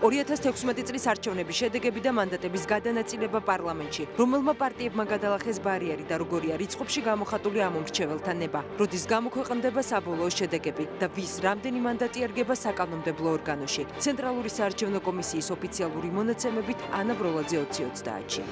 2016 წლის არჩევნების შედეგები და მანდატების გადანაწილება პარლამენტში. რომელმა პარტიებმა გადალახეს ბარიერი და როგორია რიცხობში გამოხატული ამ მრჩეველთა ნება. როდის გამოქვეყნდება საბოლოო შედეგები და ვის რამდენი მანდატი ერგება საკანონმდებლო ორგანოში. ცენტრალური საარჩევნო კომისიის ოფიციალური მონაცემებით ანა ბროლაძე 20-30-ში.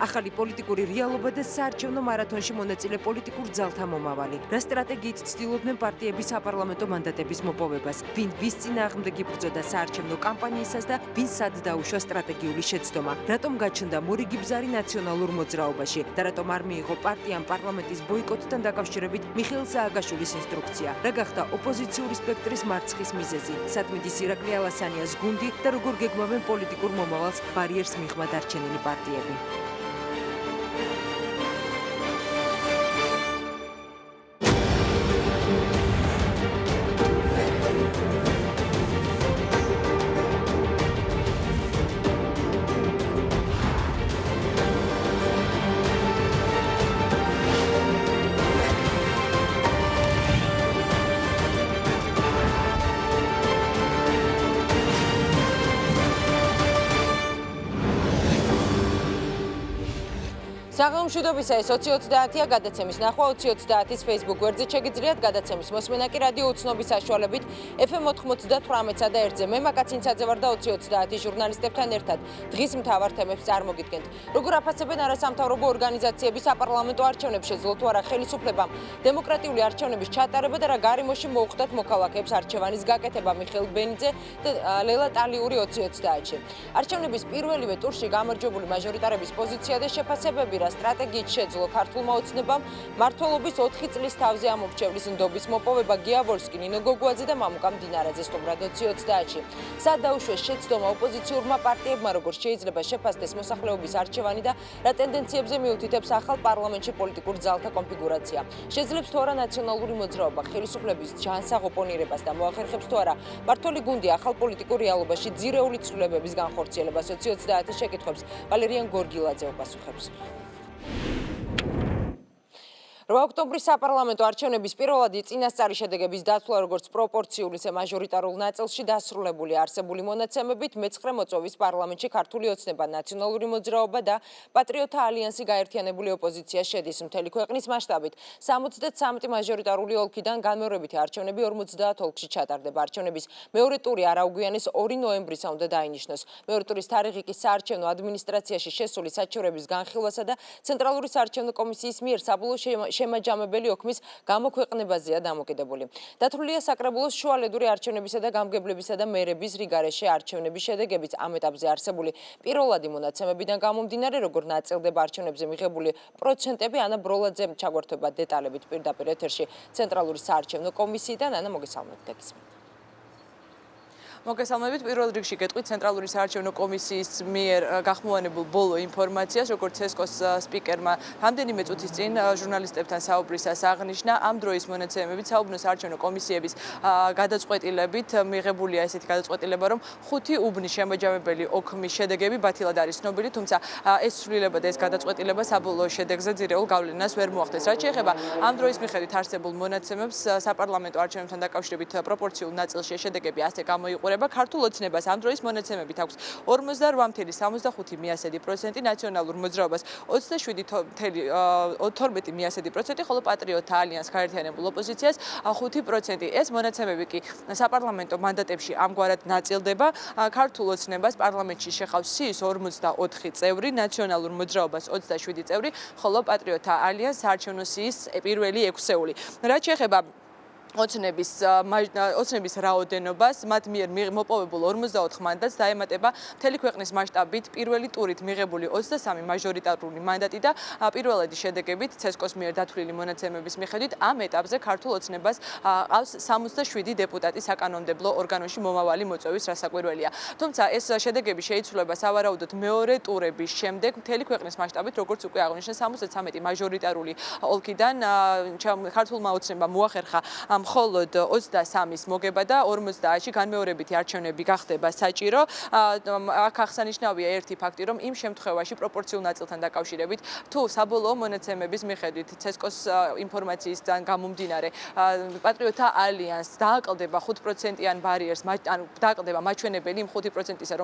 ახალი პოლიტიკური რეალობა და საარჩევნო მარათონში მონაწილე პოლიტიკურ ძალთა მომავალი. რა სტრატეგიით ცდილობდნენ პარტიების საპარლამენტო მანდატების მოპოვებას? ვინ ვის წინააღმდეგ იბრძოდა საარჩევნო კამპანიისას და ვინ სად დაუშვა სტრატეგიული შეცდომა? რატომ გაჩნდა მორიგი ბზარი ნაციონალურ მოძრაობაში და რატომ არ მიიღო პარტიამ პარლამენტის ბოიკოტთან დაკავშირებით მიხეილ სააკაშვილის ინსტრუქცია? რა გახდა ოპოზიციური სპექტრის მარცხის მიზეზი? სად მიდის ირაკლი ალასანიას გუნდი და როგორ გეგმავენ პოლიტიკურ მომავალს ბარიერს მიღმა დარჩენილი პარტიები? საღამომშვიდობისა ეს 20-30-ია გადაცემის ნახვა 20-30-ის Facebook გვერდზე შეგიძლიათ გადაცემის მოსმენა კი რადიო უცნობის საშუალებით FM 98-სა და 1-ზე. მე მაკაცინცაძე ვარ და 20-30-ის ჟურნალისტებთან ერთად დღის მთავარ თემებს წარმოგიდგენთ. როგორ აფასებენ არასამთავრობო ორგანიზაციები საპარლამენტო არჩევნებს შეძლო თუ არა ხელისუფლებამ დემოკრატიული არჩევნების ჩატარება და რა გარემოში მოუხდათ მოქალაქეებს არჩევანის გაკეთება? მიხეილ ბენიძე და ლელა ტალიური 20-30-ში. არჩევნების პირველივე ტურში გამარჯვებული მაჟორიტარების პოზიცია და შეფასებები სტრატეგიით შეძლო ქართულმა ოცნებამ მმართველობის 4 წლის თავზე ამორჩევლის ნდობის მოპოვება გია ვოლსკი, ნინო გოგუაძე და მამუკა მდინარეძე სტუმრად 20-30-ში. სად დაუშვეს შეცდომა ოპოზიციურმა პარტიებმა, როგორც შეიძლება შეფასდეს მოსახლეობის არჩევანი და რა ტენდენციებზე მიუთითებს ახალ პარლამენტში პოლიტიკურ ძალთა კონფიგურაცია? შეძლებს თუ არა ნაციონალური მოძრაობა ხელისუფლების ჯანსაღ ოპონირებას და მოახერხებს თუ არა მმართველი გუნდი ახალ პოლიტიკურ რეალობაში ძირეული ცვლილებების განხორციელებას? 20-30-ის შეკითხვებს ვალერიან გორგილაძე უპასუხებს. 8 ოქტომბრის საპარლამენტო არჩევნების პირველადი წინასწარი შედეგების დათვლა როგორც პროპორციული ისე მაჟორიტარულ ნაწილში დასრულებული არსებული მონაცემებით მე-9 მოწვევის პარლამენტში ქართული ოცნება, ნაციონალური მოძრაობა და პატრიოტთა ალიანსი გაერთიანებული ოპოზიცია შედის. მთელი ქვეყნის მასშტაბით 73 მაჟორიტარული ოლქიდან განმეორებითი არჩევნები 50 ოლქში ჩატარდება. არჩევნების მეორე ტური არაუგვიანეს 2 ნოემბრისა უნდა დაინიშნოს. მეორე ტურის თარიღი კი საარჩევნო ადმინისტრაციაში შესული საჩივრების განხილვასა და ცენტრალური საარჩევნო კომისიის მიერ საბოლოო შემაჯამებელი ოქმის გამოქვეყნებაზეა დამოკიდებული. დათვლილია საკრებულოს შუალედური არჩევნებისა და გამგებლებისა და მერების რიგარეშე არჩევნების შედეგებიც. ამ ეტაპზე არსებული პირველადი მონაცემებიდან გამომდინარე, როგორ ნაწილდება არჩევნებზე მიღებული პროცენტები, ანა ბროლაძემ ჩაგვართვება დეტალებით პირდაპირ ეთერში ცენტრალური საარჩევნო კომისიიდან. ანა, მოგესალმებით. მოგესალმებით. პირველ რიგში გეტყვით ცენტრალური საარჩევნო კომისიის მიერ გახმოვანებულ ბოლო ინფორმაციას, როგორც ცესკოს სპიკერმა რამდენიმე წუთის წინ ჟურნალისტებთან საუბრისას აღნიშნა, ამ დროის მონაცემებით საუბნო საარჩევნო კომისიების გადაწყვეტილებით მიღებულია ესეთი გადაწყვეტილება, რომ 5 უბნის შემაჯამებელი ოქმის შედეგები ბათილად არის ცნობილი, თუმცა ეს ცვლილება და ეს გადაწყვეტილება საბოლოო შედეგზე ძირეულ გავლენას ვერ მოახდენს. რაც შეეხება ამ დროის მიხედვით არსებულ მონაცემებს, საპარლამენტო არჩევნებთან დაკავშირებით პროპორციულ ნაწილში შედეგები ასე გამოიყურება. ქართულ ოცნებას ამ დროის მონაცემებით აქვს 48.75%, ნაციონალურ მოძრაობას 27.12%, ხოლო პატრიოტთა ალიანს გაერთიანებულ ოპოზიციას 5%. ეს მონაცემები კი საპარლამენტო მანდატებში ამგვარად ნაწილდება. ქართულ ოცნებას პარლამენტში შეხავს სიის 44 წევრი, ნაციონალურ მოძრაობას 27 წევრი, ხოლო პატრიოტთა ალიანს საარჩევნო სიის პირველი 6 წევრი. რაც შეეხება ოცნების რაოდენობას, მათ მიერ მოპოვებულ 54 მანდატს დაემატება მთელი ქვეყნის მასშტაბით პირველი ტურით მიღებული 23 მაჟორიტარული მანდატი და პირველადი შედეგებით ცესკოს მიერ დათვლილი მონაცემების მიხედვით ამ ეტაპზე ქართულ ოცნებას ყავს 67 დეპუტატი საკანონმდებლო ორგანოში მომავალი მოწვევის რასაკვირველია. თუმცა ეს შედეგები შეიცვლება სავარაუდოდ მეორე ტურების შემდეგ მთელი ქვეყნის მასშტაბით, როგორც უკვე აღნიშნე, 73 მაჟორიტარული ოლქიდან ქართულმა ოცნებამ მოახერხა ამ მხოლოდ 23-ის მოგება და 50-ში განმეორებითი არჩევნები გახდება საჭირო. აქ აღსანიშნავია ერთი ფაქტი, რომ იმ შემთხვევაში პროპორციულ ნაწილთან დაკავშირებით თუ საბოლოო მონაცემების მიხედვით CESCO-ს ინფორმაციისგან გამომდინარე პატრიოტთა ალიანსს დააკლდება 5%-იან ბარიერს, ანუ დააკლდება მაჩვენებელი იმ 5%-ისა,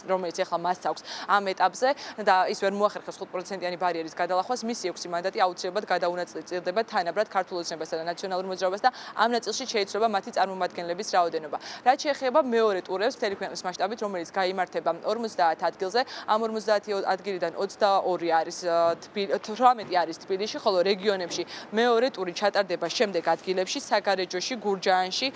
რომელიც ახლა მას აქვს ამ ეტაპზე და ის ვერ მოახერხებს 5%-იანი ბარიერის გადალახვას, მისი 6 მანდატი აუცილებლად გადაუნაწილდება თანაბრად ქართულ ოცნებასა და ნაციონალურ მოძრაობას და ამ ნაწილში შეიცვლება მათი წარმომადგენლების რაოდენობა. რაც შეეხება მეორე ტურებს მთელი ქვეყნის მასშტაბით, რომელიც გაიმართება 50 ადგილზე, ამ 50 ადგილიდან 22 არის 18 არის თბილისში, ხოლო რეგიონებში მეორე ტური ჩატარდება შემდეგ ადგილებში: საგარეჯოში, გურჯაანში,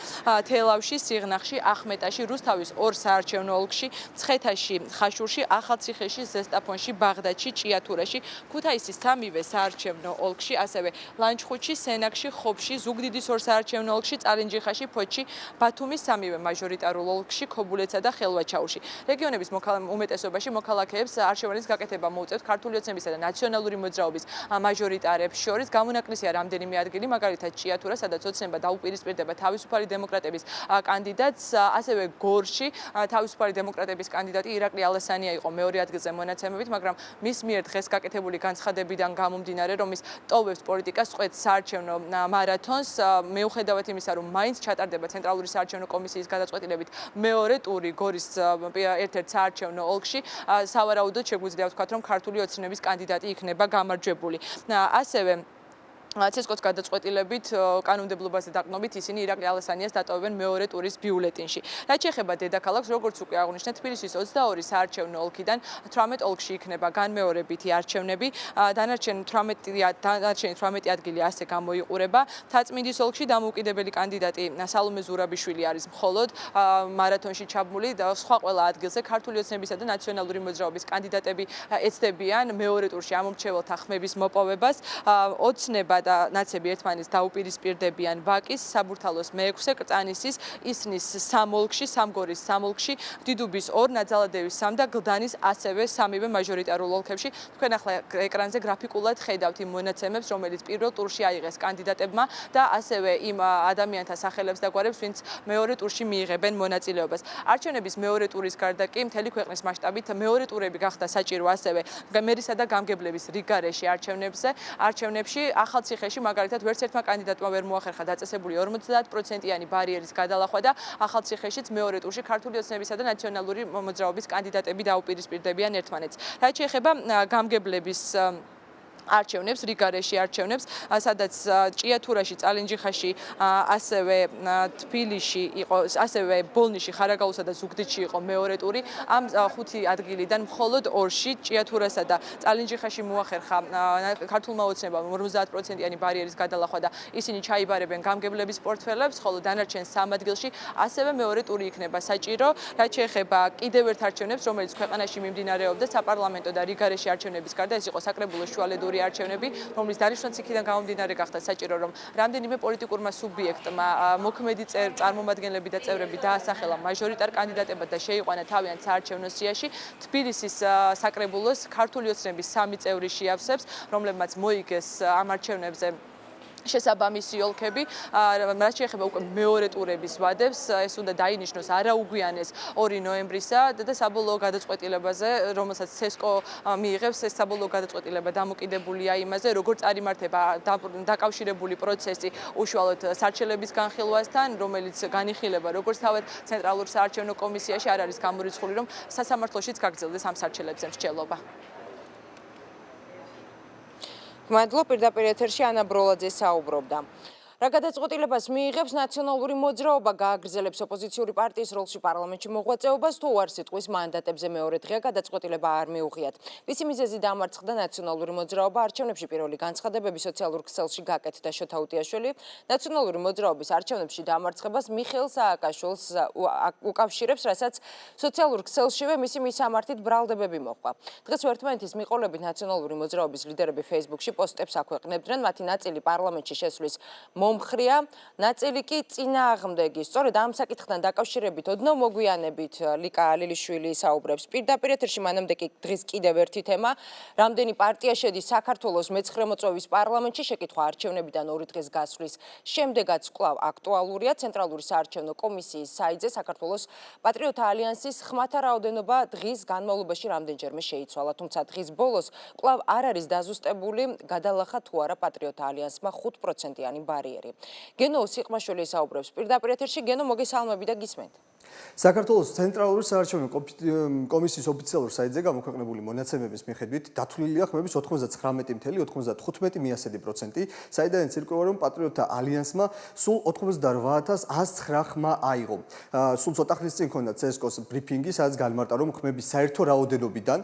თელავში, სიღნაღში, ახმეტაში, რუსთავის 2 საარჩევნო ოლქში, მცხეთაში, ხაშურში, ახალციხეში, ზესტაფონში, ბაღდადში, ჭიათურაში, ქუთაისის 3-ვე საარჩევნო ოლქში, ასევე ლანჩხუთში, სენაკში, ხობში, ზუგდიდის 2 საარჩევნო ოლქში, წალენჯიხაში, ფოთში, ბათუმის 3-ვე მაჟორიტარულ ოლქში, ქობულეთსა და ხელვაჩაურში. რეგიონების უმეტესობაში მოქალაქეებს არჩევანის გაკეთება მოუწევთ ქართული ოცნებისა და ნაციონალური მოძრაობის მაჟორიტარებს შორის. გამონაკლისია რამდენიმე ადგილი, მაგალითად ჭიათურა, სადაც ოცნება დაუპირისპირდება თავისუფალი დემოკრატების კანდიდატს, ასევე გორში თავისუფალი დემოკრატების კანდიდატი ირაკლი ალასანია იყო მეორე ადგილზე მონაცემებით, მაგრამ მის მიერ დღეს გაკეთებული განცხადებიდან გამომდინარე, რომ ის ტოვებს პოლიტიკას, წყვეტს საარჩევნო მარათონს, მიუხედავად იმისა, რომ მაინც ჩატარდება ცენტრალური საარჩევნო კომისიის გადაწყვეტილებით მეორე ტური გორის ერთ-ერთ საარჩევნო ოლქში, სავარაუდოდ შეგვიძლია ვთქვათ, რომ ქართული ოცნების კანდიდატი იქნება გამარჯვებული. ასევე CESCO-ს გადაწყვეტილებით კანონმდებლობაზე დაყრდნობით ისინი ირაკლი ალასანიას დატოვებენ მეორე ტურის ბიულეტინში. რაც შეეხება დედაქალაქს, როგორც უკვე აღნიშნე, თბილისის 22 საარჩევნო ოლქიდან 18 ოლქში იქნება განმეორებითი არჩევნები, დანარჩენი 18 ადგილი ასე გამოიყურება. თაწმინდის ოლქში დამოუკიდებელი კანდიდატი სალომე ზურაბიშვილი არის მხოლოდ მარათონში ჩაბმული და სხვა ყველა ადგილზე ქართული ოცნებისა და ნაციონალური მოძრაობის კანდიდატები ეცდებიან მეორე ტურში ამომრჩეველთა ხმების მოპოვებას. ოცნება და ნაცები ერთმანეთს დაუპირისპირდებიან ვაკის, საბურთალოს მე-6, კრწანისის, ისნის 3 ოლქში, სამგორის 3 ოლქში, დიდუბის 2, ნაძალადევის 3 და გლდანის ასევე 3-ვე მაჟორიტარულ ოლქებში. თქვენ ახლა ეკრანზე გრაფიკულად ხედავთ იმ მონაცემებს, რომელიც პირველ ტურში აიღეს კანდიდატებმა და ასევე იმ ადამიანთა სახელებს და გვარებს, ვინც მეორე ტურში მიიღებენ მონაწილეობას. არჩევნების მეორე ტურის გარდა კი მთელი ქვეყნის მასშტაბით მეორე ტურები გახდა საჭირო ასევე მერისა და გამგებლების რიგგარეშე არჩევნებში. ახალციხეში მაგალითად ვერც ერთმა კანდიდატმა ვერ მოახერხა დაწესებული 50%-იანი ბარიერის გადალახვა და ახალციხეშიც მეორე ტურში ქართული ოცნებისა და ნაციონალური მოძრაობის კანდიდატები დაუპირისპირდებიან ერთმანეთს. რაც შეეხება გამგებლების არჩევნებს, რიგგარეშე არჩევნებს, სადაც ჭიათურაში, წალენჯიხაში, ასევე თბილისში იყო, ასევე ბოლნიში, ხარაგაულსა და ზუგდიდში იყო მეორე ტური. ამ 5 ადგილიდან მხოლოდ 2-ში, ჭიათურასა და წალენჯიხაში მოახერხა ქართულმა ოცნებამ 50%-იანი ბარიერის გადალახვა და ისინი ჩაიბარებენ გამგებლების პორტფელებს, ხოლო დანარჩენ 3 ადგილში ასევე მეორე ტური იქნება საჭირო. რაც შეეხება კიდევ ერთ არჩევნებს, რომელიც ქვეყანაში მიმდინარეობდა საპარლამენტო და რიგგარეშე არჩევნების გარდა, ეს იყო საკრებულოს შუალედური არჩევნები, რომლის დანიშვნაც იქიდან გამომდინარე გახდა საჭირო, რომ რამდენიმე პოლიტიკურმა სუბიექტმა მოქმედი წარმომადგენლები და წევრები დაასახელა მაჟორიტარ კანდიდატებად და შეიყვანა თავიანთ საარჩევნო სიაში. თბილისის საკრებულოს ქართული ოცნების 3 წევრი შეავსებს, რომლებმაც მოიგეს ამ არჩევნებზე შესაბამისი ოლქები, რაც შეეხება უკვე მეორე ტურების ვადებს, ეს უნდა დაინიშნოს არაუგვიანეს 2 ნოემბრისა და საბოლოო გადაწყვეტილებაზე, რომელსაც CESCO მიიღებს, ეს საბოლოო გადაწყვეტილება დამოკიდებულია იმაზე, როგორ წარიმართება დაკავშირებული პროცესი უშუალოდ სარჩელების განხილვასთან, რომელიც განიხილება როგორც თავად ცენტრალურ საარჩევნო კომისიაში, არ არის გამორიცხული, რომ სასამართლოშიც გაგრძელდეს ამ სარჩელებზე მსჯელობა. მადლობ, პირდაპირ ეთერში ანა ბროლაძე საუბრობდა. რა გადაწყვეტილებას მიიღებს ნაციონალური მოძრაობა, გააგრძელებს ოპოზიციური პარტიის როლში პარლამენტში მოღვაწეობას, თუ არ სიტყვის მანდატებზე მეორე დღეა გადაწყვეტილება არ მიუღიათ. მისი მიზეზი დამარცხდა ნაციონალური მოძრაობა, არჩევნებში პირველი განცხადებები სოციალურ ქსელში გაკეთდა შოთა უტიაშვილი. ნაციონალური მოძრაობის არჩევნებში დამარცხებას მიხეილ სააკაშვილს უკავშირებს, რასაც სოციალურ ქსელშივე მისი მისამართით ბრალდებები მოჰყვა. დღეს ერთმანეთის მიყოლებით ნაციონალური მოძრაობის ლიდერები Facebook-ში პოსტებს აქვეყნებდნენ, მათი ნაწილი პარლამენტში შესვლის მომხრია, ნაწილი კი წინააღმდეგი. სწორედ ამ საკითხთან დაკავშირებით ოდნავ მოგვიანებით ლიკა ალილიშვილი საუბრებს. პირდაპირ ეთერში მანამდე კი დღეს კიდევ ერთი თემა, რამდენი პარტია შედის საქართველოს მეცხრე მოწვევის პარლამენტში, შეკითხვა არჩევნებიდან 2 დღის გასვლის შემდეგაც კვლავ აქტუალურია. ცენტრალური საარჩევნო კომისიის საიტზე საქართველოს პატრიოტთა ალიანსის ხმათა რაოდენობა დღის განმავლობაში რამდენჯერმე შეიცვალა, თუმცა დღის ბოლოს კვლავ არ არის დაზუსტებული გადალახა თუ არა პატრიოტთა ალიანსმა 5%-იანი ბარიერი. გენო სიყმაშვილი საუბრებს პირდაპირ ეთერში. გენო, მოგესალმები და გისმენთ. საქართველოს ცენტრალური საარჩევნო კომისიის ოფიციალურ საიტზე გამოქვეყნებული მონაცემების მიხედვით დათვლილია ხმების 99.95%, საიდანაც ირკვევა, რომ პატრიოტთა ალიანსმა სულ 88,109 ხმა აიღო. სულ ცოტა ხნის წინ ჰქონდა CSKO-ს ბრიფინგი, სადაც განმარტა, რომ ხმების საერთო რაოდენობიდან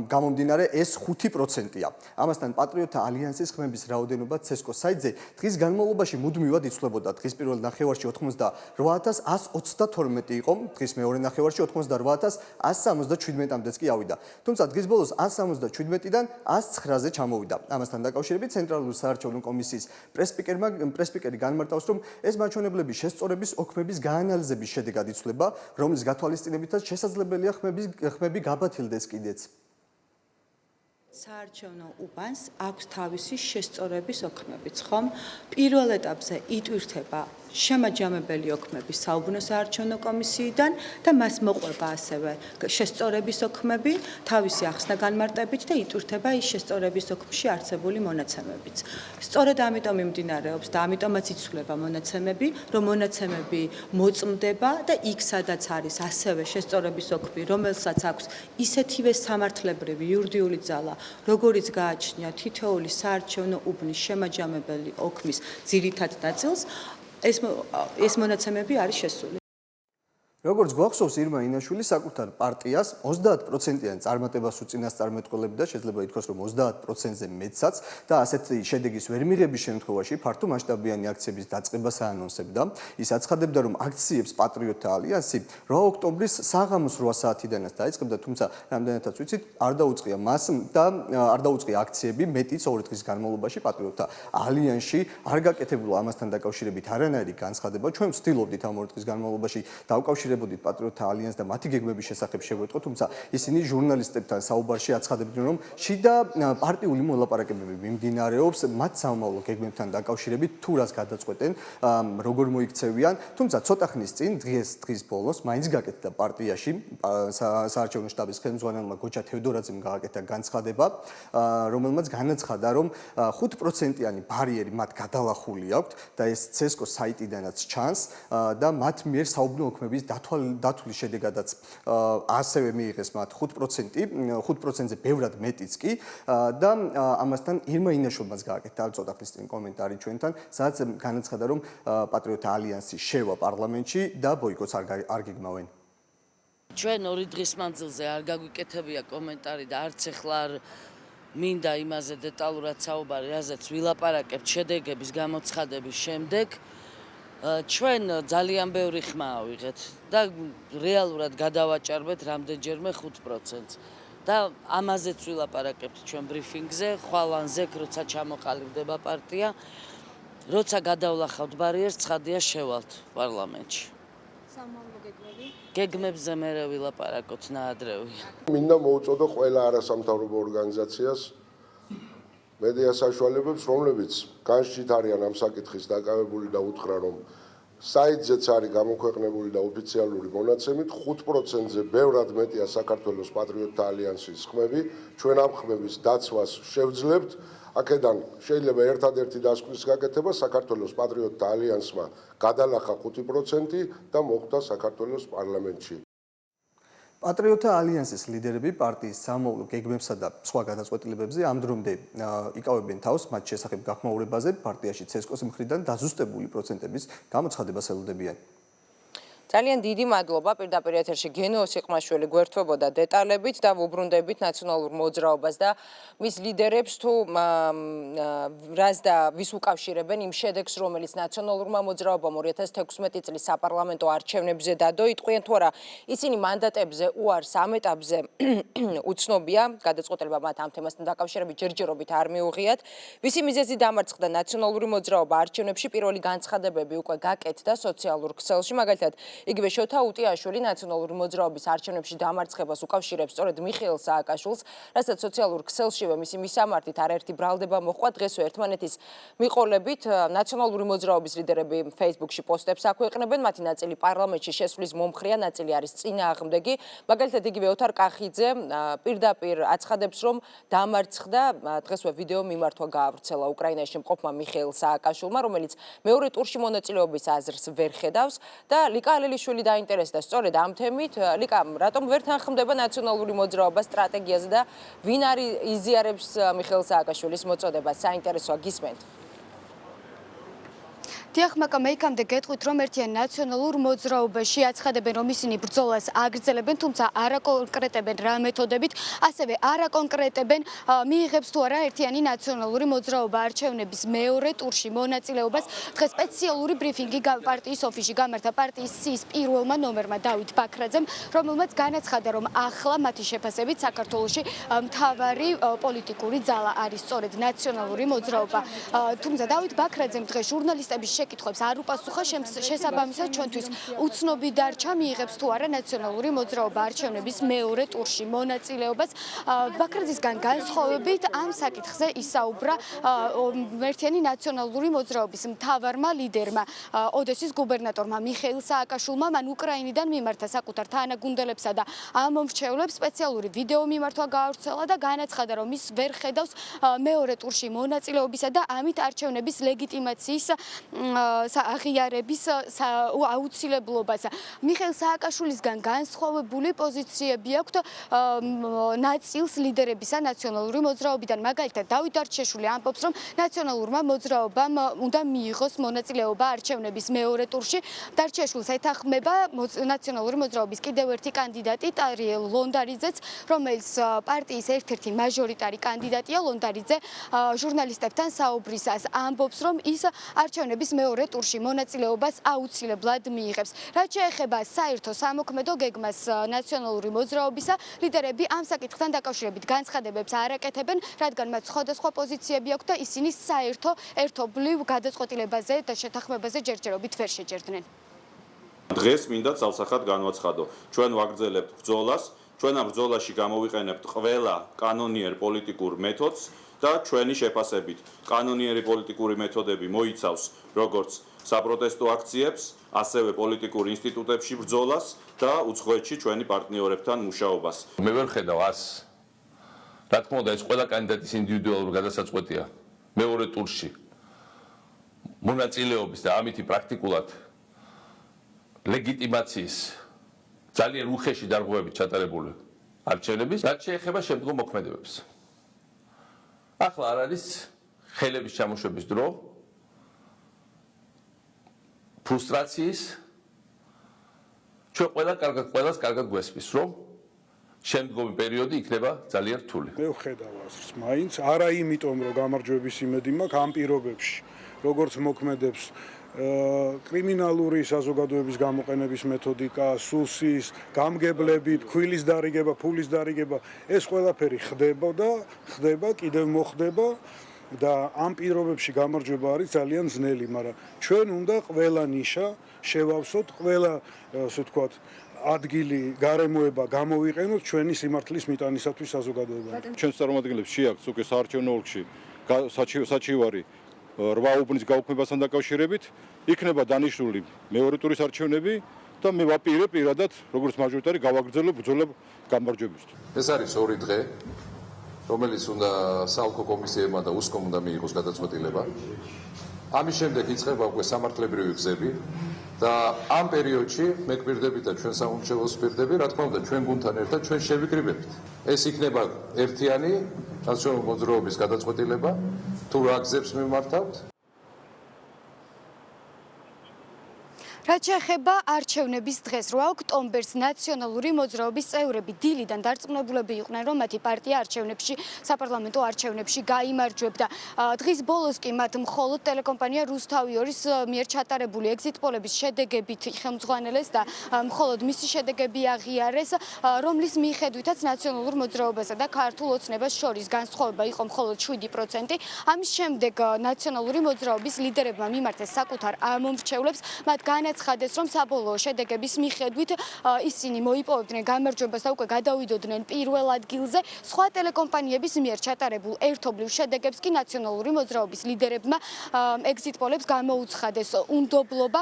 გამომდინარე ეს 5%-ია. ამასთან პატრიოტთა ალიანსის ხმების რაოდენობა CSKO-ს საიტზე დღის განმავლობაში მუდმივად იცვლებოდა. დღის პირველ ნახევარში 88,132 იყო, დღის მეორე ნახევარში 88,177-მდეც კი ავიდა. თუმცა დღის ბოლოს 177-დან 109-ზე ჩამოვიდა. ამასთან დაკავშირებით ცენტრალური საარჩევნო კომისიის პრესპიკერი განმარტავს, რომ ეს მაჩვენებლები შესწორების ოქმების გაანალიზების შედეგად იცვლება, რომლის გათვალისწინებითაც შესაძლებელია ხმები გაბათილდეს კიდეც. საარჩევნო უბანს აქვს თავისი შესწორების ოქმებიც, ხომ? პირველ ეტაპზე იტვირთება შემაჯამებელი ოქმები საუბნო საარჩევნო კომისიიდან და მას მოყვება ასევე შესწორების ოქმები თავისი ახსნა განმარტებით და იტვირთება ის შესწორების ოქმში არსებული მონაცემებიც. სწორედ ამიტომ მიმდინარეობს და ამიტომაც იცვლება მონაცემები, რომ მონაცემები მოწმდება და იქ სადაც არის ასევე შესწორების ოქმი, რომელსაც აქვს ისეთივე სამართლებრივი იურიდიული ძალა, როგორიც გააჩნია თითოეული საარჩევნო უბნის შემაჯამებელი ოქმის ძირითად ნაწილს, ეს მონაცემები არის შესული. როგორც გვახსოვს, ირმა ინაშვილი საკუთარ პარტიას 30%-იან წარმატებას უწინასწარმეტყველებდა, შეიძლება ითქვას, რომ 30%-ზე მეტსაც და ასეთი შედეგის ვერ მიღების შემთხვევაში ფართო მასშტაბიანი აქციების დაწყებას აანონსებდა. ის აცხადებდა, რომ აქციებს პატრიოტთა ალიანსი 8 ოქტომბრის საღამოს 8 საათიდანაც დაიწყებდა, თუმცა რამდენადაც ვიცით, არ დაუწყია მას და არ დაუწყია აქციები მეტიც 2 დღის განმავლობაში პატრიოტთა ალიანსში. არ გაკეთებულა ამასთან დაკავშირებით არანაირი განცხადება. ჩვენ ვცდილობდით ამ 2 დღის განმავლობაში დავკავშირებოდით პატრიოტთა ალიანსს და მათი გეგმების შესახებ შევეტყოთ, თუმცა ისინი ჟურნალისტებთან საუბარში აცხადებდნენ, რომ შიდა პარტიული მოლაპარაკებები მიმდინარეობს მათ სამომავლო გეგმებთან დაკავშირებით, თუ რას გადაწყვეტენ, როგორ მოიქცევიან, თუმცა ცოტა ხნის წინ დღის ბოლოს მაინც გაკეთდა პარტიაში საარჩევნო შტაბის ხელმძღვანელმა გოჩა თევდორაძემ გააკეთა განცხადება, რომელმაც განაცხადა, რომ 5%-იანი ბარიერი მათ გადალახული აქვთ და ეს CSKO-ს საიტიდანაც ჩანს და მათ მიერ საუბნო ოქმების დათვლის შედეგადაც ასევე მიიღეს მათ 5%-ზე ბევრად მეტიც კი და ამასთან ირმა ინაშვილმაც გააკეთა ცოტა ხნის წინ კომენტარი ჩვენთან, სადაც განაცხადა, რომ პატრიოტთა ალიანსი შევა პარლამენტში და ბოიკოტს არ გეგმავენ. ჩვენ 2 დღის მანძილზე არ გაგვიკეთებია კომენტარი და არც ახლა არ მინდა იმაზე დეტალურად საუბარი, რაზეც ვილაპარაკებთ შედეგების გამოცხადების შემდეგ. ჩვენ ძალიან ბევრი ხმა ავიღეთ და რეალურად გადავაჭარბეთ რამდენჯერმე 5%-ს და ამაზეც ვილაპარაკებთ ჩვენ ბრიფინგზე, ხვალანზე, როცა ჩამოყალიბდება პარტია, როცა გადავლახავთ ბარიერს, ცხადია შევალთ პარლამენტში. სამომავლო გეგმები? გეგმებზე მერე ვილაპარაკოთ ნაადრევია. მინდა მოუწოდო ყველა არასამთავრობო ორგანიზაციას მედია საშუალებებს, რომლებიც განშით არიან ამ საკითხის დაკავებული და უთხრა, რომ საიტზეც არის გამოქვეყნებული და ოფიციალური მონაცემით 5%-ზე ბევრად მეტია საქართველოს პატრიოტთა ალიანსის ხმები. ჩვენ ამ ხმების დაცვას შევძლებთ. აქედან შეიძლება ერთადერთი დასკვნის გაკეთება საქართველოს პატრიოტთა ალიანსმა გადალახა 5% და მოხვდა საქართველოს პარლამენტში. პატრიოტთა ალიანსის ლიდერები პარტიის სამომავლო გეგმებსა და სხვა გადაწყვეტილებებზე ამ დრომდე იკავებენ თავს მათ შესახებ გახმაურებაზე პარტიაში CSKO-s მხრიდან დაზუსტებული პროცენტების გამოცხადებას ელოდებიან. ძალიან დიდი მადლობა პირდაპირ ეთერში გენო სიყმაშვილი გვერდთვებოდა დეტალებით და ვუბრუნდებით ნაციონალურ მოძრაობას და მის ლიდერებს თუ რას და ვის უკავშირებენ იმ შედეგს, რომელიც ნაციონალურმა მოძრაობამ 2016 წლის საპარლამენტო არჩევნებზე დადო. იტყვიან თუ არა ისინი მანდატებზე უარს ამ ეტაპზე უცნობია, გადაწყვეტილება მათ ამ თემასთან დაკავშირებით ჯერჯერობით არ მიუღიათ. ვისი მიზეზი დამარცხდა ნაციონალური მოძრაობა არჩევნებში, პირველი განცხადებები უკვე გაკეთდა სოციალურ ქსელში, მაგალითად იგივე შოთა უტიაშვილი ნაციონალური მოძრაობის არჩევნებში დამარცხებას უკავშირებს სწორედ მიხეილ სააკაშვილს, რასაც სოციალურ ქსელშივე მისი მისამართით არაერთი ბრალდება მოჰყვა. დღესვე ერთმანეთის მიყოლებით ნაციონალური მოძრაობის ლიდერები Facebook-ში პოსტებს აქვეყნებენ, მათი ნაწილი პარლამენტში შესვლის მომხრეა, ნაწილი არის წინააღმდეგი. მაგალითად იგივე ოთარ კახიძე პირდაპირ აცხადებს, რომ დამარცხდა, დღესვე ვიდეო მიმართვა გაავრცელა უკრაინაში მყოფმა მიხეილ სააკაშვილმა, რომელიც მეორე ტურში მონაწილეობის აზრს ვერ ხედავს და ლიკა ალელიშვილი დაინტერესდა სწორედ ამ თემით. ლიკა, რატომ ვერ თანხმდება ნაციონალური მოძრაობა სტრატეგიაზე და ვინ არის იზიარებს მიხეილ სააკაშვილის მოწოდებას? საინტერესოა გისმენთ. დიახ, მაგრამ მე იქამდე გეტყვით, რომ ერთიან ნაციონალურ მოძრაობაში აცხადებენ, რომ ისინი ბრძოლას აგრძელებენ, თუმცა არ აკონკრეტებენ რა მეთოდებით, ასევე არ აკონკრეტებენ მიიღებს თუ არა ერთიანი ნაციონალური მოძრაობა არჩევნების მეორე ტურში მონაწილეობას. დღეს სპეციალური ბრიფინგი პარტიის ოფისში გამართა პარტიის სიის პირველმა ნომერმა დავით ბაქრაძემ, რომელმაც განაცხადა, რომ ახლა მათი შეფასებით საქართველოში მთავარი პოლიტიკური ძალა არის სწორედ ნაციონალური მოძრაობა. თუმცა დავით ბაქრაძემ დღეს ჟურნალისტების შეკითხვებს არ უპასუხა, შესაბამისად ჩვენთვის უცნობი დარჩა მიიღებს თუ არა ნაციონალური მოძრაობა არჩევნების მეორე ტურში მონაწილეობას. ბაქრაძისგან განსხვავებით ამ საკითხზე ისაუბრა ერთიანი ნაციონალური მოძრაობის მთავარმა ლიდერმა, ოდესის გუბერნატორმა მიხეილ სააკაშვილმა. მან უკრაინიდან მიმართა საკუთარ თანაგუნდელებსა და ამ მომრჩევლებს სპეციალური ვიდეო მიმართვა გაავრცელა და განაცხადა, რომ ის ვერ ხედავს მეორე ტურში მონაწილეობისა და ამით არჩევნების ლეგიტიმაციის აღიარების აუცილებლობას. მიხეილ სააკაშვილისგან განსხვავებული პოზიციები აქვთ ნაწილს ლიდერებისა ნაციონალური მოძრაობიდან. მაგალითად, დავით არჩეშვილი ამბობს, რომ ნაციონალურმა მოძრაობამ უნდა მიიღოს მონაწილეობა არჩევნების მეორე ტურში. დარჩეშვილს ეთანხმება ნაციონალური მოძრაობის კიდევ ერთი კანდიდატი ტარიელ ლონდარიძეც, რომელიც პარტიის ერთ-ერთი მაჟორიტარი კანდიდატია. ლონდარიძე ჟურნალისტებთან საუბრისას ამბობს, რომ ის არჩევნების მეორე ტურში მონაწილეობას აუცილებლად მიიღებს. რაც შეეხება საერთო სამოქმედო გეგმას ნაციონალური მოძრაობისა, ლიდერები ამ საკითხთან დაკავშირებით განცხადებებს არ აკეთებენ, რადგან მათ სხვადასხვა პოზიციები აქვთ და ისინი საერთო ერთობლივ გადაწყვეტილებაზე და შეთანხმებაზე ჯერჯერობით ვერ შეჯერდნენ. დღეს მინდა ძალსახად განვაცხადო, ჩვენ ვაგრძელებთ ბრძოლას, ჩვენ ამ ბრძოლაში გამოვიყენებთ ყველა კანონიერ პოლიტიკურ მეთოდს და ჩვენი შეფასებით კანონიერი პოლიტიკური მეთოდები მოიცავს როგორც საპროტესტო აქციებს, ასევე პოლიტიკურ ინსტიტუტებში ბრძოლას და უცხოეთში ჩვენი პარტნიორებთან მუშაობას. მე ვერ ხედავ ას. რა თქმა უნდა, ეს ყველა კანდიდატის ინდივიდუალური გადასაწყვეტია მეორე ტურში მონაწილეობის და ამითი პრაქტიკულად ლეგიტიმაციის ძალიან უხეში დარღვევებით ჩატარებული არჩევნების, რაც შეეხება შემდგომ მოქმედებებს. ახლა არ არის ხელების ჩამოშვების დრო, ფრუსტრაციის. ჩვენ ყველას კარგად გვესმის, რომ შემდგომი პერიოდი იქნება ძალიან რთული. მე ვხედავ აზრს, მაინც არა იმიტომ, რომ გამარჯვების იმედი მაქვს ამ პირობებში, როგორც მოქმედებს კრიმინალური საზოგადოების გამოყენების მეთოდიკა, სუსის, გამგებლები, ფქვილის დარიგება, ფულის დარიგება, ეს ყველაფერი ხდება, კიდევ მოხდება და ამ პირობებში გამარჯვება არის ძალიან ძნელი, მაგრამ ჩვენ უნდა ყველა ნიშა შევავსოთ, ყველა ასე ვთქვათ, ადგილი გარემოება გამოვიყენოთ ჩვენი სიმართლის მიტანისათვის საზოგადოებამ. ჩვენს წარმომადგენლებს შეაქვს უკვე საარჩევნო ოლქში საჩივარი 8 უბნის გაუქმებასთან დაკავშირებით, იქნება დანიშნული მეორე ტურის არჩევნები და მე ვაპირებ პირადად, როგორც მაჟორიტარი გავაგრძელებ ბრძოლა გამარჯვებისთვის. ეს არის ორი დღე, რომელიც უნდა საოლქო კომისიებმა და უსკომ უნდა მიიღოს გადაწყვეტილება. ამის შემდეგ იწყება უკვე სამართლებრივი გზები და ამ პერიოდში მე გვპირდებით და ჩვენ სამომრჩეველოს ვპირდები, რა თქმა უნდა, ჩვენ გუნდთან ერთად ჩვენ შევიკრიბებთ. ეს იქნება ერთიანი ნაციონალური მოძრაობის გადაწყვეტილება, თუ რა გზებს მიმართავთ. რაც შეეხება არჩევნების დღეს 8 ოქტომბერს ნაციონალური მოძრაობის წევრები დილიდან დარწმუნებულები იყვნენ, რომ მათი პარტია არჩევნებში, საპარლამენტო არჩევნებში გაიმარჯვებდა. დღის ბოლოს კი მათ მხოლოდ ტელეკომპანია რუსთავი-2-ის მიერ ჩატარებული ეგზიტ პოლების შედეგებით ხელმძღვანელეს და მხოლოდ მისი შედეგები აღიარეს, რომლის მიხედვითაც ნაციონალურ მოძრაობასა და ქართულ ოცნებას შორის განსხვავება იყო მხოლოდ 7%. ამის შემდეგ ნაციონალური მოძრაობის ლიდერებმა მიმართეს საკუთარ ამომრჩევლებს, მათ განაცხადეს, რომ საბოლოო შედეგების მიხედვით ისინი მოიპოვებდნენ გამარჯვებას და უკვე გადავიდოდნენ პირველ ადგილზე. სხვა ტელეკომპანიების მიერ ჩატარებულ ერთობლივ შედეგებს კი ნაციონალური მოძრაობის ლიდერებმა ეგზიტ პოლებს გამოუცხადეს უნდობლობა.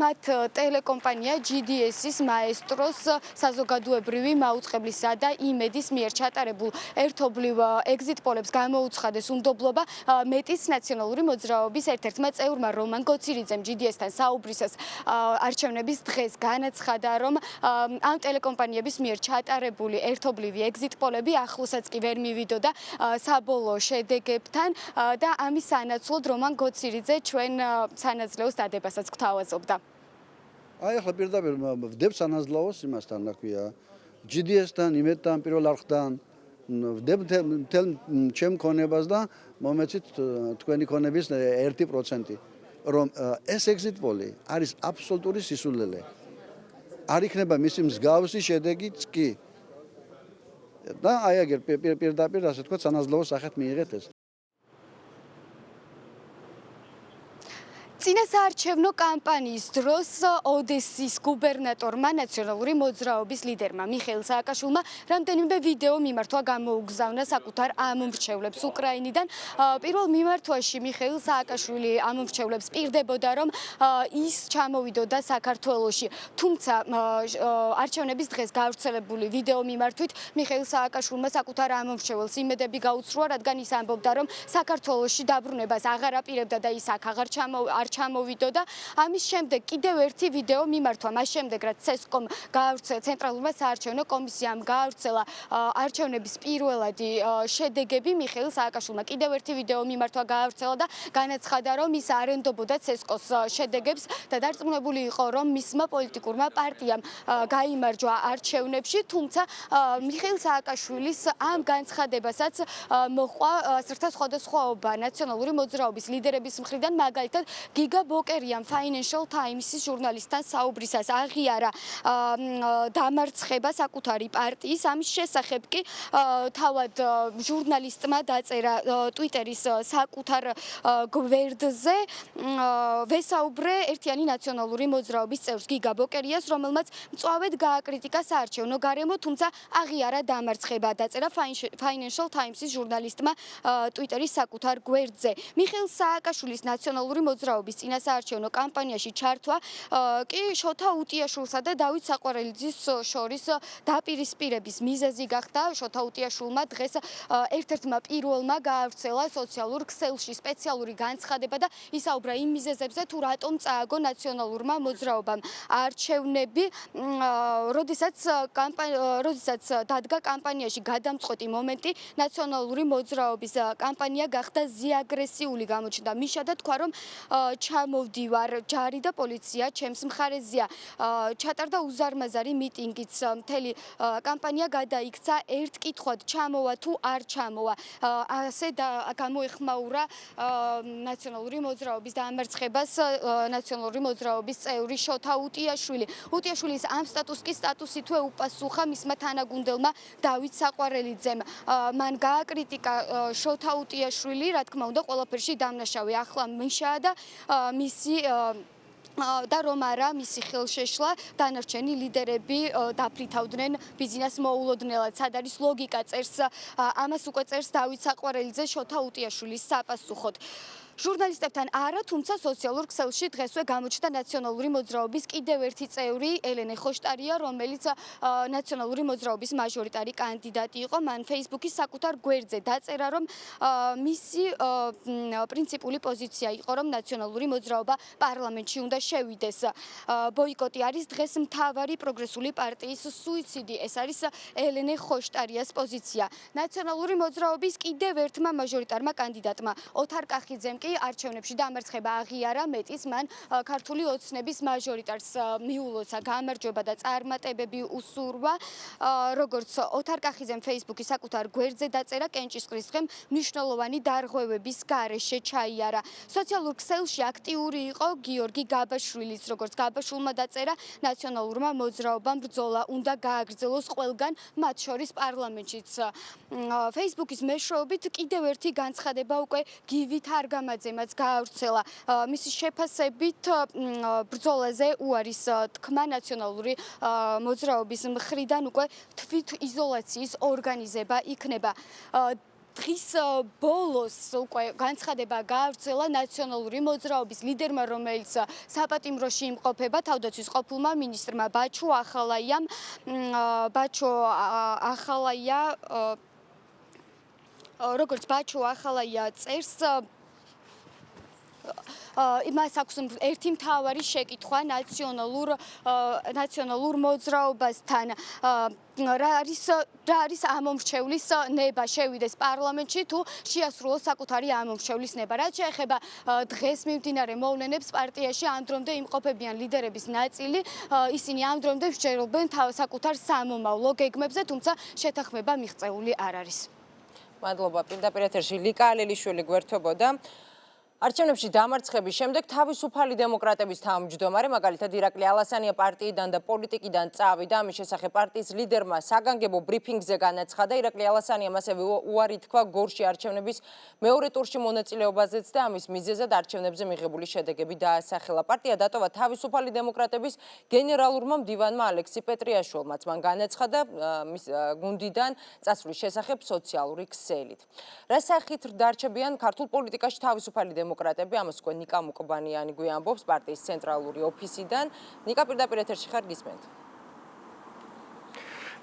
მათ ტელეკომპანია GDS-ის მაესტროს საზოგადოებრივი მაუწყებლისა და იმედის მიერ ჩატარებულ ერთობლივ ეგზიტ პოლებს გამოუცხადეს უნდობლობა. მეტის ნაციონალური მოძრაობის ერთ-ერთმა წევრმა რომან გოცირიძემ GDS-თან საუბრისას არჩევნების დღეს განაცხადა, რომ ამ ტელეკომპანიების მიერ ჩატარებული ერთობლივი ეგზიტ პოლები ახლოსაც კი ვერ მივიდოდა საბოლოო შედეგებთან და ამის სანაცვლოდ რომან გოცირიძე ჩვენ სანაძლეოს დადებასაც გვთავაზობდა. აი ახლა პირდაპირ ვდებ სანაძლეოს იმასთან, რა ქვია, GDS-თან, იმედთან, პირველ არხთან, ვდებ მთელ ჩემ ქონებას და მომეცით თქვენი ქონების 1%. რომ ეს ეგზიტ პოლი არის აბსოლუტური სისულელე. არ იქნება მისი მსგავსი შედეგიც კი. და აი აგერ პირდაპირ ასე თქვა სანაძლეოს სახით მიიღეთ ეს. წინასაარჩევნო კამპანიის დროს ოდესის გუბერნატორმა ნაციონალური მოძრაობის ლიდერმა მიხეილ სააკაშვილმა რამდენიმე ვიდეო მიმართვა გამოუგზავნა საკუთარ ამომრჩევლებს უკრაინიდან. პირველ მიმართვაში მიხეილ სააკაშვილი ამომრჩევლებს პირდებოდა, რომ ის ჩამოვიდოდა საქართველოში. თუმცა არჩევნების დღეს გავრცელებული ვიდეო მიმართვით მიხეილ სააკაშვილმა საკუთარ ამომრჩეველს იმედები გაუცრუა, რადგან ის ამბობდა, რომ საქართველოში დაბრუნებას აღარ აპირებდა და ის აქ აღარ ჩამოვიდოდა. ამის შემდეგ კიდევ ერთი ვიდეო მიმართვა, მას შემდეგ რაც CESCOM გაავრცელა, ცენტრალურმა საარჩევნო კომისიამ გაავრცელა არჩევნების პირველადი შედეგები, მიხეილ სააკაშვილმა კიდევ ერთი ვიდეო მიმართვა გაავრცელა და განაცხადა, რომ ის არ ენდობოდა CESCOM-ის შედეგებს და დარწმუნებული იყო, რომ მისმა პოლიტიკურმა პარტიამ გაიმარჯვა არჩევნებში, თუმცა მიხეილ სააკაშვილის ამ განცხადებასაც მოჰყვა სხვადასხვაობა ნაციონალური მოძრაობის ლიდერების მხრიდან, მაგალითად გიგა ბოკერიამ Financial Times-ის ჟურნალისტთან საუბრისას აღიარა დამარცხება საკუთარი პარტიის. ამის შესახებ კი თავად ჟურნალისტმა დაწერა Twitter-ის საკუთარ გვერდზე ვესაუბრე ერთიანი ნაციონალური მოძრაობის წევრს გიგა ბოკერიას, რომელმაც მწვავედ გააკრიტიკა საარჩევნო გარემო, თუმცა აღიარა დამარცხება, დაწერა Financial Times-ის ჟურნალისტმა Twitter-ის საკუთარ გვერდზე. მიხეილ სააკაშვილის ნაციონალური მოძრაობის წინასაარჩევნო კამპანიაში ჩართვა კი შოთა უტიაშვილსა და დავით საყვარელიძის შორის დაპირისპირების მიზეზი გახდა. შოთა უტიაშვილმა დღეს ერთ-ერთმა პირველმა გაავრცელა სოციალურ ქსელში სპეციალური განცხადება და ისაუბრა იმ მიზეზებზე, თუ რატომ წააგო ნაციონალურმა მოძრაობამ არჩევნები, როდესაც დადგა კამპანიაში გადამწყვეტი მომენტი, ნაციონალური მოძრაობის კამპანია გახდა ზეაგრესიული, გამოჩნდა მიშა და თქვა, რომ ჩამოვდივარ, ჯარი და პოლიცია ჩემს მხარეზეა. ჩატარდა უზარმაზარი მიტინგიც, მთელი კამპანია გადაიქცა ერთ კითხვად, ჩამოვა თუ არ ჩამოვა. ასე გამოეხმაურა ნაციონალური მოძრაობის დამარცხებას ნაციონალური მოძრაობის წევრი შოთა უტიაშვილი. უტიაშვილის ამ სტატუსი თუ ეუპასუხა მისმა თანაგუნდელმა დავით საყვარელიძემ. მან გააკრიტიკა შოთა უტიაშვილი, რა თქმა უნდა, ყველაფერში დამნაშავე ახლა მიშაა და მისი და რომ არა მისი ხელშეშლა დანარჩენი ლიდერები დაფრითავდნენ ბიზნეს მოულოდნელად. სად არის ლოგიკა წერს ამას უკვე წერს დავით საყვარელიძე შოთა უტიაშვილის საპასუხოდ. ჟურნალისტებთან არა, თუმცა სოციალურ ქსელში დღესვე გამოჩნდა ნაციონალური მოძრაობის კიდევ ერთი წევრი ელენე ხოშტარია, რომელიც ნაციონალური მოძრაობის მაჟორიტარი კანდიდატი იყო. მან Facebook-ის საკუთარ გვერდზე დაწერა, რომ მისი პრინციპული პოზიცია იყო, რომ ნაციონალური მოძრაობა პარლამენტში უნდა შევიდეს. ბოიკოტი არის დღეს მთავარი პროგრესული პარტიის სუიციდი. ეს არის ელენე ხოშტარიას პოზიცია. ნაციონალური მოძრაობის კიდევ ერთმა მაჟორიტარმა კანდიდატმა ოთარ კახიძემ კი არჩევნებში დამარცხება აღიარა მეტის მან ქართული ოცნების მაჟორიტარს მიულოცა გამარჯვება და წარმატებები უსურვა. როგორც ოთარ კახიძემ Facebook-ის საკუთარ გვერდზე დაწერა, კენჭისყრის დღემ მნიშვნელოვანი დარღვევების გარეშე ჩაიარა. სოციალურ ქსელში აქტიური იყო გიორგი გაბაშვილიც, როგორც გაბაშვილმა დაწერა, ნაციონალურმა მოძრაობამ ბრძოლა უნდა გააგრძელოს ყველგან, მათ შორის პარლამენტშიც. Facebook-ის მეშვეობით კიდევ ერთი განცხადება უკვე გივით არგამაძემაც გაავრცელა. მისი შეფასებით ბრძოლაზე უარის თქმა ნაციონალური მოძრაობის მხრიდან უკვე თვითიზოლაციის ორგანიზება იქნება. დღის ბოლოს უკვე განცხადება გაავრცელა ნაციონალური მოძრაობის ლიდერმა, რომელიც საპატიმროში იმყოფება, თავდაცვის ყოფილმა მინისტრმა ბაჩო ახალაიამ. როგორც ბაჩო ახალაია წერს, მას აქვს ერთი მთავარი შეკითხვა ნაციონალურ მოძრაობასთან. რა არის ამომრჩევლის ნება, შევიდეს პარლამენტში თუ შეასრულოს საკუთარი ამომრჩევლის ნება. რაც შეეხება დღეს მიმდინარე მოვლენებს, პარტიაში ამ დრომდე იმყოფებიან ლიდერების ნაწილი, ისინი ამ დრომდე მსჯელობენ საკუთარ სამომავლო გეგმებზე, თუმცა შეთანხმება მიღწეული არ არის. მადლობა. პირდაპირ ეთერში ლიკა ალელიშვილი გვერდებოდა. არჩევნებში დამარცხების შემდეგ თავისუფალი დემოკრატების თავმჯდომარე, მაგალითად ირაკლი ალასანია პარტიიდან და პოლიტიკიდან წავიდა. ამის შესახებ პარტიის ლიდერმა საგანგებო ბრიფინგზე განაცხადა. ირაკლი ალასანიამ ასევე უარი თქვა გორში არჩევნების მეორე ტურში მონაწილეობაზეც და ამის მიზეზად არჩევნებზე მიღებული შედეგები დაასახელა. პარტია დატოვა თავისუფალი დემოკრატების გენერალურმა მდივანმა ალექსი პეტრიაშვილმაც. მან განაცხადა მის გუნდიდან წასვლის შესახებ სოციალური ქსელით. რა სახით დარჩებიან ქართულ პოლიტიკაში თავისუფალი დემოკრატები? ამას უკვე ნიკა მუკბანიანი გვიამბობს პარტიის ცენტრალური ოფისიდან. ნიკა, პირდაპირ ეთერში ხარ, გისმენთ.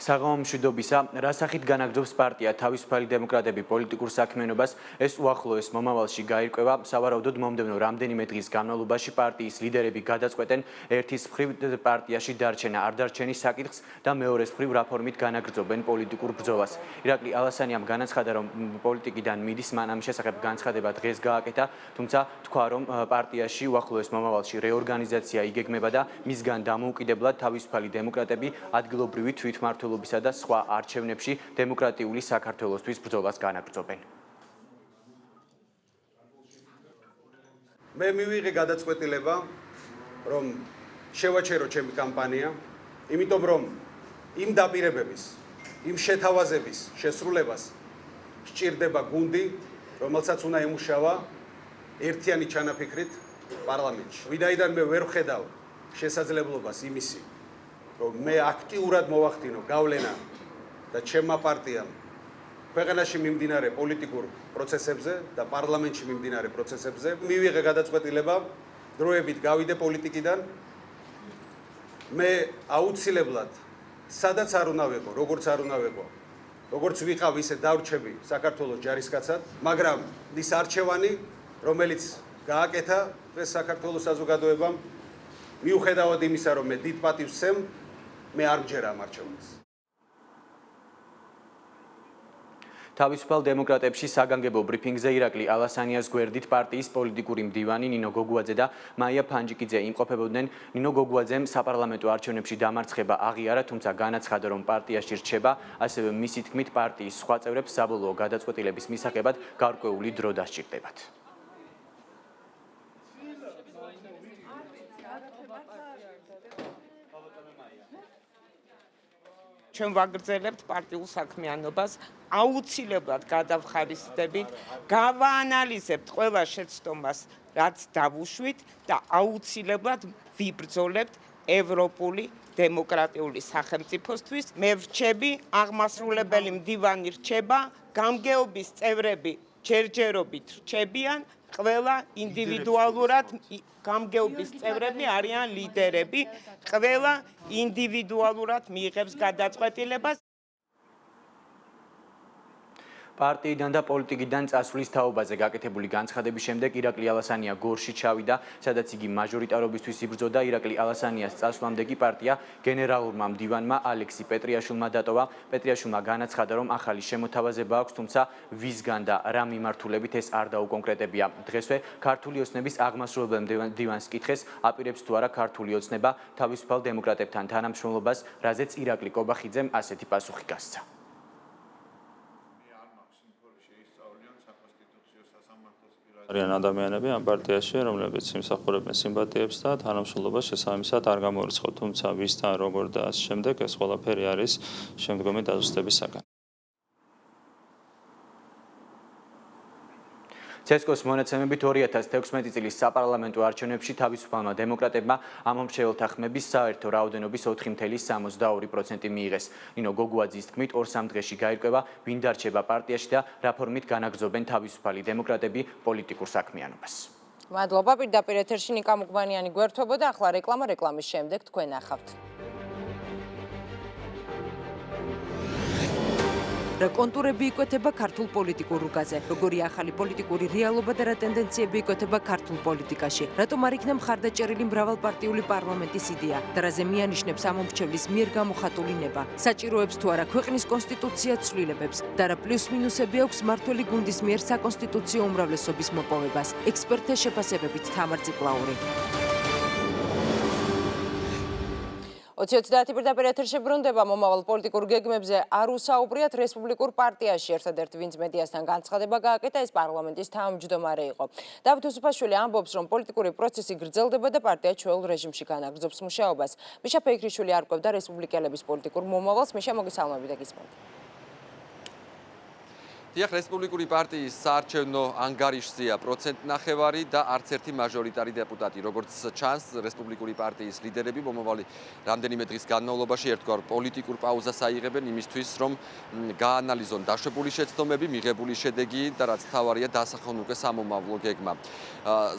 საღამო მშვიდობისა. რა სახით განაგრძობს პარტია თავისუფალი დემოკრატები პოლიტიკურ საქმიანობას, ეს უახლოეს მომავალში გაირკვევა. სავარაუდოდ მომდევნო რამდენიმე დღის განმავლობაში პარტიის ლიდერები გადაწყვეტენ ერთის მხრივ პარტიაში დარჩენა, არ დარჩენის საკითხს და მეორეს მხრივ რა ფორმით განაგრძობენ პოლიტიკურ ბრძოლას. ირაკლი ალასანიამ განაცხადა, რომ პოლიტიკიდან მიდის, მან ამის შესახებ განცხადება დღეს გააკეთა, თუმცა თქვა, რომ პარტიაში უახლოეს მომავალში რეორგანიზაცია იგეგმება და მისგან დამოუკიდებლად თავისუფალი დემოკრატები ადგილობრივი თვითმმართველობისა და სხვა არჩევნებში დემოკრატიული საქართველოსთვის ბრძოლას განაგრძობენ. მე მივიღე გადაწყვეტილება, რომ შევაჩერო ჩემი კამპანია, იმიტომ რომ იმ დაპირებების, იმ შეთავაზების შესრულებას სჭირდება გუნდი, რომელსაც უნდა ემუშავა ერთიანი ჩანაფიქრით პარლამენტში. ვინაიდან მე ვერ ვხედავ შესაძლებლობას იმისი, რომ მე აქტიურად მოვახდინო გავლენა და ჩემმა პარტიამ ქვეყანაში მიმდინარე პოლიტიკურ პროცესებზე და პარლამენტში მიმდინარე პროცესებზე მივიღე გადაწყვეტილება დროებით გავიდე პოლიტიკიდან. მე აუცილებლად სადაც არ უნდა ვიყო, როგორც არ უნდა ვიყო, როგორც ვიყავ, ისე დავრჩები საქართველოს ჯარისკაცად, მაგრამ ის არჩევანი, რომელიც გააკეთა დღეს საქართველოს საზოგადოებამ, მიუხედავად იმისა, რომ მე დიდ პატივს ვცემ, მე არ მჯერა ამ არჩევნებს. თავისუფალ დემოკრატებში საგანგებო ბრიფინგზე ირაკლი ალასანიას გვერდით პარტიის პოლიტიკური მდივანი ნინო გოგუაძე და მაია ფანჯიკიძე იმყოფებოდნენ. ნინო გოგუაძემ საპარლამენტო არჩევნებში დამარცხება აღიარა, თუმცა განაცხადა, რომ პარტიაში რჩება, ასევე მისი თქმით პარტიის სხვა წევრებს საბოლოო გადაწყვეტილების მისაღებად გარკვეული დრო დასჭირდებათ. ჩვენ ვაგრძელებთ პარტიულ საქმიანობას, აუცილებლად გადავხარისდებით, გავაანალიზებთ ყველა შეცდომას, რაც დავუშვით და აუცილებლად ვიბრძოლებთ ევროპული დემოკრატიული სახელმწიფოსთვის. მე ვრჩები, აღმასრულებელი მდივანი რჩება, გამგეობის წევრები ჯერჯერობით რჩებიან, ყველა ინდივიდუალურად გამგეობის წევრები არიან ლიდერები, ყველა ინდივიდუალურად მიიღებს გადაწყვეტილებას. პარტიიდან და პოლიტიკიდან წასვლის თაობაზე გაკეთებული განცხადების შემდეგ ირაკლი ალასანია გორში ჩავიდა, სადაც იგი მაჟორიტარობისთვის იბრძოდა. ირაკლი ალასანიას წასვლამდე კი პარტია გენერალურმა მდივანმა ალექსი პეტრიაშვილმა დატოვა. პეტრიაშვილმა განაცხადა, რომ ახალი შემოთავაზება აქვს, თუმცა ვისგან და რა მიმართულებით ეს არ დაუკონკრეტებია. დღესვე ქართული ოცნების აღმასრულებელ მდივანს კითხეს, აპირებს თუ არა ქართული ოცნება თავისუფალ დემოკრატებთან თანამშრომლობას, რაზეც ირაკლი კობახიძემ ასეთი პასუხი გასცა. არიან ადამიანები ამ პარტიაში, რომლებიც იმსახურებენ სიმპათიებს და თანამშრომლობას შესაბამისად არ გამოირიცხავთ, თუმცა ვისთან როგორ და ამ შემდეგ ეს ყველაფერი არის შემდგომი დაზუსტების საგანი. ცესკოს მონაცემებით 2016 წლის საპარლამენტო არჩევნებში თავისუფალმა დემოკრატებმა ამ მომრჩეველთა ხმების საერთო რაოდენობის 4,62% მიიღეს. ნინო გოგუაძის თქმით, 2-3 დღეში გაირკვევა, ვინ დარჩება პარტიაში და რა ფორმით განაგრძობენ თავისუფალი დემოკრატები პოლიტიკურ საქმიანობას. მადლობა, პირდაპირ ეთერში ნიკა მუგბანიანი გვერდთვებოდა, ახლა რეკლამის შემდეგ თქვენ ნახავთ. რა კონტურები იკვეთება ქართულ პოლიტიკურ რუკაზე, როგორი ახალი პოლიტიკური რეალობა და რა ტენდენციები იკვეთება ქართულ პოლიტიკაში, რატომ არ იქნა მხარდაჭერილი მრავალპარტიული პარლამენტის იდეა და რაზე მიანიშნებს ამ მომრჩევლის მიერ გამოხატული ნება, საჭიროებს თუ არა ქვეყნის კონსტიტუცია ცვლილებებს და რა პლუს-მინუსები აქვს მმართველი გუნდის მიერ საკონსტიტუციო უმრავლესობის მოპოვებას. ექსპერტთა შეფასებებით თამარ ციკლაური. 20-30 პირდაპირ ეთერში ბრუნდება მომავალ პოლიტიკურ გეგმებზე არ უსაუბრიათ რესპუბლიკურ პარტიაში ერთადერთი ვინც მედიასთან განცხადება გააკეთა ეს პარლამენტის თავმჯდომარე იყო. დავით უსუფაშვილი ამბობს რომ პოლიტიკური პროცესი გრძელდება და პარტია ჩვეულ რეჟიმში განაგრძობს მუშაობას. მიშა ფეიქრიშვილი არკვევდა რესპუბლიკელების პოლიტიკურ მომავალს. მიშა მოგესალმები და გისმენთ. დიახ, რესპუბლიკური პარტიის საარჩევნო ანგარიშზეა 1.5% და არც ერთი მაჟორიტარი დეპუტატი. როგორც ჩანს, რესპუბლიკური პარტიის ლიდერები მომავალი რამდენიმე დღის განმავლობაში ერთგვარ პოლიტიკურ პაუზას აიღებენ იმისთვის, რომ გაანალიზონ დაშვებული შეცდომები, მიღებული შედეგი და რაც თავარია დასახონ უკვე სამომავლო გეგმა.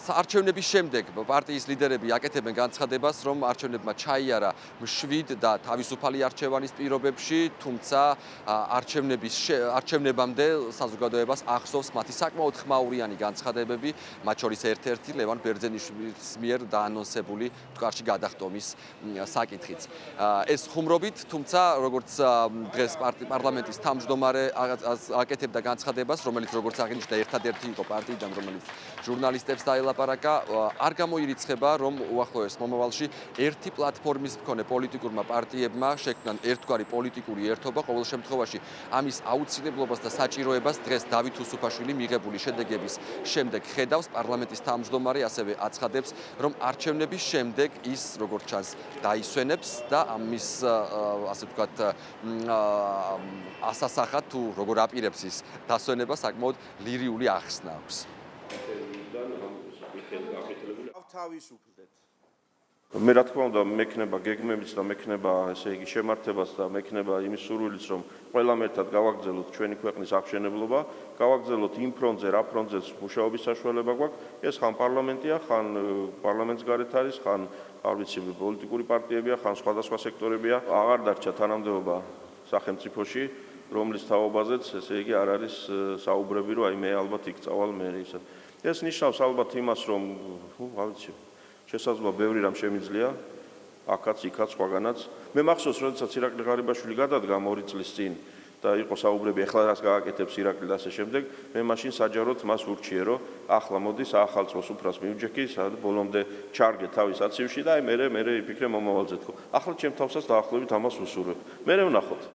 საარჩევნების შემდეგ პარტიის ლიდერები აკეთებენ განცხადებას, რომ არჩევნებმა ჩაიარა მშვიდ და თავისუფალი არჩევანის პირობებში, თუმცა არჩევნებამდე საზოგადოებას ახსოვს მათი საკმაოდ ხმაურიანი განცხადებები, მათ შორის ერთ-ერთი ლევან ბერძენიშვილის მიერ დაანონსებული მტკვარში გადახტომის საკითხიც. ეს ხუმრობით, თუმცა როგორც დღეს პარლამენტის თავმჯდომარე აკეთებდა განცხადებას, რომელიც როგორც აღინიშნა ერთადერთი იყო პარტიიდან, რომელიც ჟურნალისტებს დაელაპარაკა, არ გამოირიცხება, რომ უახლოეს მომავალში ერთი პლატფორმის მქონე პოლიტიკურმა პარტიებმა შექმნან ერთგვარი პოლიტიკური ერთობა, ყოველ შემთხვევაში ამის აუცილებლობას და საჭიროებას დღეს დავით უსუფაშვილი მიღებული შედეგების შემდეგ ხედავს. პარლამენტის თავმჯდომარე ასევე აცხადებს, რომ არჩევნების შემდეგ ის როგორც ჩანს დაისვენებს და ამის ასე ვთქვათ ასასახად თუ როგორ აპირებს ის დასვენება საკმაოდ ლირიული ახსნა აქვს. მე რა თქმა უნდა მექნება გეგმებიც და მექნება ესე იგი შემართებას და მექნება იმის სურვილიც რომ ყველამ ერთად გავაგრძელოთ ჩვენი ქვეყნის აღშენებლობა, გავაგრძელოთ იმ ფრონტზე, რა ფრონტზეც მუშაობის საშუალება გვაქვს, ეს ხან პარლამენტია, ხან პარლამენტს გარეთ არის, ხან არ ვიცი პოლიტიკური პარტიებია, ხან სხვადასხვა სექტორებია, აღარ დარჩა თანამდებობა სახელმწიფოში, რომლის თაობაზეც ესე იგი არ არის საუბრები, რომ აი მე ალბათ იქ წავალ მე ისე. ეს ნიშნავს ალბათ იმას, რომ არ ვიცი შესაძლოა ბევრი რამ შემიძლია, აქაც, იქაც, სხვაგანაც. მე მახსოვს, როდესაც ირაკლი ღარიბაშვილი გადადგა 2 წლის წინ და იყო საუბრები, ეხლა რას გააკეთებს ირაკლი და ასე შემდეგ, მე მაშინ საჯაროდ მას ურჩიე, რომ ახლა მოდი საახალწლოს უფრას მივჯექი, სადაც ბოლომდე ჩარგე თავის აცივში და აი მე იფიქრე მომავალზე თქო. ახლა ჩემ თავსაც დაახლოებით ამას ვუსურვებ. მე ვნახოთ.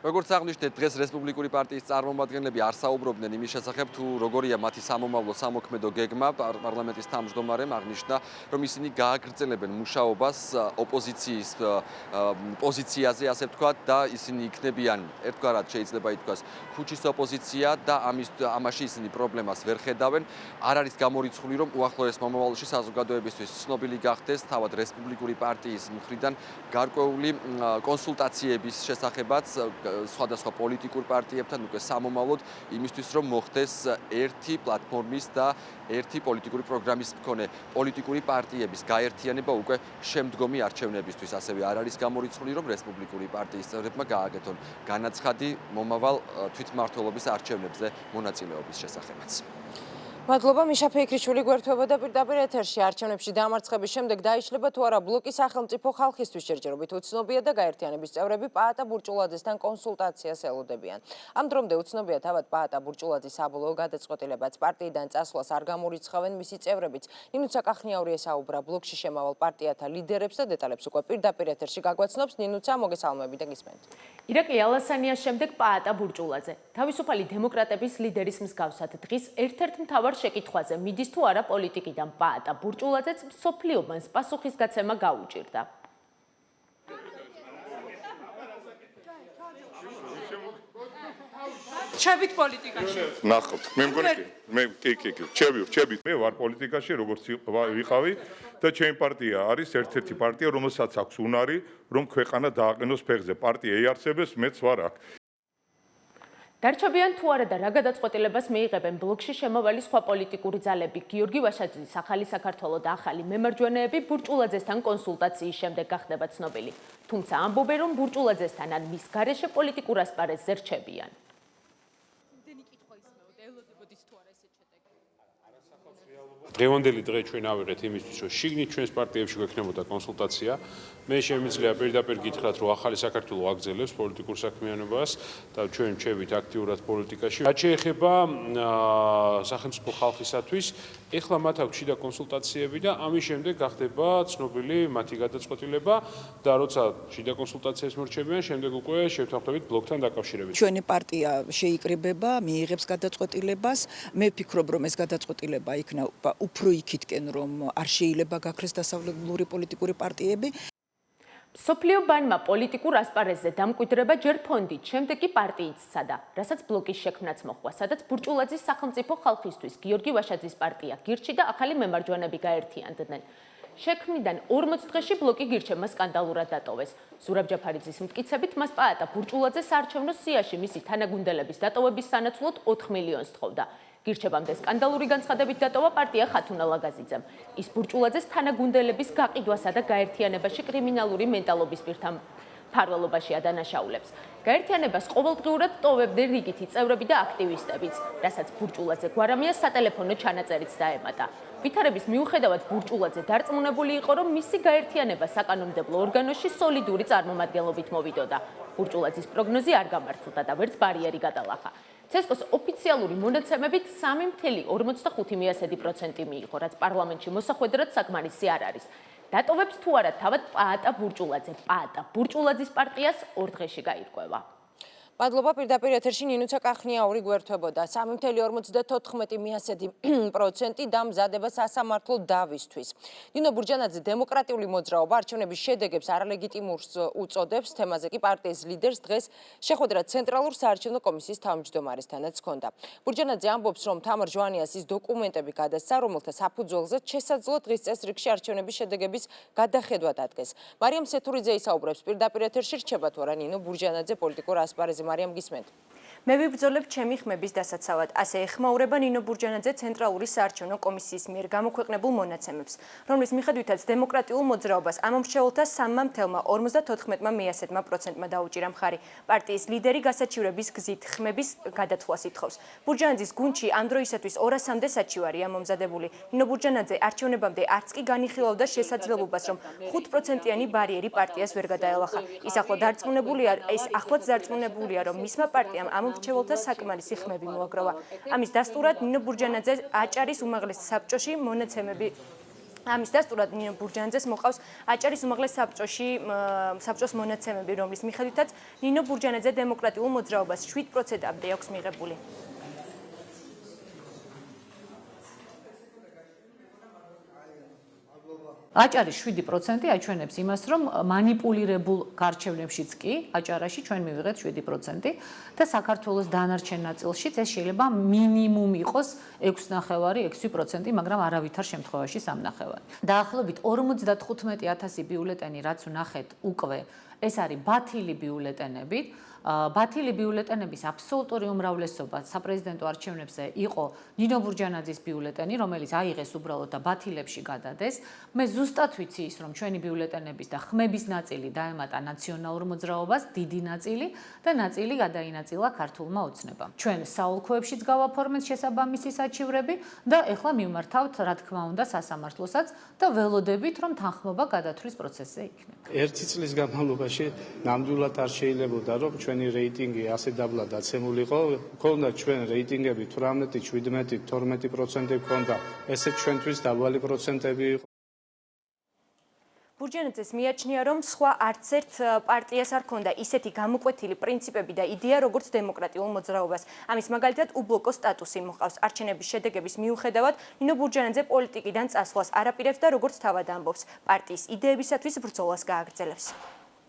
როგორც აღნიშნეთ, დღეს რესპუბლიკური პარტიის წარმომადგენლები არ საუბრობდნენ იმის შესახებ, თუ როგორია მათი სამომავლო სამოქმედო გეგმა. პარლამენტის თავმჯდომარემ აღნიშნა, რომ ისინი გააგრძელებენ მუშაობას ოპოზიციის პოზიციაზე, ასე ვთქვათ, და ისინი იქნებიან ერთგვარად შეიძლება ითქვას ქუჩის ოპოზიცია და ამაში ისინი პრობლემას ვერ ხედავენ. არ არის გამორიცხული, რომ უახლოეს მომავალში საზოგადოებისთვის ცნობილი გახდეს თავად რესპუბლიკური პარტიის მხრიდან გარკვეული კონსულტაციების შესახებაც სხვადასხვა პოლიტიკურ პარტიებთან უკვე სამომავლოდ იმისთვის რომ მოხდეს ერთი პლატფორმის და ერთი პოლიტიკური პროგრამის მქონე პოლიტიკური პარტიების გაერთიანება უკვე შემდგომი არჩევნებისთვის. ასევე არ არის გამორიცხული რომ რესპუბლიკური პარტიის წევრებმა გააკეთონ განაცხადი მომავალ თვითმმართველობის არჩევნებზე მონაწილეობის შესახებაც. მადლობა მიშა ფიქრიშვილი გვერდებოდა პირდაპირ ეთერში არჩევნებში დამარცხების შემდეგ დაიშლება თუ არა ბლოკი სახელმწიფო ხალხისთვის შერჯერობით უცნობია და გაერთიანების წევრები პაატა ბურჭულაძესთან კონსულტაციას ელოდებიან. ამ დრომდე უცნობია თავად პაატა ბურჭულაძის საბოლოო გადაწყვეტილებაც პარტიიდან წასვლას არ გამორიცხავენ მისი წევრებიც. ნინუცა კახნიაური ესაუბრა ბლოკში შემავალ პარტიათა ლიდერებს და დეტალებს უკვე პირდაპირ ეთერში გაგვაცნობს. ნინუცა, მოგესალმები და გისმენთ. ირაკლი ალასანიას შემდეგ პაატა ბურჭულაძე. თავისუფალი დემოკრატების ლიდერის მსგავსად დღის ერთ-ერთ მთავარ შეკითხვაზე მიდის თუ არა პოლიტიკიდან პაატა ბურჭულაძეც მსოფლიობანს პასუხისგაცემა გაუჭირდა. ჩებით პოლიტიკაში. ნახოთ, მე მგონი კი. ჩებით. მე ვარ პოლიტიკაში, როგორც ვიყავი და ჩემი პარტია არის ერთ-ერთი პარტია, რომელსაც აქვს უნარი, რომ ქვეყანა დააყენოს ფეხზე. პარტია იარსებებს, მეც ვარ აქ. დარჩებიან თუ არა და რა გადაწყვეტილებას მიიღებენ ბლოკში შემავალი სხვა პოლიტიკური ძალები. გიორგი ვაშაძის ახალი საქართველო და ახალი მემარჯვენეები ბურჭულაძესთან კონსულტაციის შემდეგ გახდება ცნობილი. თუმცა ამბობენ, რომ ბურჭულაძესთან ან მის გარეშე პოლიტიკურ ასპარეზზე რჩებიან. დღევანდელი დღე ჩვენ ავიღეთ იმისთვის, რომ შიგნით ჩვენს პარტიებში გვექნებოდა კონსულტაცია. მე შემიძლია პირდაპირ გითხრათ, რომ ახალი საქართველო აგზელებს პოლიტიკურ საქმიანობას და ჩვენ ჩევით აქტიურად პოლიტიკაში. რაც შეეხება სახელმწიფო ხალხისათვის, ეხლა მათ აქვს შიდა კონსულტაციები და ამის შემდეგ გახდება ცნობილი მათი გადაწყვეტილება და როცა შიდა კონსულტაციას მორჩებიან, შემდეგ უკვე შევთანხმდებით ბლოკთან დაკავშირებით. ჩვენი პარტია შეიკრიბება, მიიღებს გადაწყვეტილებას. მე ვფიქრობ, რომ ეს გადაწყვეტილება იქნება უფრო იქითკენ, რომ არ შეიძლება გაქრეს დასავლური პოლიტიკური პარტიები. სოფლიობანმა პოლიტიკურ ასპარეზზე დამკვიდრება ჯერ ფონდით, შემდეგ კი პარტიით სცადა, რასაც ბლოკის შექმნაც მოჰყვა, სადაც ბურჭულაძის სახელმწიფო ხალხისთვის გიორგი ვაშაძის პარტია გირჩი და ახალი მემარჯვენეები გაერთიანდნენ. შექმნიდან 40 დღეში ბლოკი გირჩევმა სკანდალურად დატოვეს. ზურაბ ჯაფარიძის მტკიცებით, მას პაატა ბურჭულაძე საარჩევნო სიაში მისი თანაგუნდელების დატოვების სანაცვლოდ 4 მილიონს თხოვდა. გირჩევამდე სკანდალური განცხადებით დატოვა პარტია ხათუნა ლაგაზიძემ. ის ბურჭულაძეს თანაგუნდელების გაყიდვასა და გაერთიანებაში კრიმინალური მენტალობის პირთან მფარველობაში ადანაშაულებს. გაერთიანებას ყოველდღიურად ტოვებდნენ რიგითი წევრები და აქტივისტებიც, რასაც ბურჭულაძე გვარამიას სატელეფონო ჩანაწერიც დაემატა. ვითარების მიუხედავად ბურჭულაძე დარწმუნებული იყო, რომ მისი გაერთიანება საკანონმდებლო ორგანოში სოლიდური წარმომადგენლობით მოვიდოდა. ბურჭულაძის პროგნოზი არ გამართლდა და ვერც ბარიერი გადალახა. ცესკოს ოფიციალური მონაცემებით 3.45% მიიღო, რაც პარლამენტში მოსახვედრად საკმარისი არ არის. დატოვებს თუ არა თავად პაატა ბურჭულაძე. პაატა ბურჭულაძის პარტიას 2 დღეში გაირკვევა. მადლობა პირდაპირ ეთერში ნინუცა კახნიაური გვერდებოდა 3.54% და მზადება სასამართლო დავისთვის. ნინო ბურჯანაძე დემოკრატიული მოძრაობა არჩევნების შედეგებს არალეგიტიმურს უწოდებს, თემაზე კი პარტიის ლიდერს დღეს შეხვედრა ცენტრალურ საარჩევნო კომისიის თავმჯდომარესთანაც ჰქონდა. ბურჯანაძე ამბობს, რომ თამარ ჟვანიას ის დოკუმენტები გადასცა, რომელთა საფუძველზე შესაძლოა დღის წესრიგში არჩევნების შედეგების გადახედვა დადგეს. მარიამ სეთურიძე ისაუბრებს პირდაპირ ეთერში, რჩება თუ არა ნინო ბურჯანაძე პოლიტიკურ ასპარეზზე. მარიამ გისმენთ. მე ვიბრძოლებ ჩემი ხმების დასაცავად. ასე ეხმაურება ნინო ბურჯანაძე ცენტრალური საარჩევნო კომისიის მიერ გამოქვეყნებულ მონაცემებს, რომლის მიხედვითაც დემოკრატიულ მოძრაობას ამ მრჩეველთა 3.54%-მა დაუჭირა მხარი. პარტიის ლიდერი გასაჩივრების გზით ხმების გადათვლას ითხოვს. ბურჯანაძის გუნდში ამ დროისათვის 200-მდე საჩივარია მომზადებული. ნინო ბურჯანაძე არჩევნებამდე არც კი განიხილავდა შესაძლებლობას, რომ 5%-იანი ბარიერი პარტიას ვერ გადაელახა. ის ახლაც დარწმუნებულია, რომ მისმა პარტიამ ამ მრჩეველთა საკმარისი ხმები მოაგროვა. ამის დასტურად ნინო ბურჯანაძე აჭარის უმაღლეს საბჭოში მონაცემები ამის დასტურად ნინო ბურჯანაძეს მოყავს აჭარის უმაღლეს საბჭოს მონაცემები, რომლის მიხედვითაც ნინო ბურჯანაძე დემოკრატიულ მოძრაობას 7%-მდე აქვს მიღებული. აჭარის 7% აჩვენებს იმას, რომ მანიპულირებულ გარჩევნებშიც კი აჭარაში ჩვენ მივიღეთ 7% და საქართველოს დანარჩენ ნაწილშიც ეს შეიძლება მინიმუმ იყოს 6.5-6%, მაგრამ არავითარ შემთხვევაში 3.5. დაახლოებით 55,000 ბიულეტენი, რაც ვნახეთ უკვე ეს არის ბათილი ბიულეტენებით. ბათილი ბიულეტენების აბსოლუტური უმრავლესობა საპრეზიდენტო არჩევნებზე იყო ნინო ბურჯანაძის ბიულეტენი, რომელიც აიღეს უბრალოდ და ბათილებში გადადეს. მე ზუსტად ვიცი ის, რომ ჩვენი ბიულეტენების და ხმების ნაწილი დაემატა ნაციონალურ მოძრაობას, დიდი ნაწილი და ნაწილი გადაინაწილა ქართულმა ოცნებამ. ჩვენ საოლქოებშიც გავაფორმეთ შესაბამისი საჩივრები და ეხლა მივმართავთ, რა თქმა უნდა, სასამართლოსაც და ველოდებით, რომ თანხმობა გადათვლის პროცესზე იქნება. ერთი წლის განმავლობაში ნამდვილად არ შეიძლებოდა, რომ ჩვენი რეიტინგი ასე დაბლა დაცემულიყო. ქონდა ჩვენ რეიტინგები 18, 17, 12% ქონდა. ესე ჩვენთვის დაბალი პროცენტები იყო. ბურჯანაძეს მიაჩნია, რომ სხვა არც ერთ პარტიას არ ქონდა ისეთი გამოკვეთილი პრინციპები და იდეა, როგორც დემოკრატიულ მოძრაობას. ამის მაგალითად უბლოკო სტატუსი მოყავს. არჩევნების შედეგების მიუხედავად, ნინო ბურჯანაძე პოლიტიკიდან წასვლას არაპირებს და როგორც თავად ამბობს, პარტიის იდეებისათვის ბრძოლას გააგრძელებს.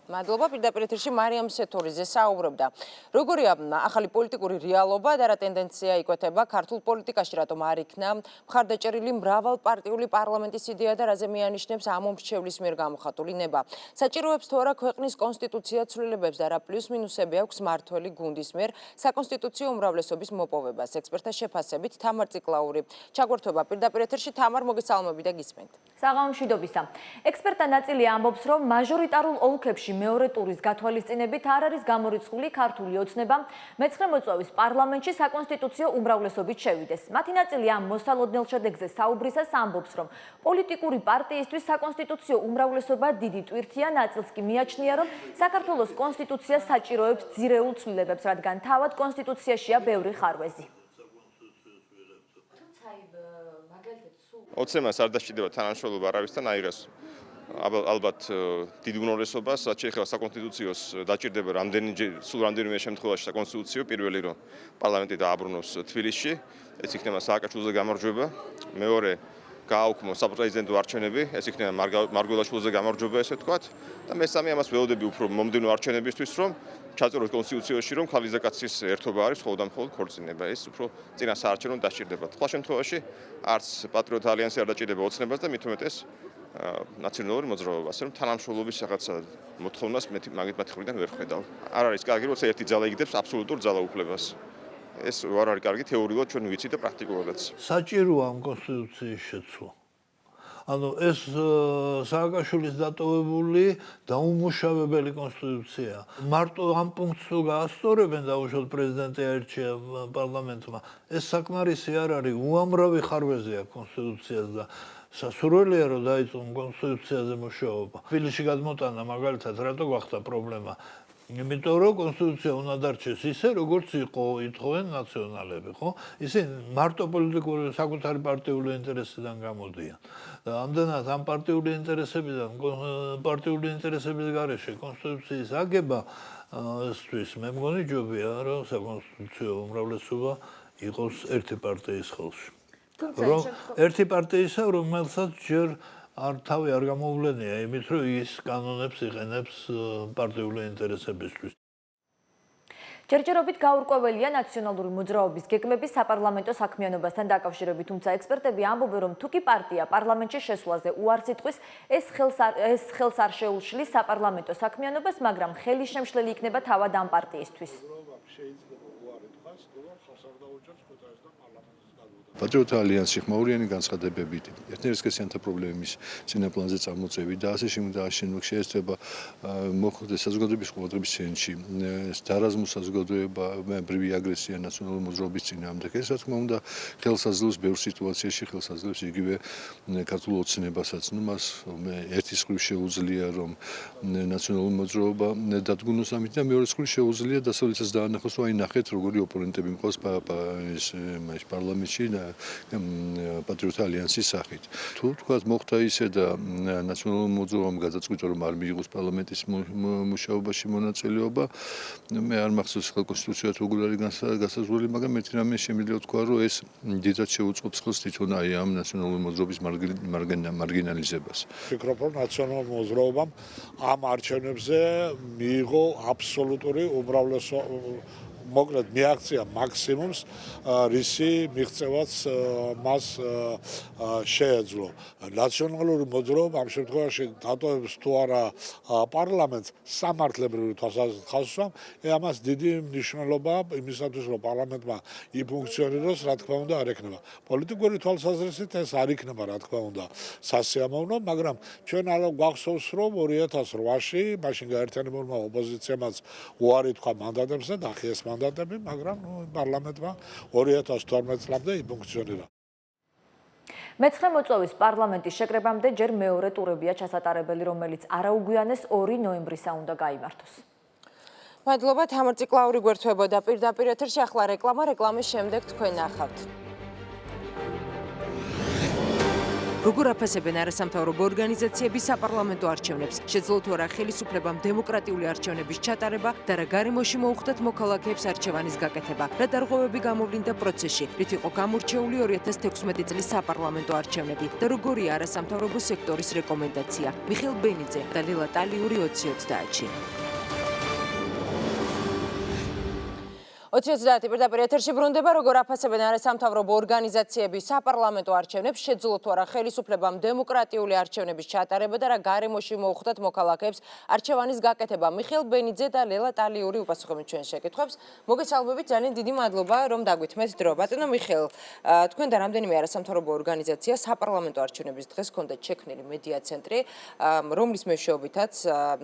მადლობა. პირდაპირ ეთერში მარიამ სეთურიძე საუბრობდა. როგორია ახალი პოლიტიკური რეალობა და რა ტენდენცია იკვეთება ქართულ პოლიტიკაში, რატომ არ იქნა მხარდაჭერილი მრავალპარტიული პარლამენტის იდეა და რაზე მიანიშნებს ამ მომრჩევლის მიერ გამოხატული ნება. საჭიროებს თუ არა ქვეყნის კონსტიტუცია ცვლილებებს და რა პლუს-მინუსები აქვს მართველი გუნდის მიერ საკონსტიტუციო უმრავლესობის მოპოვებას. ექსპერტთა შეფასებით თამარ ციკლაური ჩაგვერთვება პირდაპირ ეთერში. თამარ, მოგესალმები და გისმენთ. საღამომშვიდობისა. ექსპერტთა ნაწილი ამბობს, რომ მაჟორიტარულ ოლქებში მეორე ტურის გათვალისწინებით არ არის გამორიცხული ქართული ოცნება მეცხრე მოწვევის პარლამენტში საკონსტიტუციო უმრავლესობით შევიდეს. მათი ნაწილი ამ მოსალოდნელ შედეგზე საუბრისას ამბობს, რომ პოლიტიკური პარტიისთვის საკონსტიტუციო უმრავლესობა დიდი ტვირთია, ნაწილს კი მიაჩნია, რომ საქართველოს კონსტიტუცია საჭიროებს ძირეულ ცვლილებებს, რადგან თავად კონსტიტუციაშია ბევრი ხარვეზი. ოცნებას არ დასჭირდება თანამშრომლობა არავისთან აიღეს. ალბათ დიდ უმრავლესობას რაც შეეხება საკონსტიტუციოს დაჭირდება სულ რამდენიმე შემთხვევაში საკონსტიტუციო პირველი რომ პარლამენტი დააბრუნოს თბილისში ეს იქნება სააკაშვილზე გამარჯვება მეორე გააუქმო საპრეზიდენტო არჩევნები ეს იქნება მარგველაშვილზე გამარჯვება ესე ვთქვათ და მესამე ამას ველოდები უფრო მომდევნო არჩევნებისთვის რომ ჩაწეროს კონსტიტუციაში რომ ქალის და კაცის ერთობა არის მხოლოდ და მხოლოდ ქორწინება ეს უფრო წინა საარჩევნო დასჭირდება სხვა შემთხვევაში არც პატრიოტ ალიანსი არ დაჭირდება ოცნებას და მით უმეტეს ნაციონალური მოძრაობა, ასე რომ თანამშრომლობის რაღაცა მოთხოვნას მაგით მათი მხრიდან ვერ ხედავ. არ არის კარგი, როცა ერთი ძალა იგდებს აბსოლუტურ ძალაუფლებას. ეს არ არის კარგი თეორიულად ჩვენ ვიცით და პრაქტიკულადაც. საჭიროა ამ კონსტიტუციის შეცვლა. ანუ ეს სააკაშვილის დატოვებული დაუმუშავებელი კონსტიტუცია. მარტო ამ პუნქტს თუ გაასწორებენ დაუშვათ პრეზიდენტი აირჩია პარლამენტმა, ეს საკმარისი არ არის, უამრავი ხარვეზია კონსტიტუციას და სასურველია რომ დაიწყო კონსტიტუციაზე მუშაობა. თბილისში გადმოტანა მაგალითად რატო გახდა პრობლემა? იმიტომ რომ კონსტიტუცია უნდა დარჩეს ისე როგორც იყო ითხოვენ ნაციონალები, ხო? ისინი მარტო პოლიტიკური საკუთარი პარტიული ინტერესიდან გამოდიან. და ამდენად ამ პარტიული ინტერესების გარეშე კონსტიტუციის აგება ესთვის მე მგონი ჯობია რომ საკონსტიტუციო უმრავლესობა იყოს ერთი პარტიის ხელში. რომ ერთი პარტიისა, რომელსაც ჯერ თავი არ გამოვლენია იმით, რომ ის კანონებს იყენებს პარტიული ინტერესებისთვის. ჯერჯერობით გაურკვეველია ნაციონალური მოძრაობის გეგმები საპარლამენტო საქმიანობასთან დაკავშირებით, თუმცა ექსპერტები ამბობენ, რომ თუკი პარტია პარლამენტში შესვლაზე უარს იტყვის, ეს ხელს არ შეუშლის საპარლამენტო საქმიანობას, მაგრამ ხელი შემშლელი იქნება თავად ამ პარტიისთვის. პატრიოტთა ალიანსი ხმაურიანი განცხადებებით, ერთნაირსკესიანთა პრობლემის წინაპლანზე წარმოწევით და ასე შემდგომ შეესწრება მოხდეს საზოგადოების ყურადღების ცენტრში, დარაზმულ საზოგადოება, ბრივი აგრესია ნაციონალური მოძრაობის წინააღმდეგ. ეს რა თქმა უნდა ხელს აძლევს ბევრ სიტუაციაში, ხელს აძლევს იგივე ქართულ ოცნებასაც. ნუ მას ერთის მხრივ შეუძლია რომ ნაციონალური მოძრაობა დადგუნოს ამით და მეორე მხრივ შეუძლია დასავლეთსაც დაანახოს, აი ნახეთ როგორი ოპონენტები მყავს პარლამენტში და პატრიოტთა ალიანსის სახით. თუ თქვათ მოხდა ისე და ნაციონალური მოძრაობამ გადაწყვიტა რომ არ მიიღოს პარლამენტის მუშაობაში მონაწილეობა, მე არ მახსოვს ხელ კონსტიტუციად როგორ არის გასაზღვრელი, მაგრამ ერთი რამე შემიძლია ვთქვა რომ ეს დიდად შეუწყობს ხელს თვითონ აი ამ ნაციონალური მოძრაობის მარგინალიზებას. ვფიქრობ რომ ნაციონალურ მოძრაობამ ამ არჩევნებზე მიიღო აბსოლუტური მოკლედ მიაღწია მაქსიმუმს, რისი მიღწევაც მას შეეძლო. ნაციონალური მოძრაობა ამ შემთხვევაში დატოვებს თუ არა პარლამენტს სამართლებრივი თვალსაზრისით ხაზს უსვამ, ამას დიდი მნიშვნელობა იმისათვის, რომ პარლამენტმა იფუნქციონიროს, რა თქმა უნდა, არ ექნება. პოლიტიკური თვალსაზრისით ეს არ იქნება, რა თქმა უნდა, სასიამოვნო, მაგრამ ჩვენ არა გვახსოვს, რომ 2008-ში მაშინ გაერთიანებულმა ოპოზიციამაც უარი თქვა მანდატებზე, დახიეს მანდატები, მაგრამ პარლამენტმა 2012 წლამდე იფუნქციონირა. მეცხრე მოწვევის პარლამენტის შეკრებამდე ჯერ მეორე ტურებია ჩასატარებელი, რომელიც არაუგვიანეს 2 ნოემბრისა უნდა გაიმართოს. მადლობა, თამარ ციკლაური გვერდთვებოდა პირდაპირ ეთერში, ახლა რეკლამის შემდეგ თქვენ ნახავთ. როგორ აფასებენ არასამთავრობო ორგანიზაციები საპარლამენტო არჩევნებს? შეძლო თუ არა ხელისუფლებამ დემოკრატიული არჩევნების ჩატარება და რა გარემოში მოუხდათ მოქალაქეებს არჩევანის გაკეთება? რა დარღვევები გამოვლინდა პროცესში? რით იყო გამორჩეული 2016 წლის საპარლამენტო არჩევნები და როგორია არასამთავრობო სექტორის რეკომენდაცია? მიხეილ ბენიძე და ლელა ტალიური 2030-ში. 2030 პირდაპირ ეთერში ბრუნდება, როგორ აფასებენ არასამთავრობო ორგანიზაციები საპარლამენტო არჩევნებს, შეძლო თუ არა ხელისუფლებამ დემოკრატიული არჩევნების ჩატარება და რა გარემოში მოუხდათ მოქალაქეებს არჩევანის გაკეთება? მიხეილ ბენიძე და ლელა ტალიური უპასუხებენ ჩვენ შეკითხვებს. მოგესალმებით, ძალიან დიდი მადლობა, რომ დაგვითმეთ დრო. ბატონო მიხეილ, თქვენ და რამდენიმე არასამთავრობო ორგანიზაცია საპარლამენტო არჩევნების დღეს ჰქონდათ შექმნილი მედია ცენტრი, რომლის მეშვეობითაც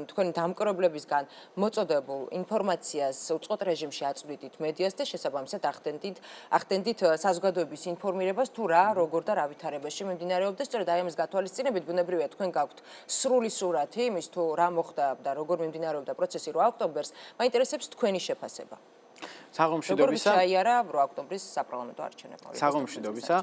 თქვენი დამკვირვებლებისგან მოწოდებულ ინფორმაციას უწყოთ რეჟიმში აწვდით მედიას და შესაბამისად ახდენდით საზოგადოების ინფორმირებას თუ რა, როგორ და რა ვითარებაში მიმდინარეობდა. სწორედ აი ამის გათვალისწინებით ბუნებრივია თქვენ გაქვთ სრული სურათი იმის თუ რა მოხდა და როგორ მიმდინარეობდა პროცესი 8 ოქტომბერს. მაინტერესებს თქვენი შეფასება. საღამოშიდობისა. როგორ შეაიარა 8 ოქტომბრის საპარლამენტო არჩევნები? საღამოშიდობისა.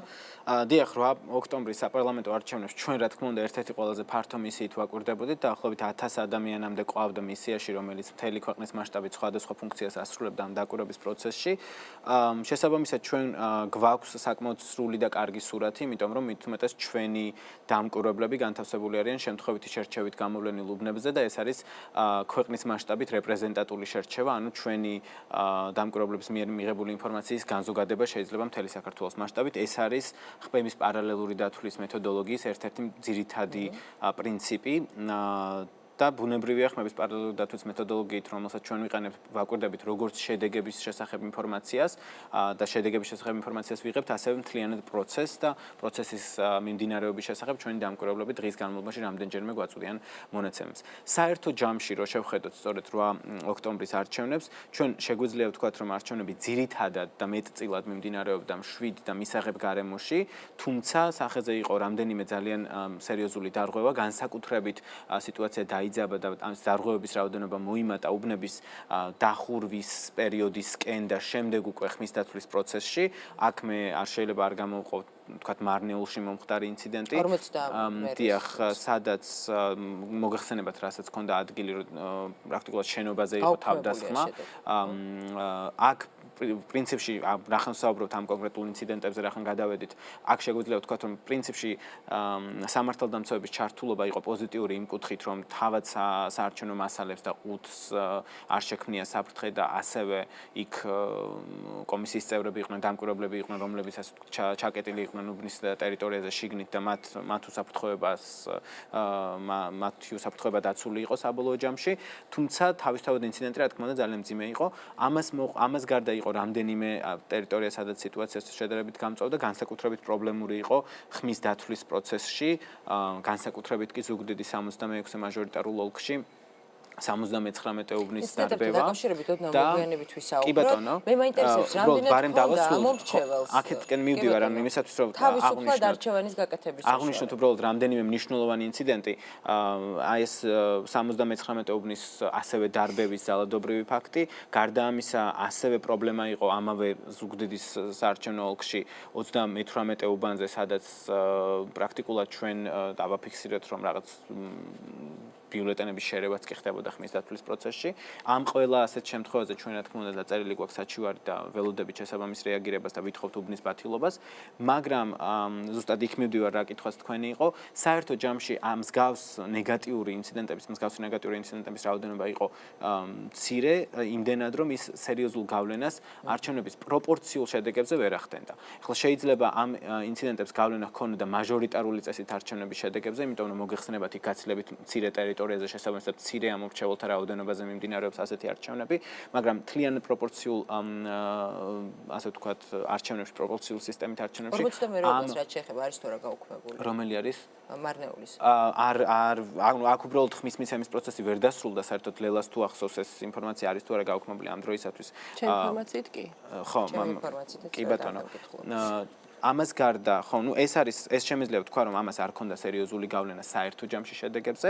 დიახ, 8 ოქტომბრის საპარლამენტო არჩევნებს ჩვენ რა თქმა უნდა ერთ-ერთი ყველაზე ფართო მისიით ვაკურდებოდით და ახლობით 1000 ადამიანამდე ყვავდა მისიაში, რომელიც მთელი ქვეყნის მასშტაბით სხვადასხვა ფუნქციას ასრულებდა ამ დაკვირვების პროცესში. შესაბამისად ჩვენ გვაქვს საკმაოდ სრული და კარგი სურათი, იმიტომ რომ მით უმეტეს ჩვენი დამკვირვებლები განთავსებული არიან შემთხვევითი შერჩევით გამოვლენილ უბნებზე და ეს არის ქვეყნის მასშტაბით რეპრეზენტატული შერჩევა, ანუ ჩვენი დამკვირვებლების მიერ მიღებული ინფორმაციის განზოგადება შეიძლება მთელი საქართველოს მასშტაბით. ეს არის ხმების პარალელური დათვლის მეთოდოლოგიის ერთ-ერთი ძირითადი პრინციპი და ბუნებრივია ხმების პარალელური დათვლის მეთოდოლოგიით, რომელსაც ჩვენ ვიყენებთ, ვაკვირდებით როგორც შედეგების შესახებ ინფორმაციას და შედეგების შესახებ ინფორმაციას ვიღებთ, ასევე მთლიანად პროცესს და პროცესის მიმდინარეობის შესახებ ჩვენი დამკვირვებლები დღის განმავლობაში რამდენჯერმე გვაწვდიან მონაცემებს. საერთო ჯამში რო შევხედოთ სწორედ 8 ოქტომბრის არჩევნებს, ჩვენ შეგვიძლია ვთქვათ, რომ არჩევნები ძირითადად და მეტწილად მიმდინარეობდა მშვიდ და მისაღებ გარემოში, თუმცა სახეზე იყო რამდენიმე ძალიან სერიოზული დარღვევა, განსაკუთრებით სიტუაცია დაიძაბა და ამ დარღვევების რაოდენობა მოიმატა უბნების დახურვის პერიოდისკენ და შემდეგ უკვე ხმის დათვლის პროცესში. აქ მე არ შეიძლება არ გამოვყო თქვათ მარნეულში მომხდარი ინციდენტი. დიახ, სადაც მოგეხსენებათ, რასაც ჰქონდა ადგილი, პრაქტიკულად შენობაზე იყო თავდასხმა. აქ პრინციპში რახან საუბრობთ ამ კონკრეტულ ინციდენტებზე, რახან გადავედით, აქ შეგვიძლია ვთქვათ, რომ პრინციპში სამართალდამცავების ჩართულობა იყო პოზიტიური იმ კუთხით, რომ თავად საარჩევნო მასალებს და ყუთს არ შექმნია საფრთხე და ასევე იქ კომისიის წევრები იყვნენ, დამკვირვებლები იყვნენ, რომლებიც ასე ჩაკეტილი იყვნენ უბნის ტერიტორიაზე შიგნით და მათ უსაფრთხოება დაცული იყო საბოლოო ჯამში, თუმცა თავისთავად ინციდენტი რა თქმა უნდა ძალიან მძიმე იყო. ამას გარდა იყო რამდენიმე ტერიტორია, სადაც სიტუაცია შედარებით გამწვავდა, განსაკუთრებით პრობლემური იყო ხმის დათვლის პროცესში, განსაკუთრებით კი ზუგდიდის 66 მაჟორიტარულ ოლქში 79 უბნის დარბევა და კი ბატონო, მე მაინტერესებს რამდენად ჰქონდა მომრჩეველს. აქეთკენ მივდივარ, ანუ იმისათვის რომ თავისუფლად არჩევანის გაკეთების აღნიშნოთ უბრალოდ რამდენიმე მნიშვნელოვანი ინციდენტი, აი ეს 79 უბნის ასევე დარბევის ძალადობრივი ფაქტი, გარდა ამისა ასევე პრობლემა იყო ამავე ზუგდიდის საარჩევნო ოლქში 38 უბანზე, სადაც პრაქტიკულად ჩვენ დავაფიქსირეთ, რომ რაღაც ბიულეტენების შერევაც კი ხდებოდა იწებოდა ხმის დათვლის პროცესში. ამ ყველა ასეთ შემთხვევაზე ჩვენ რა თქმა უნდა დაწერილი გვაქვს საჩივარი და ველოდებით შესაბამის რეაგირებას და ვითხოვთ უბნის ბათილობას, მაგრამ ზუსტად იქ მივდივარ რა კითხვაც თქვენი იყო, საერთო ჯამში ამ მსგავს ნეგატიური ინციდენტების რაოდენობა იყო მცირე, იმდენად რომ ის სერიოზულ გავლენას არჩევნების პროპორციულ შედეგებზე ვერ ახდენდა. ახლა შეიძლება ამ ინციდენტებს გავლენა ჰქონოდა მაჟორიტარული წესით არჩევნების შედეგებზე, იმიტომ რომ მოგეხსენებათ იქ გაცილებით მცირე ტერიტორიაზე შესაბამისად მცირე ამორჩეულთა რაოდენობაზე მიმდინარეობს ასეთი არჩევნები, მაგრამ მთლიან პროპორციულ ასე ვთქვათ არჩევნებში პროპორციულ სისტემით არჩევნებში 42-ს რაც შეეხება არის თუ რა გაუქმებული? რომელი არის? მარნეულის. აქ უბრალოდ ხმის მიცემის პროცესი ვერ დასრულდა, საერთოდ ლელას თუ ახსოვს ეს ინფორმაცია არის თუ არა გაუქმებული ამ დროისათვის. ჩემ ინფორმაციით კი. ხო, კი ბატონო. ამას გარდა, ხო, ეს შემიძლია ვთქვა, რომ ამას არ ქონდა სერიოზული გავლენა საერთო ჯამში შედეგებზე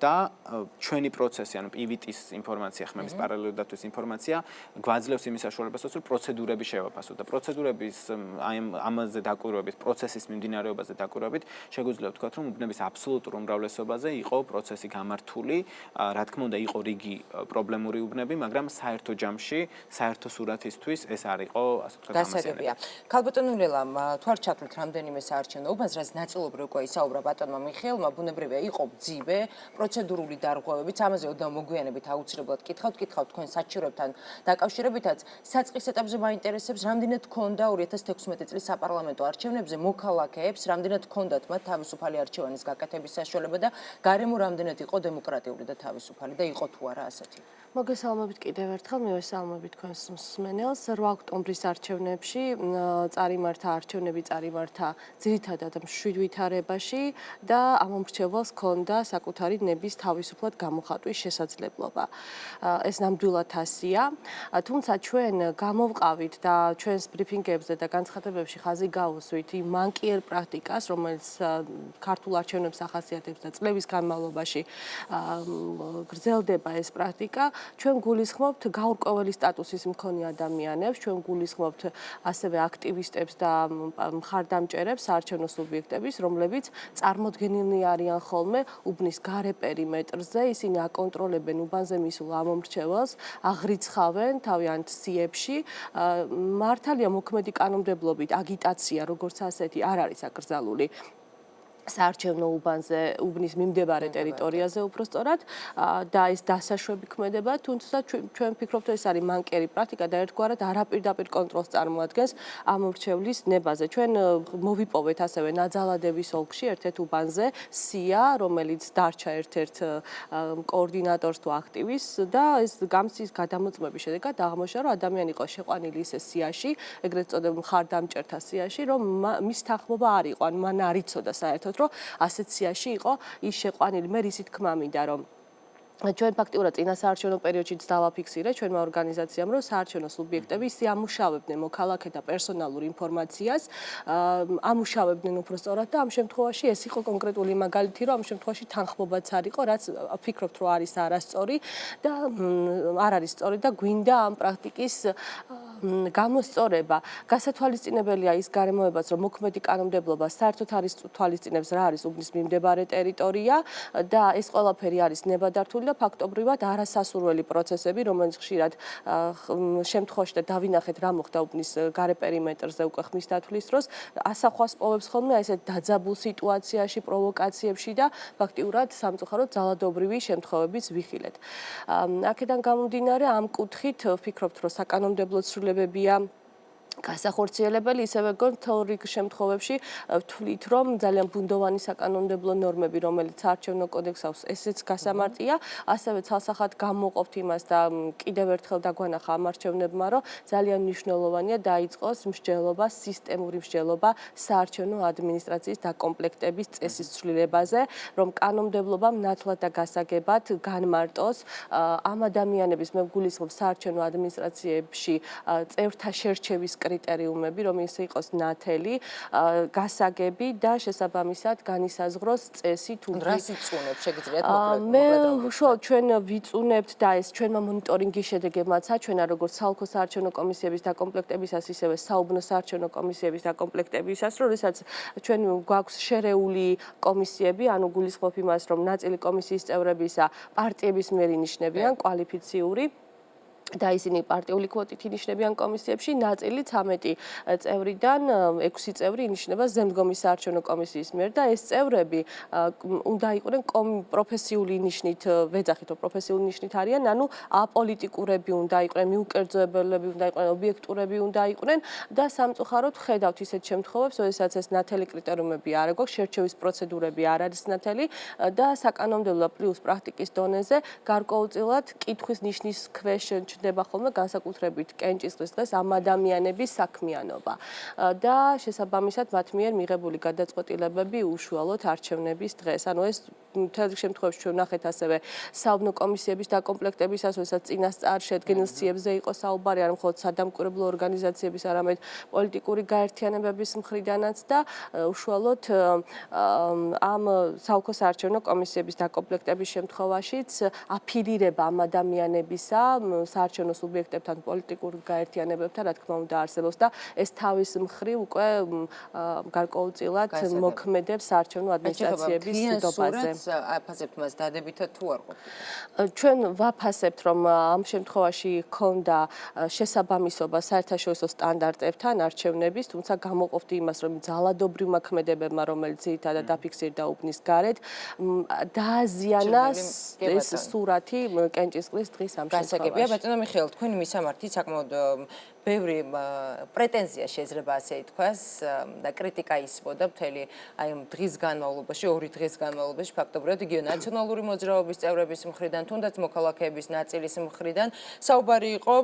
და ჩვენი პროცესი, ანუ PVT-ის ინფორმაცია, ხმების პარალელური დათვლის ინფორმაცია გვაძლევს იმის საშუალებასაც, რომ პროცედურები შევაფასოთ და პროცედურების ამაზე დაკვირვებით, პროცესის მიმდინარეობაზე დაკვირვებით, შეგვიძლია ვთქვათ, რომ უბნების აბსოლუტურ უმრავლესობაზე იყო პროცესი გამართული, რა თქმა უნდა, იყო რიგი პრობლემური უბნები, მაგრამ საერთო ჯამში, საერთო სურათისთვის ეს არ იყო, ასე ვთქვათ, გასაგებია. ქალბატონო ლელა, თუ არ ჩაქვთ რამდენიმე საარჩევნო უბანს, რაც ნაწილობრივ უკვე ისაუბრა ბატონმა მიხეილმა, ბუნებრივია იყო ძიბე, პროცედურული დარღვევებიც, ამაზე ოდნავ მოგვიანებით აუცილებლად კითხავთ თქვენ საჩივრებთან დაკავშირებითაც, საწყის ეტაპზე მაინტერესებს, რამდენად ჰქონდა 2016 წლის საპარლამენტო არჩევნებზე მოქალაქეებს, რამდენად ჰქონდათ მათ თავისუფალი არჩევანის გაკეთების საშუალება და გარემო რამდენად იყო დემოკრატიული და თავისუფალი და იყო თუ არა ასეთი. მოგესალმებით კიდევ ერთხელ, მივესალმებით თქვენს მსმენელს. 8 ოქტომბრის არჩევნებში არჩევნები წარიმართა ძირითადად მშვიდ ვითარებაში და ამომრჩეველს ჰქონდა საკუთარი ნების თავისუფლად გამოხატვის შესაძლებლობა. ეს ნამდვილად ასია, თუმცა ჩვენ გამოვყავით და ჩვენს ბრიფინგებზე და განცხადებებში ხაზი გავუსვით იმ მანკიერ პრაქტიკას, რომელიც ქართულ არჩევნებს ახასიათებს და წლების განმავლობაში გრძელდება ეს პრაქტიკა. ჩვენ გულისხმობთ გაურკვეველი სტატუსის მქონე ადამიანებს, ჩვენ გულისხმობთ ასევე აქტივისტებს და მხარდამჭერებს, საარჩევნო სუბიექტების, რომლებიც წარმოდგენილნი არიან ხოლმე უბნის გარე პერიმეტრზე, ისინი აკონტროლებენ უბანზე მისულ ამომრჩეველს, აღრიცხავენ თავიანთ სიებში. მართალია მოქმედი კანონმდებლობით აგიტაცია როგორც ასეთი არ არის აკრძალული საარჩევნო უბნის მიმდებარე ტერიტორიაზე უпростоრად და ეს დასაშვები ქმედება, თუმცა ჩვენ ვფიქრობთ, ეს არის მანკიერი პრაქტიკა და ერთგვარად არაპირდაპირ კონტროლს წარმოადგენს ამორჩევლის ნებაზე. ჩვენ მოვიპოვეთ ასევე ნაძალადების ოლქში ერთ-ერთ უბანზე სია, რომელიც დარჩა ერთ-ერთ კოორდინატორს თუ აქტივისტს და ეს გამცდის გადამოწმების შედეგად აღმოჩნდა, რომ ადამიანი იყო შეყვანილი ისე სიაში, ეგრეთ წოდებულ მხარდამჭერთა სიაში, რომ მის თანხმობა არ იყო, ან მან არ იცოდა საერთოდ რომ ასეთ სიაში იყო ის შეყვანილი. მე რისი თქმა მინდა რომ ჩვენ ფაქტიურად წინა საარჩევნო პერიოდშიც დავაფიქსირეთ ჩვენმა ორგანიზაციამ, რომ საარჩევნო სუბიექტები ისე ამუშავებდნენ მოქალაქე და პერსონალურ ინფორმაციას, ამუშავებდნენ უпростоრად და ამ შემთხვევაში ეს იყო კონკრეტული მაგალითი, რომ ამ შემთხვევაში თანხმობაც არ იყო, რაც ვფიქრობთ, რომ არის არასწორი და არ არის სწორი და გვინდა ამ პრაქტიკის გამოსწორება. გასათვალისწინებელია ის გარემოებაც, რომ მოქმედი კანონმდებლობა საერთოდ არის თვალისწინებს რა არის უბნის მიმდებარე ტერიტორია და ეს ყველაფერი არის ნებადართული და ფაქტობრივად არასასურველი პროცესები, რომელიც ხშირად შემთხვევაში და დავინახეთ რა მოხდა უბნის გარე პერიმეტრზე უკვე ხმის დათვლის დროს, ასახვას პოვებს ხოლმე ესეთ დაძაბულ სიტუაციაში, პროვოკაციებში და ფაქტიურად სამწუხაროდ ძალადობრივი შემთხვევების ვიხილეთ. აქედან გამომდინარე, ამ კუთხით ვფიქრობთ, რომ საკანონმდებლო ცვლილებებია გასახორციელებელი, ისევე მთელ რიგ შემთხვევებში ვთვლით, რომ ძალიან ბუნდოვანი საკანონმდებლო ნორმები, რომელიც საარჩევნო კოდექსს აქვს, ესეც გასამარტია, ასევე ცალსახად გამოვყოფთ იმას და კიდევ ერთხელ დაგვანახა ამ არჩევნებმა, რომ ძალიან მნიშვნელოვანია დაიწყოს მსჯელობა, სისტემური მსჯელობა საარჩევნო ადმინისტრაციის დაკომპლექტების წესის ცვლილებაზე, რომ კანონმდებლობამ ნათლად და გასაგებად განმარტოს ამ ადამიანების, მე ვგულისხმობ საარჩევნო ადმინისტრაციებში წევრთა შერჩევის კრიტერიუმები, რომ ის იყოს ნათელი, გასაგები და შესაბამისად განისაზღვროს წესი თუ რას იწუნებს შეგიძლიათ მე უშუალოდ ჩვენ ვიწუნებთ და ეს ჩვენმა მონიტორინგის შედეგებმაც აჩვენა როგორც საოლქო საარჩევნო კომისიების დაკომპლექტებისას ისევე საუბნო საარჩევნო კომისიების დაკომპლექტებისას, როდესაც ჩვენ გვაქვს შერეული კომისიები, ანუ გულისხმობ იმას, რომ ნაწილი კომისიის წევრებისა პარტიების მიერ ინიშნებიან კვალიფიციური და ისინი პარტიული კვოტით ინიშნებიან კომისიებში, ნაწილი 13 წევრიდან 6 წევრი ინიშნება zemდგომის საარჩევნო კომისიის მიერ და ეს წევრები უნდა იყვნენ პროფესიული ნიშნით, ვეძახით, რომ პროფესიული ნიშნით არიან, ანუ აპოლიტიკურები უნდა იყვნენ, მიუკერძოებელები უნდა იყვნენ, ობიექტურები უნდა იყვნენ და სამწუხაროდ ხედავთ ისეთ შემთხვევებს, როდესაც ეს ნათელი კრიტერიუმები არ აქვს, შერჩევის პროცედურები არ არის ნათელი და საკანონმდებლო პლუს პრაქტიკის დონეზე გარკვეულწილად კითხვის ნიშნის ქვეშ ჩნდება ხოლმე განსაკუთრებით კენჭისყრის დღეს ამ ადამიანების საქმიანობა და შესაბამისად მათ მიერ მიღებული გადაწყვეტილებები უშუალოდ არჩევნების დღეს. ანუ ეს მთელ შემთხვევაში ჩვენ ვნახეთ ასევე საუბნო კომისიების დაკომპლექტებისას, როდესაც წინასწარ შედგენილ სიებზე იყო საუბარი, არ მხოლოდ სადამკვირვებლო ორგანიზაციების, არამედ პოლიტიკური გაერთიანებების მხრიდანაც და უშუალოდ ამ საოლქო საარჩევნო კომისიების დაკომპლექტების შემთხვევაშიც აფილირება ამ ადამიანებისა საარჩევნო სუბიექტებთან, პოლიტიკურ გაერთიანებებთან, რა თქმა უნდა, არსებობს და ეს თავის მხრივ უკვე გარკვეულწილად მოქმედებს საარჩევნო ადმინისტრაციების დობაზე. აფასებთ მას დადებითად თუ არ ყოფილ? ჩვენ ვაფასებთ, რომ ამ შემთხვევაში ჰქონდა შესაბამისობა საერთაშორისო სტანდარტებთან არჩევნების, თუმცა გამოყოფდი იმას, რომ ძალადობრივ მოქმედებებმა, რომელიც ძირითადად დაფიქსირდა უბნის გარეთ, დააზიანა ეს სურათი კენჭისყრის დღის ამ შემთხვევაში. ბატონო მიხეილ, თქვენი მისამართი საკმაოდ ბევრი პრეტენზია შეიძლება ასე ითქვას და კრიტიკა ისმოდა მთელი აი ამ დღის განმავლობაში, 2 დღის განმავლობაში ფაქტობრივად იგივე ნაციონალური მოძრაობის წევრების მხრიდან, თუნდაც მოქალაქეების ნაწილის მხრიდან საუბარი იყო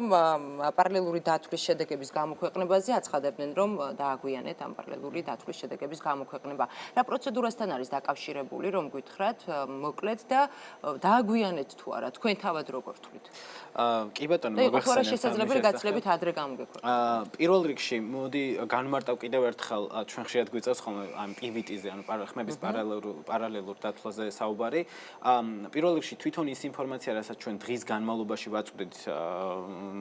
პარალელური დათვლის შედეგების გამოქვეყნებაზე, აცხადებდნენ, რომ დააგვიანეთ ამ პარალელური დათვლის შედეგების გამოქვეყნება. რა პროცედურასთან არის დაკავშირებული, რომ გითხრათ, მოკლედ და დააგვიანეთ თუ არა, თქვენ თავად როგორ თვლით? კი ბატონო, მოგეხსენებთ. შესაძლებელი გაცილებით ადრე გამოგექვეყნებათ. პირველ რიგში, მოდი განმარტავ კიდევ ერთხელ, ჩვენ ხშირად გვიწევს ხოლმე ამ PVT-ზე, ანუ ხმების პარალელურ დათვლაზე საუბარი. პირველ რიგში თვითონ ის ინფორმაცია, რასაც ჩვენ დღის განმავლობაში ვაწვდით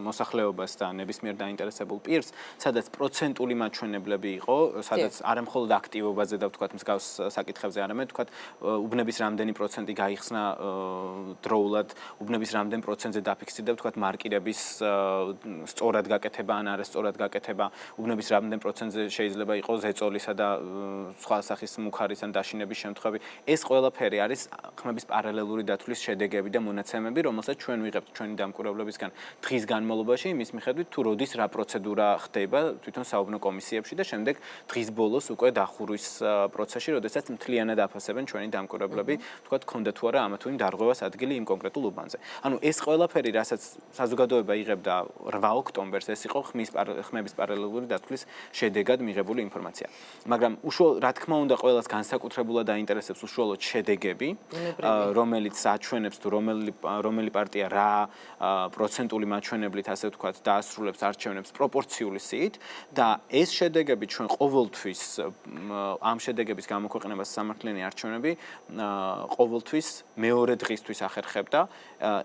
მოსახლეობას და ნებისმიერ დაინტერესებულ პირს, სადაც პროცენტული მაჩვენებლები იყო, სადაც არა მხოლოდ აქტივობაზე და ვთქვათ მსგავს საკითხებზე, არამედ ვთქვათ უბნების რამდენი პროცენტი გაიხსნა დროულად, უბნების რამდენ პროცენტზე დაფიქსირდა ვთქვათ მარკირების სწორად გაკეთება ან არასწორად გაკეთება, უბნების რამდენ პროცენტზე შეიძლება იყოს ზეწოლისა და სხვა სახის მუხარის ან დაშინების შემთხვევები. ეს ყველაფერი არის ხმების პარალელური დათვლის შედეგები და მონაცემები, რომელსაც ჩვენ ვიღებთ ჩვენი დამკვირვებლებისგან დღის განმავლობაში, იმის მიხედვით თუ როდის რა პროცედურა ხდება თვითონ საუბნო კომისიებში და შემდეგ დღის ბოლოს უკვე დახურვის პროცესში, როდესაც მთლიანად აფასებენ ჩვენი დამკვირვებლები, ვთქვათ, ქონდა თუ არა ამა თუ იმ დარღვევას ადგილი იმ კონკრეტულ უბანზე. ანუ ეს ყველაფერი, რასაც საზოგადოება იღებდა 8 ოქტომბერს, ეს იყო ხმების პარალელური დათვლის შედეგად მიღებული ინფორმაცია. მაგრამ უშუალოდ რა თქმა უნდა ყველას განსაკუთრებულად აინტერესებს უშუალოდ შედეგები, რომელიც აჩვენებს თუ რომელი პარტია რა პროცენტული მაჩვენებლით, ასე ვთქვათ, დაასრულებს არჩევნებს პროპორციული სიით და ეს შედეგები ჩვენ ყოველთვის ამ შედეგების გამოქვეყნებას სამართლიანი არჩევნები ყოველთვის მეორე დღისთვის ახერხებდა,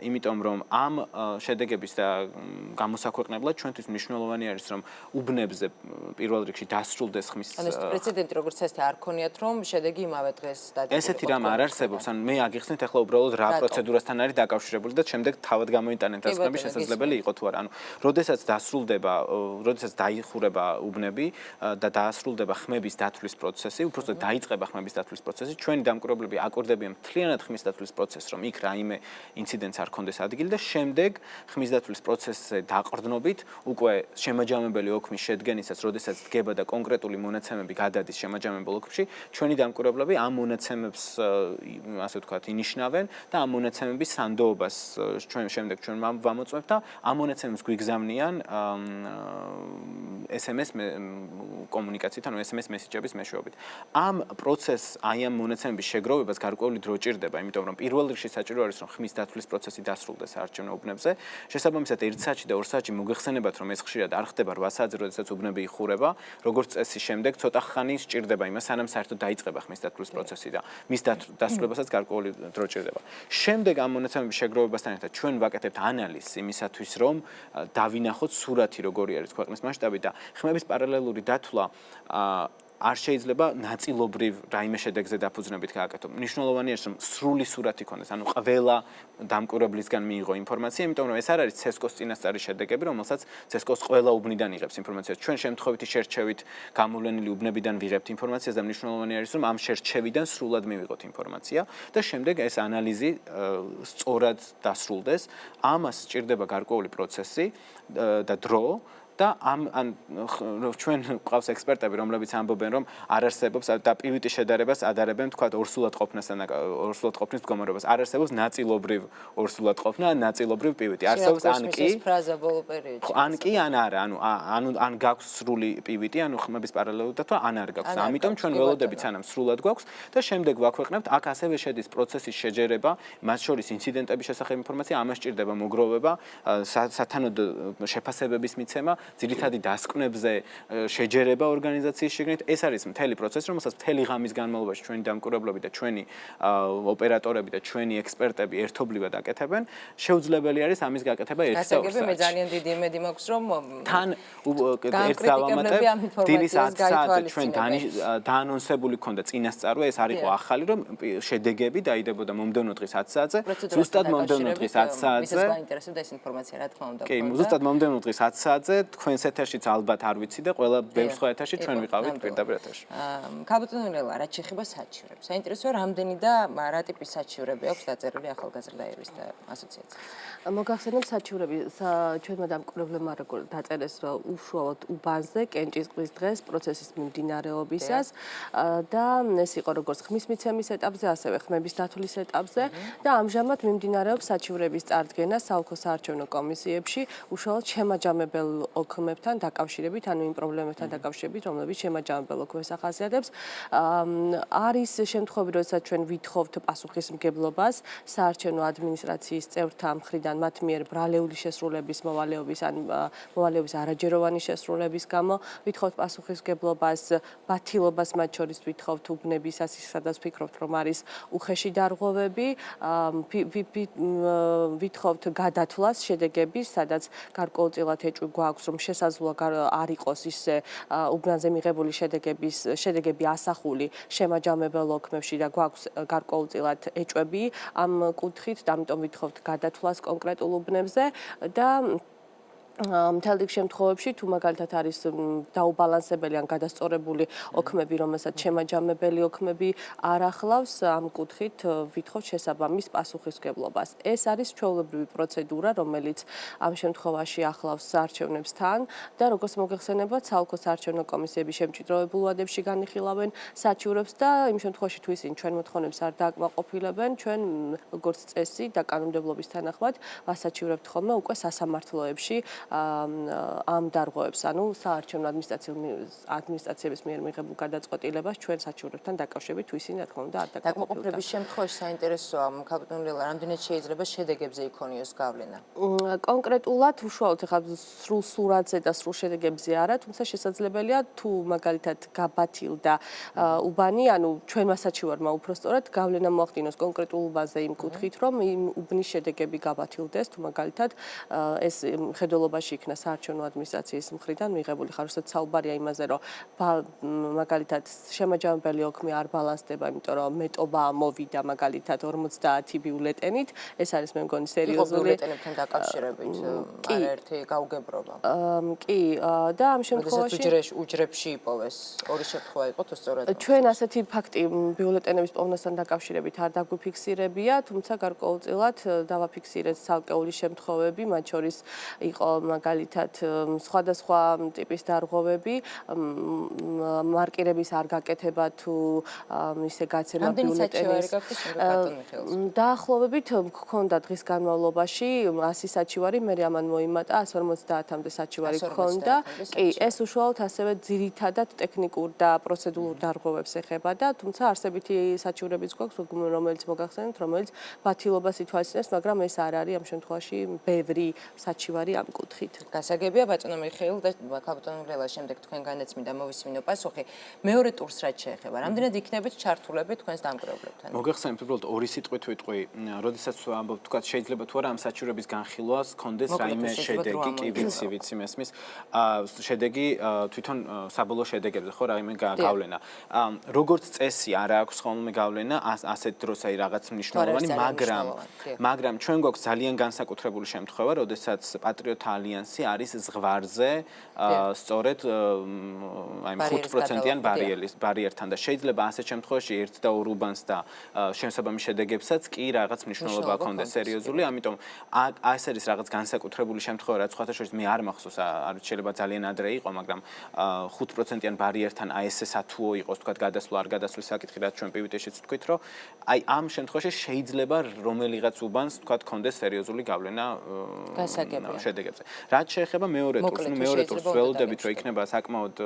იმიტომ რომ ამ შედეგების და გამოსაქვეყნებლად ჩვენთვის მნიშვნელოვანი არის, რომ უბნებზე პირველ რიგში დასრულდეს ხმის ანუ ეს პრეცედენტი როგორც წესი არ ქონიათ, რომ შედეგი იმავე დღეს დადებულიყო. ესეთი რამ არ არსებობს, ანუ მე აგიხსნით ახლა უბრალოდ რა პროცედურასთან არის დაკავშირებული და შემდეგ თავად გამოიტანეთ ეს ხმები შესაძლებელი იყო თუ არა. ანუ როდესაც დასრულდება, როდესაც დაიხურება უბნები და დაასრულდება ხმების დათვლის პროცესი, უბრალოდ დაიწყება ხმების დათვლის პროცესი, ჩვენი დამკვირვებლები აკვირდებიან მთლიანად ხმის დათვლის პროცესს, რომ იქ რაიმე ინციდენტს არ ქონდეს ადგილი და შემდეგ ხმის დათვლის პროცესზე დაყრდნობით უკვე შემაჯამებელი ოქმის შედგენისას, როდესაც დგება და კონკრეტული მონაცემები გადადის შემაჯამებელ ოქმში, ჩვენი დამკვირვებლები ამ მონაცემებს, ასე ვთქვათ, ინიშნავენ და ამ მონაცემების სანდოობას შემდეგ ჩვენ ვამოწმებთ და ამ მონაცემებს გვიგზავნიან SMS კომუნიკაციით, ანუ SMS მესეჯების მეშვეობით. ამ პროცესს, აი ამ მონაცემების შეგროვებას გარკვეული დრო ჭირდება, იმიტომ რომ პირველ რიგში საჭირო არის, რომ ხმის დათვლის პროცესი დასრულდეს საარჩევნო უბნებზე. შესაბამისად, 1 საათში და 2 საათში მოგეხსენებათ, რომ მაგრამ ეს ხშირად არ ხდება 8 საათზე, როდესაც უბნები იხურება, როგორც წესი შემდეგ ცოტა ხანი სჭირდება იმას, სანამ საერთოდ დაიწყება ხმის დათვლის პროცესი და მის დასრულებასაც გარკვეული დრო ჭირდება. შემდეგ ამ მონაცემების შეგროვებასთან ერთად ჩვენ ვაკეთებთ ანალიზს იმისათვის, რომ დავინახოთ სურათი როგორი არის ქვეყნის მასშტაბით და ხმების პარალელური დათვლა არ შეიძლება ნაწილობრივ რაიმე შედეგზე დაფუძნებით გააკეთო. მნიშვნელოვანია ის, რომ სრული სურათი ქონდეს, ანუ ყველა დამკვირვებლისგან მიიღო ინფორმაცია, იმიტომ რომ ეს არ არის CESCO-ს წინასწარი შედეგები, რომელსაც CESCO-ს ყველა უბნიდან იღებს ინფორმაციას. ჩვენ შემთხვევითი შერჩევით გამოვლენილი უბნებიდან ვიღებთ ინფორმაციას და მნიშვნელოვანი არის, რომ ამ შერჩევიდან სრულად მივიღოთ ინფორმაცია და შემდეგ ეს ანალიზი სწორად დასრულდეს. ამას სჭირდება გარკვეული პროცესი და დრო. და ჩვენ გვყავს ექსპერტები, რომლებიც ამბობენ, რომ არ არსებობს და პივიტის შედარებას ადარებენ, თქვათ, ორსულად ყოფნასთან და ორსულად ყოფნის მდგომარეობას. არ არსებობს ნაწილობრივ ორსულად ყოფნა, ნაწილობრივ პივიტი. არსებობს ან კი ფრაზა ბოლო პერიოდში. ან კი ან არა, ან გაქვს სრული პივიტი, ანუ ხმების პარალელური დათვა, ან არ გაქვს. ამიტომ ჩვენ ველოდებით სანამ სრულად გვაქვს და შემდეგ ვაქვეყნებთ, აქ ასევე შედის პროცესის შეჯერება, მათ შორის ინციდენტების შესახებ ინფორმაცია, ამას სჭირდება მოგროვება, სათანადო შეფასებების მიცემა, ძირითადი დასკვნებზე შეჯერება ორგანიზაციის შიგნით. ეს არის მთელი პროცესი, რომელსაც მთელი ღამის განმავლობაში ჩვენი დამკვირვებლები და ჩვენი ოპერატორები და ჩვენი ექსპერტები ერთობლივად აკეთებენ. შეუძლებელი არის ამის გაკეთება 1 საათში. მე ძალიან დიდი იმედი მაქვს, რომ თან ერთ დავამატებ დილის 10 საათზე ჩვენ დაანონსებული ქონდა წინასწარვა, ეს არ იყო ახალი, რომ შედეგები დაიდებოდა მომდევნო დღის 10 საათზე, ზუსტად მომდევნო დღის 10 საათზე. ვისაც გაინტერესებდა ეს ინფორმაცია, რა თქმა უნდა. კი, ზუსტად მომდევნო დღის 10 საათზე თქვენს ეთერშიც ალბათ არ ვიცი და ყველა ბევრ სხვა ეთერში ჩვენ ვიყავით პირდაპირ ეთერში. ქალბატონო ნელა, რაც შეეხება საჩივრებს. საინტერესოა, რამდენი და რა ტიპის საჩივრები აქვს დაწერილი ახალგაზრდა იურისტთა ასოციაციას. მოგახსენებ საჩივრები ჩვენმა დამკვირვებლებმა როგორ დაწერეს, რომ უშუალოდ უბანზე კენჭისყრის დღეს პროცესის მიმდინარეობისას და ეს იყო როგორც ხმის მიცემის ეტაპზე, ასევე ხმების დათვლის ეტაპზე და ამჟამად მიმდინარეობს საჩივრების წარდგენა საოლქო საარჩევნო კომისიებში უშუალოდ შემაჯამებელ ოქმებთან დაკავშირებით, ანუ იმ პრობლემებთან დაკავშირებით, რომლებიც შემაჯამებელ ოქმებს ახასიათებს. არის შემთხვევები, როდესაც ჩვენ ვითხოვთ პასუხისმგებლობას საარჩევნო ადმინისტრაციის წევრთა მხრიდან მათ მიერ ბრალეული შესრულების მოვალეობის ან მოვალეობის არაჯეროვანი შესრულების გამო ვითხოვთ პასუხისმგებლობას, ბათილობას მათ შორის ვითხოვთ უბნებისას, სადაც ვფიქრობთ, რომ არის უხეში დარღვევები, ვითხოვთ გადათვლას შედეგების, სადაც გარკვეულწილად ეჭვი გვაქვს, რომ შესაძლოა არ იყოს ისე უბნაზე მიღებული შედეგები ასახული შემაჯამებელ ოქმებში და გვაქვს გარკვეულწილად ეჭვები ამ კუთხით, ამიტომ ვითხოვთ გადათვლას კონკრეტულ უბნებზე და მთელ რიგ შემთხვევებში თუ მაგალითად არის დაუბალანსებელი ან გადასწორებული ოქმები, რომელსაც შემაჯამებელი ოქმები არ ახლავს, ამ კუთხით ვითხოვთ შესაბამის პასუხისმგებლობას. ეს არის ჩვეულებრივი პროცედურა, რომელიც ამ შემთხვევაში ახლავს საარჩევნებს თან და როგორც მოგეხსენებათ, საოლქო საარჩევნო კომისიები შემჭიდროებულ ვადებში განიხილავენ საჩივრებს და იმ შემთხვევაში თუ ისინი ჩვენ მოთხოვნებს არ დააკმაყოფილებენ, ჩვენ როგორც წესი და კანონმდებლობის თანახმად ვასაჩივრებთ ხოლმე უკვე სასამართლოებში ამ დარღვევებს, ანუ საარჩევნო ადმინისტრაციების მიერ მიღებულ გადაწყვეტილებას ჩვენ საჩივრებთან დაკავშირებით თუ ისინი რა თქმა უნდა არ დაკმაყოფილების შემთხვევაში საინტერესოა, ქალბატონო ნელა, რამდენად შეიძლება შედეგებზე იქონიოს გავლენა? კონკრეტულად უშუალოდ ახლა სრულ სურათზე და სრულ შედეგებზე არა, თუმცა შესაძლებელია თუ მაგალითად გაბათილდა უბანი, ანუ ჩვენმა საჩივარმა უпростоრად გავლენა მოახდინოს კონკრეტულ უბანზე იმ კუთხით, რომ იმ უბნის შედეგები გაბათილდეს, თუ მაგალითად ეს მხედველობაში იქნა საარჩევნო ადმინისტრაციის მხრიდან მიღებული ხარ, როდესაც საუბარია იმაზე, რომ მაგალითად შემაჯამებელი ოქმი არ ბალანსდება, იმიტომ რომ მეტობა მოვიდა მაგალითად 50 ბიულეტენით, ეს არის მე მგონი სერიოზული ბიულეტენებთან დაკავშირებით არაერთი გაუგებრობა. კი, და ამ შემთხვევაში უჯრებში იპოვეს ორი შემთხვევა იყო თუ სწორად? ჩვენ ასეთი ფაქტი ბიულეტენების პოვნასთან დაკავშირებით არ დაგვიფიქსირებია, თუმცა გარკვეულწილად დავაფიქსირეთ ცალკეული შემთხვევები, მათ შორის იყო მაგალითად სხვადასხვა ტიპის დარღვევები, მარკირების არ გაკეთება თუ ისე გაცემა ბიულეტენის. დაახლოებით გქონდა დღის განმავლობაში 100 საჩივარი, მე ამან მოიმატა 150-მდე საჩივარი გქონდა. კი, ეს უშუალოდ ასევე ძირითადად ტექნიკურ და პროცედურულ დარღვევებს ეხება და თუმცა არსებითი საჩივრებიც გვაქვს, რომელიც მოგახსენებთ, რომელიც ბათილობას ითვალისწინებს, მაგრამ ეს არ არის ამ შემთხვევაში ბევრი საჩივარი ამ კუთხით. კუთხით. გასაგებია ბატონო მიხეილ და ბატონო ლელა შემდეგ თქვენ განეცმინდა მოვისმინო პასუხი. მეორე ტურს რაც შეეხება, რამდენად იქნებით ჩართულები თქვენს დამკვირვებლებთან? მოგეხსენებთ უბრალოდ ორი სიტყვით ვიტყვი, როდესაც ამბობ თქვა შეიძლება თუ არა ამ საჩივრების განხილვას კონდეს რაიმე შედეგი, კი ვიცი მესმის. შედეგი თვითონ საბოლოო შედეგებზე ხო რაიმე გავლენა. როგორც წესი არ აქვს ხოლმე გავლენა ასეთ დროს აი რაღაც მნიშვნელოვანი, მაგრამ ჩვენ გვაქვს ძალიან განსაკუთრებული შემთხვევა, როდესაც პატრიოტთა ალიანსი არის ზღვარზე სწორედ აი 5%-იან ბარიერთან და შეიძლება ასეთ შემთხვევაში 1 და 2 უბანს და შემსაბამის შედეგებსაც კი რაღაც მნიშვნელობა ჰქონდეს სერიოზული, ამიტომ ეს არის რაღაც განსაკუთრებული შემთხვევა, რაც სხვათა შორის მე არ მახსოვს, არ ვიცი შეიძლება ძალიან ადრე იყო, მაგრამ 5%-იან ბარიერთან აი ესე სათუო იყოს, თქვა გადასვლა არ გადასვლის საკითხი, რაც ჩვენ პივიტეშიც თქვით, რომ აი ამ შემთხვევაში შეიძლება რომელიღაც უბანს თქვა ჰქონდეს სერიოზული გავლენა შედეგებზე. რაც შეეხება მეორე ტურს, მეორე ტურს ველოდებით, რომ იქნება საკმაოდ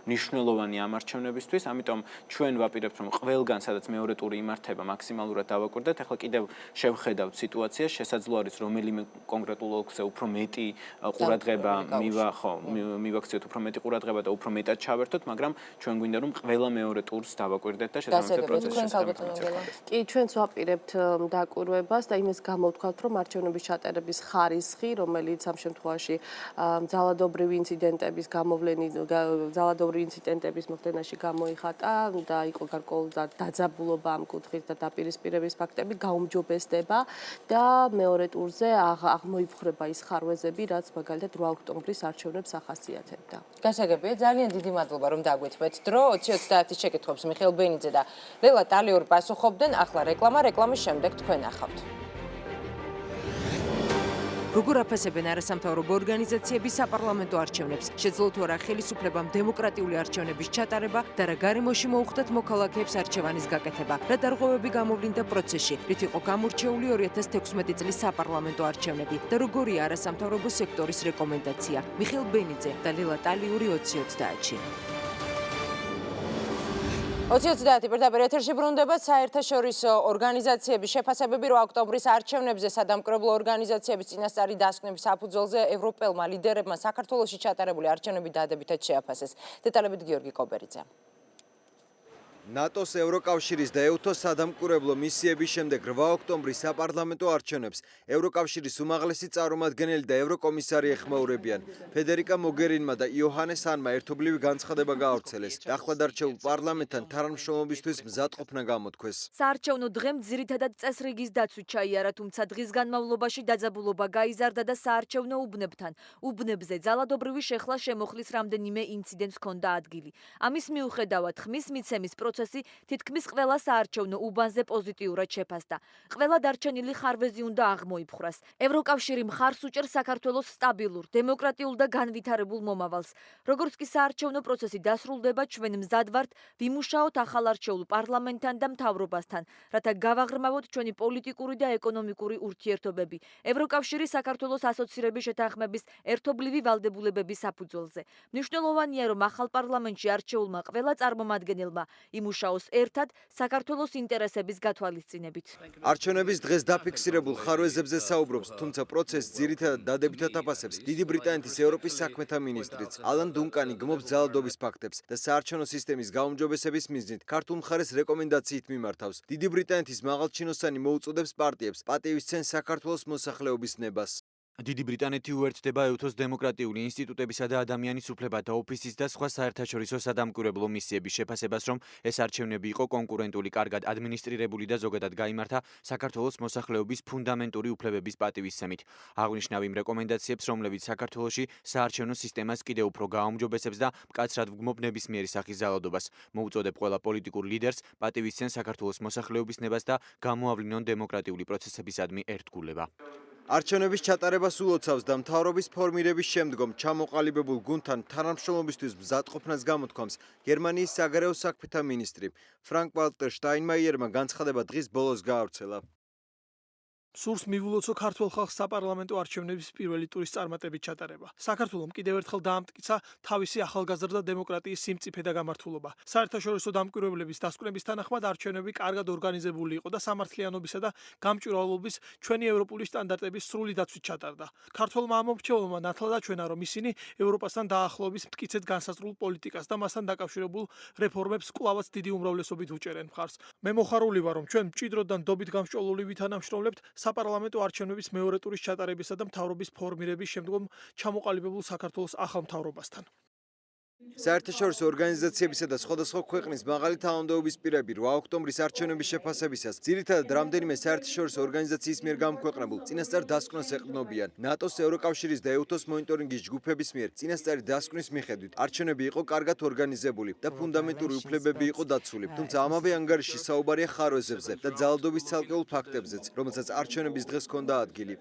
მნიშვნელოვანი ამ არჩევნებისთვის, ამიტომ ჩვენ ვაპირებთ, რომ ყველგან სადაც მეორე ტური იმართება, მაქსიმალურად დავაკვირდეთ. ახლა კიდევ შევხედავთ სიტუაციას, შესაძლოა არის რომელიმე კონკრეტულ ოლქზე უფრო მეტი ყურადღება მივაქციოთ, უფრო მეტი ყურადღება და უფრო მეტად ჩავერთოთ, მაგრამ ჩვენ გვინდა რომ ყველა მეორე ტურს დავაკვირდეთ და შესაბამისად პროცესში შესაბამისად. კი, ჩვენც ვაპირებთ დაკვირვებას და იმას გამოვთქვათ, რომ არჩევნების ჩატარების ხარისხი, რომელიც ამ შემთხვევაში ძალადობრივი ინციდენტების მოხდენაში გამოიხატა და იყო გარკვეული დაძაბულობა ამ კუთხით და დაპირისპირების ფაქტები გაუმჯობესდება და მეორე ტურზე აღმოიფხვრება ის ხარვეზები, რაც მაგალითად 8 ოქტომბრის არჩევნებს ახასიათებდა. გასაგებია, ძალიან დიდი მადლობა რომ დაგვითმეთ დრო 20-30-ის შეკითხვებს მიხეილ ბენიძე და ლელა ტალიური პასუხობდნენ. ახლა რეკლამის შემდეგ თქვენ ახავთ. როგორ აფასებენ არასამთავრობო ორგანიზაციები საპარლამენტო არჩევნებს? შეძლოთ თუ არა ხელისუფლებამ დემოკრატიული არჩევნების ჩატარება და რა გარემოში მოუხდათ მოქალაქეებს არჩევანის გაკეთება? რა დარღვევები გამოვლინდა პროცესში? რით იყო გამორჩეული 2016 წლის საპარლამენტო არჩევნები და როგორია არასამთავრობო სექტორის რეკომენდაცია? მიხეილ ბენიძე და ლელა ტალიური 20-30-ში. 20-30 პირდაპირ ეთერში ბრუნდება საერთაშორისო ორგანიზაციების შეფასებები 8 ოქტომბრის არჩევნებზე სადამკვირვებლო ორგანიზაციების წინასწარი დასკვნების საფუძველზე ევროპელმა ლიდერებმა საქართველოში ჩატარებული არჩევნები დადებითად შეაფასეს. დეტალებით გიორგი კობერიძე. ნატოს ევროკავშირის და ეუთოს სადამკვირვებლო მისიების შემდეგ 8 ოქტომბრის საპარლამენტო არჩევნებს ევროკავშირის უმაღლესი წარმომადგენელი და ევროკომისარი ეხმაურებიან. ფედერიკა მოგერინმა და იოჰანეს ჰანმა ერთობლივი განცხადება გაავრცელეს. ახლადარჩეულ პარლამენტთან თანამშრომლობისთვის მზადყოფნა გამოთქვეს. საარჩევნო დღემ ძირითადად წესრიგის დაცვით ჩაიარა, თუმცა დღის განმავლობაში დაძაბულობა გაიზარდა და საარჩევნო უბნებთან. უბნებზე ძალადობრივი შეხლა შემოხლის რამდენიმე ინციდენტს ჰქონდა ადგილი. ამის მიუხედავად ხმის მიცემის პროცესი თითქმის ყველა საარჩევნო უბანზე პოზიტიურად შეფასდა. ყველა დარჩენილი ხარვეზი უნდა აღმოიფხვრას. ევროკავშირი მხარს უჭერს საქართველოს სტაბილურ, დემოკრატიულ და განვითარებულ მომავალს. როგორც კი საარჩევნო პროცესი დასრულდება, ჩვენ მზად ვართ ვიმუშაოთ ახალარჩეულ პარლამენტთან და მთავრობასთან, რათა გავაღრმავოთ ჩვენი პოლიტიკური და ეკონომიკური ურთიერთობები ევროკავშირის საქართველოს ასოცირების შეთანხმების ერთობლივი ვალდებულებების საფუძველზე. მნიშვნელოვანია, რომ ახალ პარლამენტში არჩეულმა ყველა წარმომადგენელმა იმუშაოს ერთად საქართველოს ინტერესების გათვალისწინებით. არჩევნების დღეს დაფიქსირებულ ხარვეზებზე საუბრობს, თუმცა პროცესს ძირითადად დადებითად აფასებს დიდი ბრიტანეთის ევროპის საქმეთა მინისტრიც. ალან დუნკანი გმობს ძალადობის ფაქტებს და საარჩევნო სისტემის გაუმჯობესების მიზნით ქართულ მხარეს რეკომენდაციით მიმართავს. დიდი ბრიტანეთის მაღალჩინოსანი მოუწოდებს პარტიებს პატივისცენ საქართველოს მოსახლეობის ნებას. დიდი ბრიტანეთი უერთდება ეუთოს დემოკრატიული ინსტიტუტებისა და ადამიანის უფლებათა ოფისის და სხვა საერთაშორისო სადამკვირვებლო მისიების შეფასებას, რომ ეს არჩევნები იყო კონკურენტული, კარგად ადმინისტრირებული და ზოგადად გაიმართა საქართველოს მოსახლეობის ფუნდამენტური უფლებების პატივისცემით. აღნიშნავ იმ რეკომენდაციებს, რომლებიც საქართველოში საარჩევნო სისტემას კიდევ უფრო გააუმჯობესებს და მკაცრად ვგმობ ნებისმიერი სახის ძალადობას. მოუწოდებ ყველა პოლიტიკურ ლიდერს პატივისცენ საქართველოს მოსახლეობის ნებას და გამოავლინონ დემოკრატიული პროცესებისადმი ერთგულება. არჩევნების ჩატარებას უოცავს და მთავრობის ფორმირების შემდგომ ჩამოყალიბებულ გუნდთან თანამშრომლობისთვის მზადყოფნას გამოთქვამს გერმანიის საგარეო საქმეთა მინისტრი. ფრანკ-ვალტერ შტაინმაიერმა განცხადება დღის ბოლოს გაავრცელა. სურს მივილოცო ქართულ ხალხს საპარლამენტო არჩევნების პირველი ტურის წარმატებით ჩატარება. საქართველოს კიდევ ერთხელ დაამტკიცა თავისი ახალგაზრდა დემოკრატიის სიმწიფე და გამართულობა. საერთაშორისო დამკვირვებლების დასკვნების თანახმად არჩევნები კარგად ორგანიზებული იყო და სამართლიანობისა და გამჭვირვალობის ჩვენი ევროპული სტანდარტების სრული დაცვით ჩატარდა. ქართველმა ამომრჩევლმა ნათლად აჩვენა, რომ ისინი ევროპასთან დაახლოების მტკიცედ განსაზღვრულ პოლიტიკას და მასთან დაკავშირებულ რეფორმებს კვლავაც დიდი უმრავლესობით უჭერენ მხარს. მე მოხარული ვარ, რომ ჩვენ მჭიდროდ და ნდობით გამსჭვალული ვითანამშრომლებთ საპარლამენტო არჩევნების მეორე ტურის ჩატარებისა და მთავრობის ფორმირების შემდგომ ჩამოყალიბებულ საქართველოს ახალ მთავრობასთან. საერთაშორისო ორგანიზაციებისა და სხვადასხვა ქვეყნის მაღალი თანამდებობის პირები 8 ოქტომბრის არჩევნების შეფასებისას ძირითადად რამდენიმე საერთაშორისო ორგანიზაციის მიერ გამოქვეყნებულ წინასწარ დასკვნას ეყრდნობიან. ნატოს, ევროკავშირის და EUTOS მონიტორინგის ჯგუფების მიერ წინასწარი დასკვნის მიხედვით არჩევნები იყო კარგად ორგანიზებული და ფუნდამენტური უფლებები იყო დაცული. თუმცა ამავე ანგარიშში საუბარია ხარვეზებზე და ძალადობის ცალკეულ ფაქტებზეც, რომელსაც არჩევნების დღეს ჰქონდა ადგილი.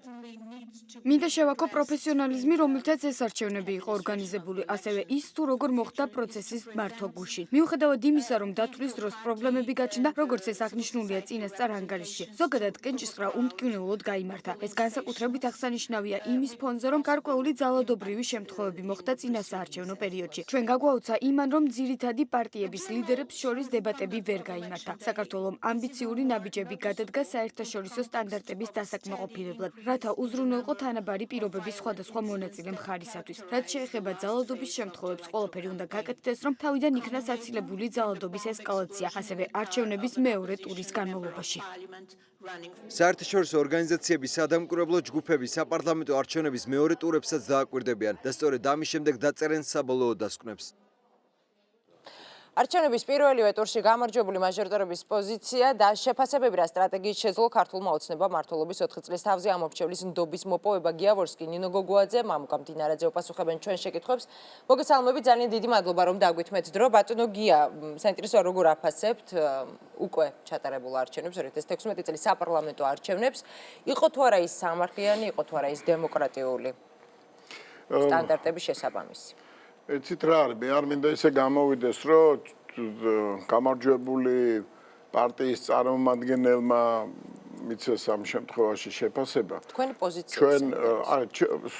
მინდა შევაქო პროფესიონალიზმი, რომლითაც ეს არჩევნები იყო ორგანიზებული, ასევე ის თუ როგორ მოხდა პროცესის მართვა გუშინ. მიუხედავად იმისა, რომ დათვლის დროს პრობლემები გაჩნდა, როგორც ეს აღნიშნულია წინასწარ ანგარიშში, ზოგადად კენჭისყრა უმტკივნეულოდ გაიმართა. ეს განსაკუთრებით აღსანიშნავია იმის ფონზე, რომ გარკვეული ძალადობრივი შემთხვევები მოხდა წინასაარჩევნო პერიოდში. ჩვენ გაგვაუცა იმან, რომ ძირითადი პარტიების ლიდერებს შორის დებატები ვერ გაიმართა. საქართველოს ამბიციური ნაბიჯები გადადგა საერთაშორისო სტანდარტების დასაკმაყოფილებლად, რათა უზრუნველყო თანაბარი პირობების სხვადასხვა მონაწილე მხარისათვის. რაც შეეხება ძალადობის შემთხვევებს, ყველაფერი უნდა გაკეთდეს, რომ თავიდან იქნა საცილებული ძალადობის ესკალაცია, ასევე არჩევნების მეორე ტურის განმავლობაში. საერთაშორისო ორგანიზაციების სადამკვირვებლო ჯგუფები საპარლამენტო არჩევნების მეორე ტურებსაც დააკვირდებიან და სწორედ ამის შემდეგ დაწერენ საბოლოო დასკვნებს. არჩევნების პირველივე ტურში გამარჯვებული მაჟორიტარობის პოზიცია და შეფასებები რა სტრატეგიით შეძლო ქართულმა ოცნება მმართველობის 4 წლის თავზე ამორჩევლის ნდობის მოპოვება გიავორსკი, ნინო გოგოაძე, მამუკა მდინარაძე უპასუხებენ ჩვენ შეკითხვებს. მოგესალმებით, ძალიან დიდი მადლობა რომ დაგვითმეთ დრო. ბატონო გია, საინტერესოა როგორ აფასებთ უკვე ჩატარებულ არჩევნებს 2016 წლის საპარლამენტო არჩევნებს. იყო თუ არა ის სამართლიანი, იყო თუ არა ის დემოკრატიული სტანდარტების შესაბამისი? ეცით რა არის, მე არ მინდა ისე გამოვიდეს, რომ გამარჯვებული პარტიის წარმომადგენელმა მიცეს ამ შემთხვევაში შეფასება. თქვენი პოზიცია. ჩვენ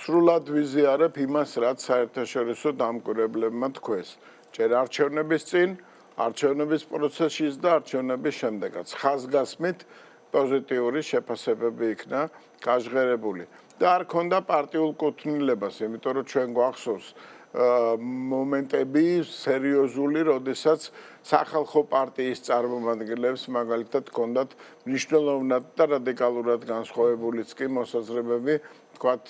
სრულად ვიზიარებ იმას, რაც საერთაშორისო დამკვირვებლებმა თქვეს. ჯერ არჩევნების წინ, არჩევნების პროცესში და არჩევნების შემდეგაც. ხაზგასმით პოზიტიური შეფასებები იქნა გაჟღერებული. და არ ქონდა პარტიულ კუთვნილებას, იმიტომ რომ ჩვენ გვახსოვს მომენტები სერიოზული, როდესაც სახალხო პარტიის წარმომადგენლებს მაგალითად ჰქონდათ მნიშვნელოვნად და რადიკალურად განსხვავებულიც კი მოსაზრებები, თქვათ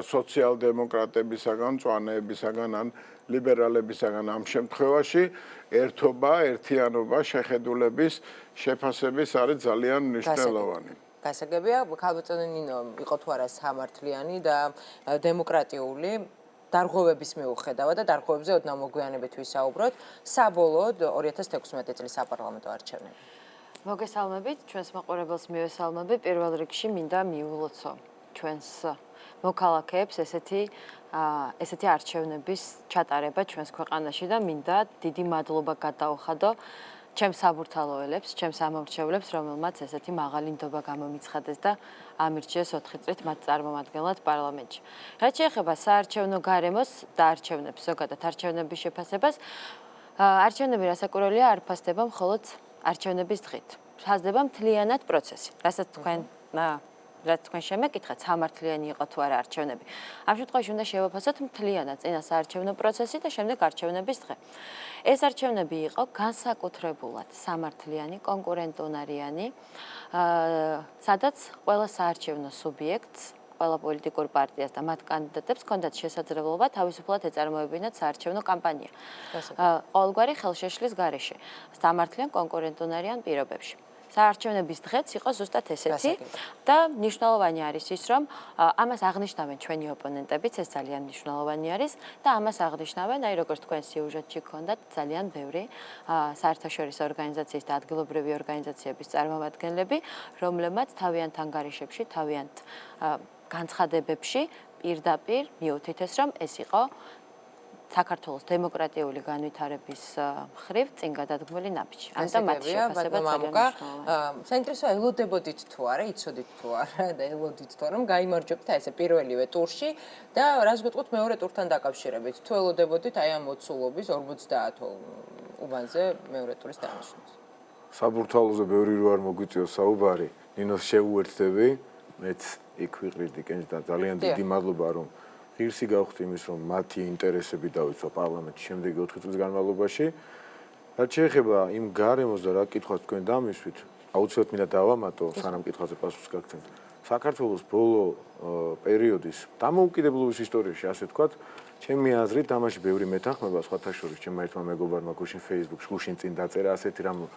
სოციალ-დემოკრატებისაგან, მწვანეებისაგან ან ლიბერალებისაგან. ამ შემთხვევაში ერთობა, ერთიანობა, შეხედულების შეფასების არის ძალიან მნიშვნელოვანი. გასაგებია, ქალბატონო ნინო იყო თუ არა სამართლიანი და დემოკრატიული დარღვევების მიუხედავად და დარღვევებზე ოდნავ მოგვიანებით ვისაუბროთ, საბოლოოდ 2016 წლის საპარლამენტო არჩევნები. მოგესალმებით, ჩვენს მაყურებელს მივესალმები. პირველ რიგში მინდა მიულოცო ჩვენს მოქალაქეებს ესეთი არჩევნების ჩატარება ჩვენს ქვეყანაში და მინდა დიდი მადლობა გადაუხადო ჩემს საბურთალოელებს, ჩემს ამომრჩევლებს, რომელმაც ესეთი მაღალი ნდობა გამომიცხადეს და ამირჩიეს 4 წლით მათ წარმომადგენლად პარლამენტში. რაც შეეხება საარჩევნო გარემოს და არჩევნებს, ზოგადად არჩევნების შეფასებას, არჩევნები რასაკვირველია არ ფასდება მხოლოდ არჩევნების დღით. ფასდება მთლიანად პროცესი, რასაც თქვენ შემეკითხეთ, სამართლიანი იყო თუ არა არჩევნები. ამ შემთხვევაში უნდა შევაფასოთ მთლიანად წინა საარჩევნო პროცესი და შემდეგ არჩევნების დღე. ეს არჩევნები იყო განსაკუთრებულად სამართლიანი, კონკურენტუნარიანი, სადაც ყველა საარჩევნო სუბიექტს, ყველა პოლიტიკურ პარტიას და მათ კანდიდატებს ჰქონდათ შესაძლებლობა თავისუფლად ეწარმოებინათ საარჩევნო კამპანია. ყოველგვარი ხელშეშლის გარეშე, სამართლიან, კონკურენტუნარიან პირობებში. საარჩევნების დღეც იყო ზუსტად ესეთი და მნიშვნელოვანი არის ის, რომ ამას აღნიშნავენ ჩვენი ოპონენტებიც, ეს ძალიან მნიშვნელოვანი არის და ამას აღნიშნავენ, აი როგორც თქვენ სიუჟეტში გქონდათ ძალიან ბევრი საერთაშორისო ორგანიზაციის და ადგილობრივი ორგანიზაციების წარმომადგენლები, რომლებმაც თავიანთ ანგარიშებში, თავიანთ განცხადებებში პირდაპირ მიუთითეს, რომ ეს იყო საქართველოს დემოკრატიული განვითარების მხრივ წინ გადადგმული ნაბიჯი. ამიტომ მათი შეფასება ძალიან მნიშვნელოვანია. საინტერესოა, ელოდებოდით თუ არა, იცოდით თუ არა და ელოდით თუ არა, რომ გაიმარჯვებთ აი ესე პირველივე ტურში და რას გეტყვით მეორე ტურთან დაკავშირებით? თუ ელოდებოდით აი ამ მოცულობის 50 უბანზე მეორე ტურის დანიშნას. საბურთალოზე ბევრი რო არ მოგვიწევს საუბარი, ნინოს შეუერთდები, მეც იქ ვიყრიდი კენჭ და ძალიან დიდი მადლობა რომ ღირსი გავხდი იმის რომ მათი ინტერესები დავიცვა პარლამენტში შემდეგი 4 წლის განმავლობაში. რაც შეეხება იმ გარემოს და რა კითხვას თქვენ დამისვით, აუცილებლად მინდა დავამატო, სანამ კითხვაზე პასუხს გაგცემთ. საქართველოს ბოლო პერიოდის დამოუკიდებლობის ისტორიაში, ასე ვთქვათ, ჩემი აზრით, ამაში ბევრი მეთანხმება, სხვათა შორის, ჩემმა ერთმა მეგობარმა გუშინ Facebook-ში გუშინ წინ დაწერა ასეთი რამ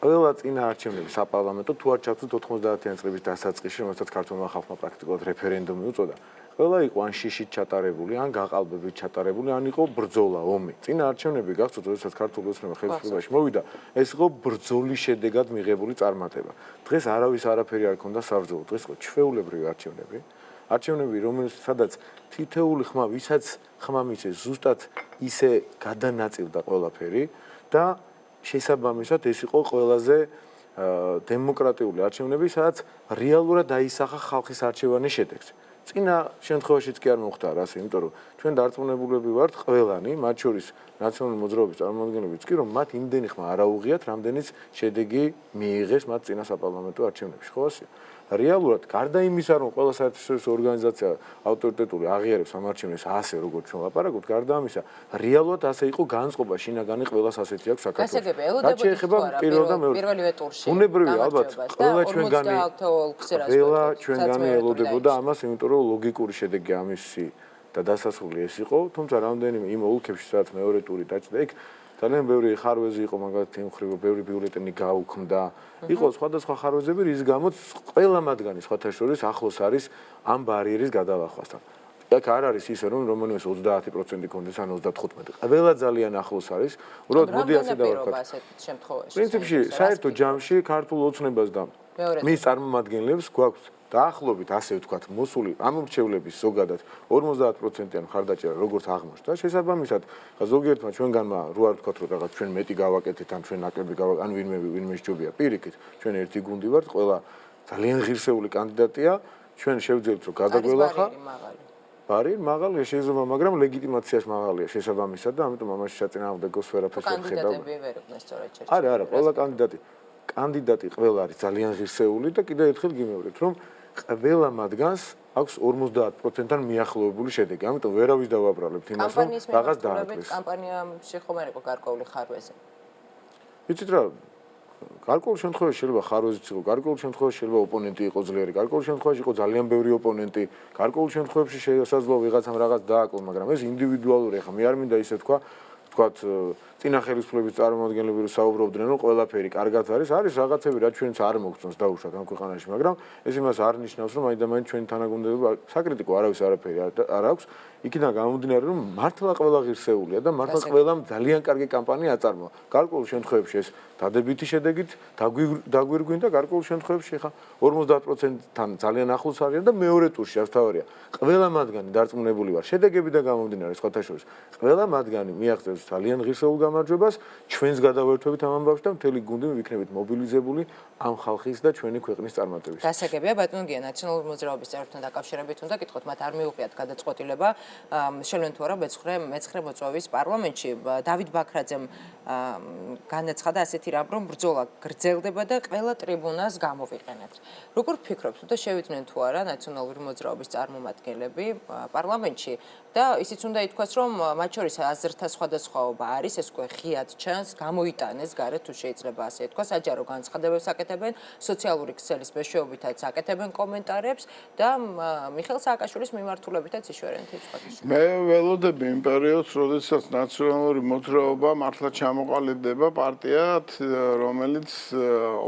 ყველა წინა არჩევნები საპარლამენტო თუ არ ჩავთვლით 90-იანი წლების დასაწყისში, რომელსაც ქართულმა ხალხმა პრაქტიკულად რეფერენდუმი უწოდა. ყველა იყო ან შიშით ჩატარებული, ან გაყალბებით ჩატარებული, ან იყო ბრძოლა, ომი. წინა არჩევნები გახსოვთ, როდესაც ქართული ოცნება ხელისუფლებაში მოვიდა, ეს იყო ბრძოლის შედეგად მიღებული წარმატება. დღეს არავის არაფერი არ ქონდა საბრძოლო, დღეს იყო ჩვეულებრივი არჩევნები. არჩევნები, რომელსაც თითეული ხმა, ვისაც ხმა მისცეს, ზუსტად ისე გადანაწილდა ყველაფერი და შესაბამისად ეს იყო ყველაზე დემოკრატიული არჩევნები, სადაც რეალურად დაისახა ხალხის არჩევანის შედეგს. წინა შემთხვევაშიც კი არ მოხდა რას, იმიტომ რომ ჩვენ დარწმუნებულები ვართ ყველანი, მათ შორის ნაციონალური მოძრაობის წარმომადგენლებიც კი, რომ მათ იმდენი ხმა არ აუღიათ, რამდენიც შედეგი მიიღეს მათ წინა საპარლამენტო არჩევნებში, ხო ასეა? რეალურად, გარდა იმისა, რომ ყველა საერთაშორისო ორგანიზაცია ავტორიტეტული აღიარებს ამ არჩევნებს ასე, როგორც ჩვენ ლაპარაკობთ, გარდა ამისა, რეალურად ასე იყო განწყობა, შინაგანი ყველას ასეთი აქვს საქართველოში. რაც შეეხება პირველ და პირველივე ტურში. უნებრივია, ალბათ, ყველა ჩვენგანი ელოდებოდა ამას, იმიტომ რომ ლოგიკური შედეგი ამისი და დასასრული ეს იყო, თუმცა რამდენიმე იმ ოლქებში, სადაც მეორე ტური დაჭდა, იქ ძალიან ბევრი ხარვეზი იყო, მაგალითად, იმ ხრივ ბევრი ბიულეტენი გაუქმდა. იყო სხვადასხვა ხარვეზები, რის გამოც ყველა მათგანი სხვათა შორის ახლოს არის ამ ბარიერის გადალახვასთან. აქ არ არის ისე, რომ რომელიმეს 30% კონდეს ან 35. ყველა ძალიან ახლოს არის. უბრალოდ მოდი ასე დავარქვათ. პრინციპში, საერთო ჯამში ქართულ ოცნებას და მის წარმომადგენლებს გვაქვს დაახლოებით ასე ვთქვათ, მოსული ამორჩევლების ზოგადად 50%-იან მხარდაჭერა როგორც აღმოჩნდა. შესაბამისად, ზოგიერთმა ჩვენგანმა რო არ ვთქვათ, რომ რაღაც ჩვენ მეტი გავაკეთეთ, ან ჩვენ ნაკლები გავაკეთეთ, ან ვინმე სჯობია პირიქით, ჩვენ ერთი გუნდი ვართ, ყველა ძალიან ღირსეული კანდიდატია, ჩვენ შევძლებთ რომ გადაგველახა. ბარი მაღალი შეიძლება, მაგრამ ლეგიტიმაციას მაღალია შესაბამისად და ამიტომ ამაში საწინააღმდეგოს ვერაფერს ვერ ხედავ. არა, ყველა კანდიდატი ყველა არის ძალიან ღირსეული და კიდევ ერთხელ გიმეორებთ, რომ ყველა მათგანს აქვს 50%-თან მიახლოებული შედეგი. ამიტომ ვერავის დავაბრალებთ იმას, რომ რაღაც დააკლეს. კამპანიაში ხომ არ იყო გარკვეული ხარვეზი? იცით რა, გარკვეულ შემთხვევაში შეიძლება ხარვეზიც იყო, გარკვეულ შემთხვევაში შეიძლება ოპონენტი იყო ძლიერი, გარკვეულ შემთხვევაში იყო ძალიან ბევრი ოპონენტი, გარკვეულ შემთხვევაში შესაძლოა ვიღაცამ რაღაც დააკლო, მაგრამ ეს ინდივიდუალური, ხა მე არ მინდა ისე თქვათ წინა ხელისუფლების წარმომადგენლები რომ საუბრობდნენ, რომ ყველაფერი კარგად არის რაღაცები, რაც ჩვენც არ მოგწონს დაუშვათ ამ ქვეყანაში, მაგრამ ეს იმას არ ნიშნავს, რომ აიდამაინც ჩვენი თანაგუნდები საკრიტიკო არავის არაფერი არ აქვს. იქიდან გამომდინარე, რომ მართლა ყველა ღირსეულია და მართლა ყველამ ძალიან კარგი კამპანია აწარმოა. გარკვეულ შემთხვევებში ეს დადებითი შედეგით დაგვირგვინდა, გარკვეულ შემთხვევებში ხა 50%-თან ძალიან ახლოს არიან და მეორე ტურში ავთავარია. ყველა მათგანი დარწმუნებული ვარ, შედეგებიდან გამომდინარე სხვათა შორის. ყველა მათგანი მიაღწევს ძალიან ღირსეულ გამარჯვებას, ჩვენს გადავერთვებით ამ ამბავში და მთელი გუნდი ვიქნებით მობილიზებული ამ ხალხის და ჩვენი ქვეყნის წარმატებისთვის. დასაგებია, ბატონო გია, ნაციონალური მოძრაობის წევრებთან დაკავშირებით უნდა გითხოთ, მათ არ მიუღიათ გადაწყვეტილება შელვენ თუ არა მეცხრე მოწვევის პარლამენტში. დავით ბაქრაძემ განაცხადა ასეთი რამ, რომ ბრძოლა გრძელდება და ყველა ტრიბუნას გამოვიყენებთ. როგორ ფიქრობთ, თუ შევიდნენ თუ არა ნაციონალური მოძრაობის წარმომადგენლები პარლამენტში და ისიც უნდა ითქვას, რომ მათ შორის აზრთა სხვადასხვაობა არის, ეს უკვე ღიად ჩანს, გამოიტანეს გარეთ თუ შეიძლება ასე ითქვას, საჯარო განცხადებებს აკეთებენ, სოციალური ქსელის მეშვეობითაც აკეთებენ კომენტარებს და მიხეილ სააკაშვილის მიმართულებითაც იშვერენთი სხვადასხვა. მე ველოდები იმ პერიოდს, როდესაც ნაციონალური მოძრაობა მართლა ჩამოყალიბდება პარტიად, რომელიც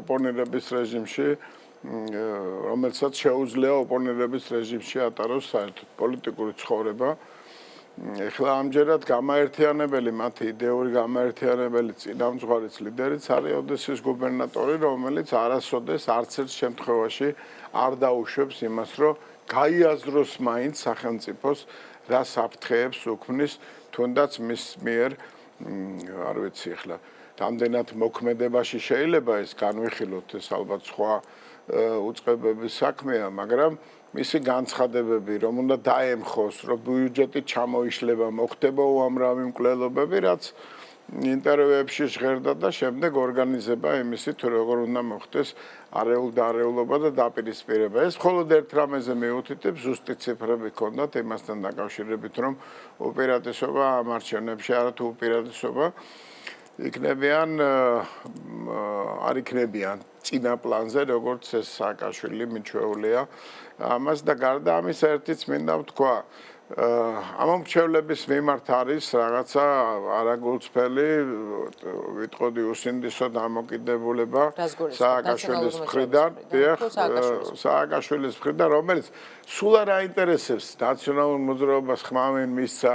ოპონირების რეჟიმში, რომელსაც შეუძლია ოპონირების რეჟიმში ატაროს საერთოდ პოლიტიკური ცხოვრება ეხლა ამჯერად გამაერთიანებელი, მათი იდეური გამაერთიანებელი წინამძღვარის ლიდერიც არის ოდესის გუბერნატორი, რომელიც არასოდეს არც ერთ შემთხვევაში არ დაუშვებს იმას, რომ გაიაზროს მაინც სახელმწიფოს რა საფრთხეებს უქმნის თუნდაც მის მიერ არ ვიცი ახლა რამდენად მოქმედებაში შეიძლება ეს განვიხილოთ ეს ალბათ სხვა უწყებების საქმეა მაგრამ მისი განცხადებები რომ უნდა დაემხოს რომ ბიუჯეტი ჩამოიშლება მოხდება უამრავი მკვლელობები რაც ინტერვიუებში ჟღერდა და შემდეგ ორგანიზება იმისი თუ როგორ უნდა მოხდეს არეულობა და დაპირისპირება. ეს მხოლოდ ერთ რამეზე მიუთითებს ზუსტი ციფრები ჰქონდათ იმასთან დაკავშირებით, რომ უპირატესობა ამ არჩევნებში არათუ უპირატესობა იქნებიან არ იქნებიან წინა პლანზე, როგორც ეს სააკაშვილი მიჩვეულია. ამას და გარდა ამისა ერთიც მინდა ვთქვა ამომრჩევლების მიმართ არის რაღაცა არაგულწრფელი ვიტყოდი უსინდისო დამოკიდებულება სააკაშვილის მხრიდან სააკაშვილის მხრიდან რომელიც სულ არ აინტერესებს ნაციონალურ მოძრაობას ხმავენ მისცა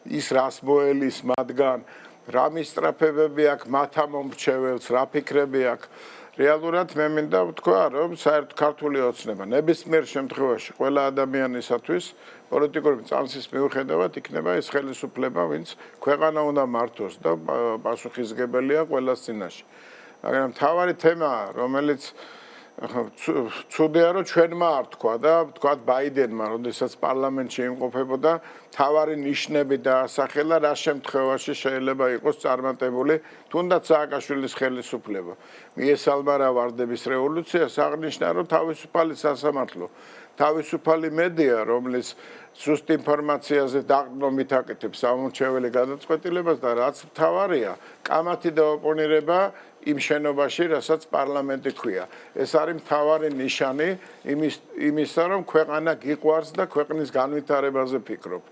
ის რას მოელის მათგან რა მისწრაფებები აქვს მათ ამომრჩეველს რა ფიქრები აქვს რეალურად მე მინდა ვთქვა რომ საერთო ქართული ოცნება ნებისმიერ შემთხვევაში ყველა ადამიანისათვის პოლიტიკური წამსის მიუხედავად იქნება ეს ხელისუფლება ვინც ქვეყანა უნდა მართოს და პასუხისგებელია ყველას წინაშე მაგრამ თავარი თემა რომელიც ცუდია რომ ჩვენმა არ თქვა და თქვა ბაიდენმა როდესაც პარლამენტში იმყოფებოდა თავარი ნიშნები დაასახელა რა შემთხვევაში შეიძლება იყოს წარმატებული თუნდაც სააკაშვილის ხელისუფლება მიესალმა რა ვარდების რევოლუციას აღნიშნა რომ თავისუფალი სასამართლო თავისუფალი მედია რომლის ზუსტ ინფორმაციაზე დაყრდნობით აკეთებს ამომრჩეველი გადაწყვეტილებას და რაც მთავარია კამათი და ოპონირება იმ შენობაში, რასაც პარლამენტი ქვია. ეს არის მთავარი ნიშანი იმისა, რომ ქვეყანა გიყვარს და ქვეყნის განვითარებაზე ფიქრობ.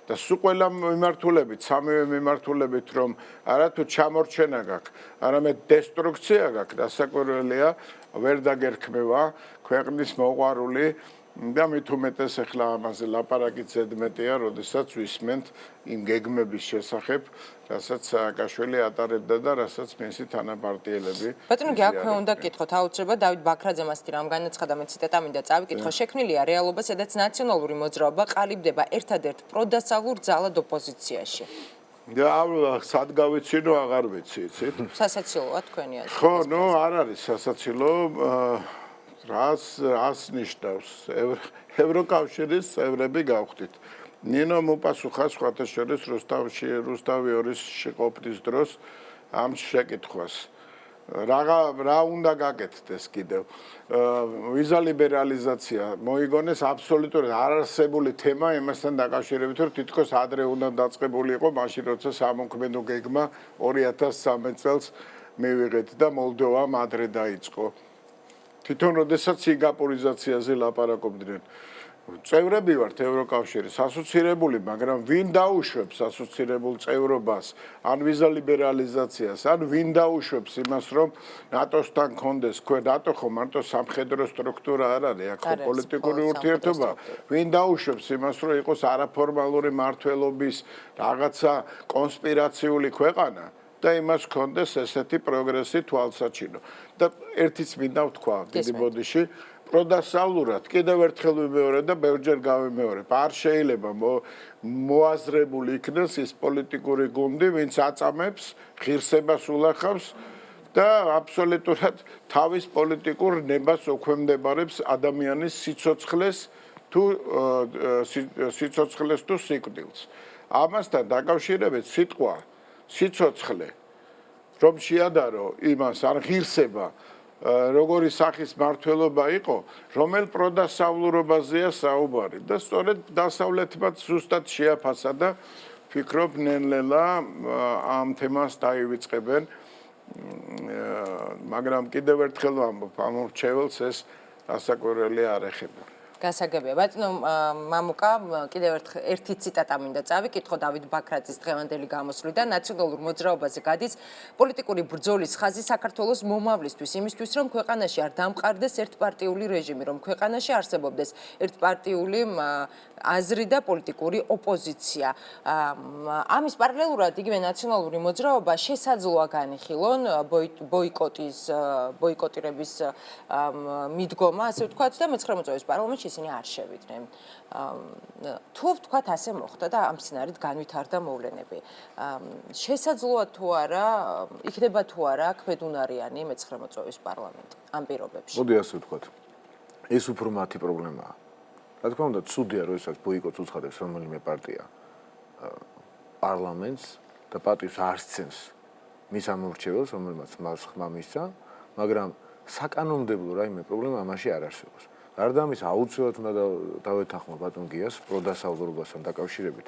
და სულ ყველა მიმართულებით, სამივე მიმართულებით, რომ არათუ ჩამორჩენა გაქვს, არამედ დესტრუქცია გაქვს, დასაკვირველია, ვერ დაგერქმევა ქვეყნის მოყვარული და მით უმეტეს ახლა ამაზე ლაპარაკი ზედმეტია, როდესაც ვისმენთ იმ გეგმების შესახებ, რასაც სააკაშვილი ატარებდა და რასაც მისი თანაპარტიელები. ბატონო, გიაქვე უნდა გკითხოთ, აუცილებლად დავით ბაქრაძემ ასეთი რამ განაცხადა, მე ციტატა მინდა წავიკითხო, შექმნილია რეალობა, სადაც ნაციონალური მოძრაობა ყალიბდება ერთადერთ პროდასალურ ძალად ოპოზიციაში. და სად გავიცინო, აღარ ვიცი, იცით? სასაცილოა თქვენი აზრით. ხო, ნუ არ არის სასაცილო რას ნიშნავს ევროკავშირის წევრები გავხდით. ნინო მოპასუხა სხვათა შორის რუსთავი ორის შეყოფნის დროს ამ შეკითხვას. რა უნდა გაკეთდეს კიდევ? ვიზა ლიბერალიზაცია მოიგონეს აბსოლუტურად არარსებული თემა იმასთან დაკავშირებით, რომ თითქოს ადრე უნდა დაწყებული იყო, მაშინ როცა სამოქმედო გეგმა 2013 წელს მივიღეთ და მოლდოვამ ადრე დაიწყო. თვითონ როდესაც სინგაპურიზაციაზე ლაპარაკობდნენ. წევრები ვართ ევროკავშირის ასოცირებული, მაგრამ ვინ დაუშვებს ასოცირებულ წევრობას, ან ვიზა ლიბერალიზაციას, ან ვინ დაუშვებს იმას, რომ ნატოსთან კონდეს, ნატო ხო მარტო სამხედრო სტრუქტურა არ არის, აქ ხო პოლიტიკური ურთიერთობა. ვინ დაუშვებს იმას, რომ იყოს არაფორმალური მმართველობის რაღაცა კონსპირაციული ქვეყანა? და იმას კონდეს ესეთი პროგრესი თვალსაჩინო. და ერთიც მინდა ვთქვა დიდი ბოდიში, პროდასალურად კიდევ ერთხელ ვიმეორე და ბევრჯერ გავიმეორებ. არ შეიძლება მოაზრებული იქნას ის პოლიტიკური გუნდი, ვინც აწამებს, ღირსებას ულახავს და აბსოლუტურად თავის პოლიტიკურ ნებას უქვემდებარებს ადამიანის სიცოცხლეს თუ სიკვდილს. ამასთან დაკავშირებით სიტყვა სიცოცხლე რომ შეადარო იმას არ ღირსება როგორი სახის მმართველობა იყო რომელ პროდასავლურობაზეა საუბარი და სწორედ დასავლეთმაც ზუსტად შეაფასა და ფიქრობ ნელ-ნელა ამ თემას დაივიწყებენ მაგრამ კიდევ ერთხელ ვამბობ ამ რჩეველს ეს ასაკვირველი არ ეხება გასაგებია. ბატონო მამუკა, კიდევ ერთი ციტატა მინდა წავიკითხო დავით ბაქრაძის დღევანდელი გამოსვლიდან. ნაციონალურ მოძრაობაზე გადის პოლიტიკური ბრძოლის ხაზი საქართველოს მომავლისთვის, იმისთვის, რომ ქვეყანაში არ დამყარდეს ერთპარტიული რეჟიმი, რომ ქვეყანაში არსებობდეს ერთპარტიული აზრი და პოლიტიკური ოპოზიცია. ამის პარალელურად იგივე ნაციონალური მოძრაობა შესაძლოა განიხილონ ბოიკოტირების მიდგომა, ასე ვთქვათ, და მე-19 მოწვევის პარლამენტში ისინი არ შევიდნენ. თუ ვთქვათ ასე მოხდა და ამ სცენარით განვითარდა მოვლენები. შესაძლოა თუ არა, იქნება თუ არა ქმედუნარიანი მე-19 მოწვევის პარლამენტი ამ პირობებში. მოდი ასე ვთქვათ. ეს უფრო მათი პრობლემაა. რა თქმა უნდა, ცუდია, როდესაც ბოიკოტს უცხადებს რომელიმე პარტია პარლამენტს და პატივს არ სცემს მის ამორჩეველს, რომელმაც მას ხმა მისცა, მაგრამ საკანონმდებლო რაიმე პრობლემა ამაში არ არსებობს. გარდა ამისა, აუცილებლად უნდა დავეთანხმო ბატონ გიას პროდასავლურობასთან დაკავშირებით.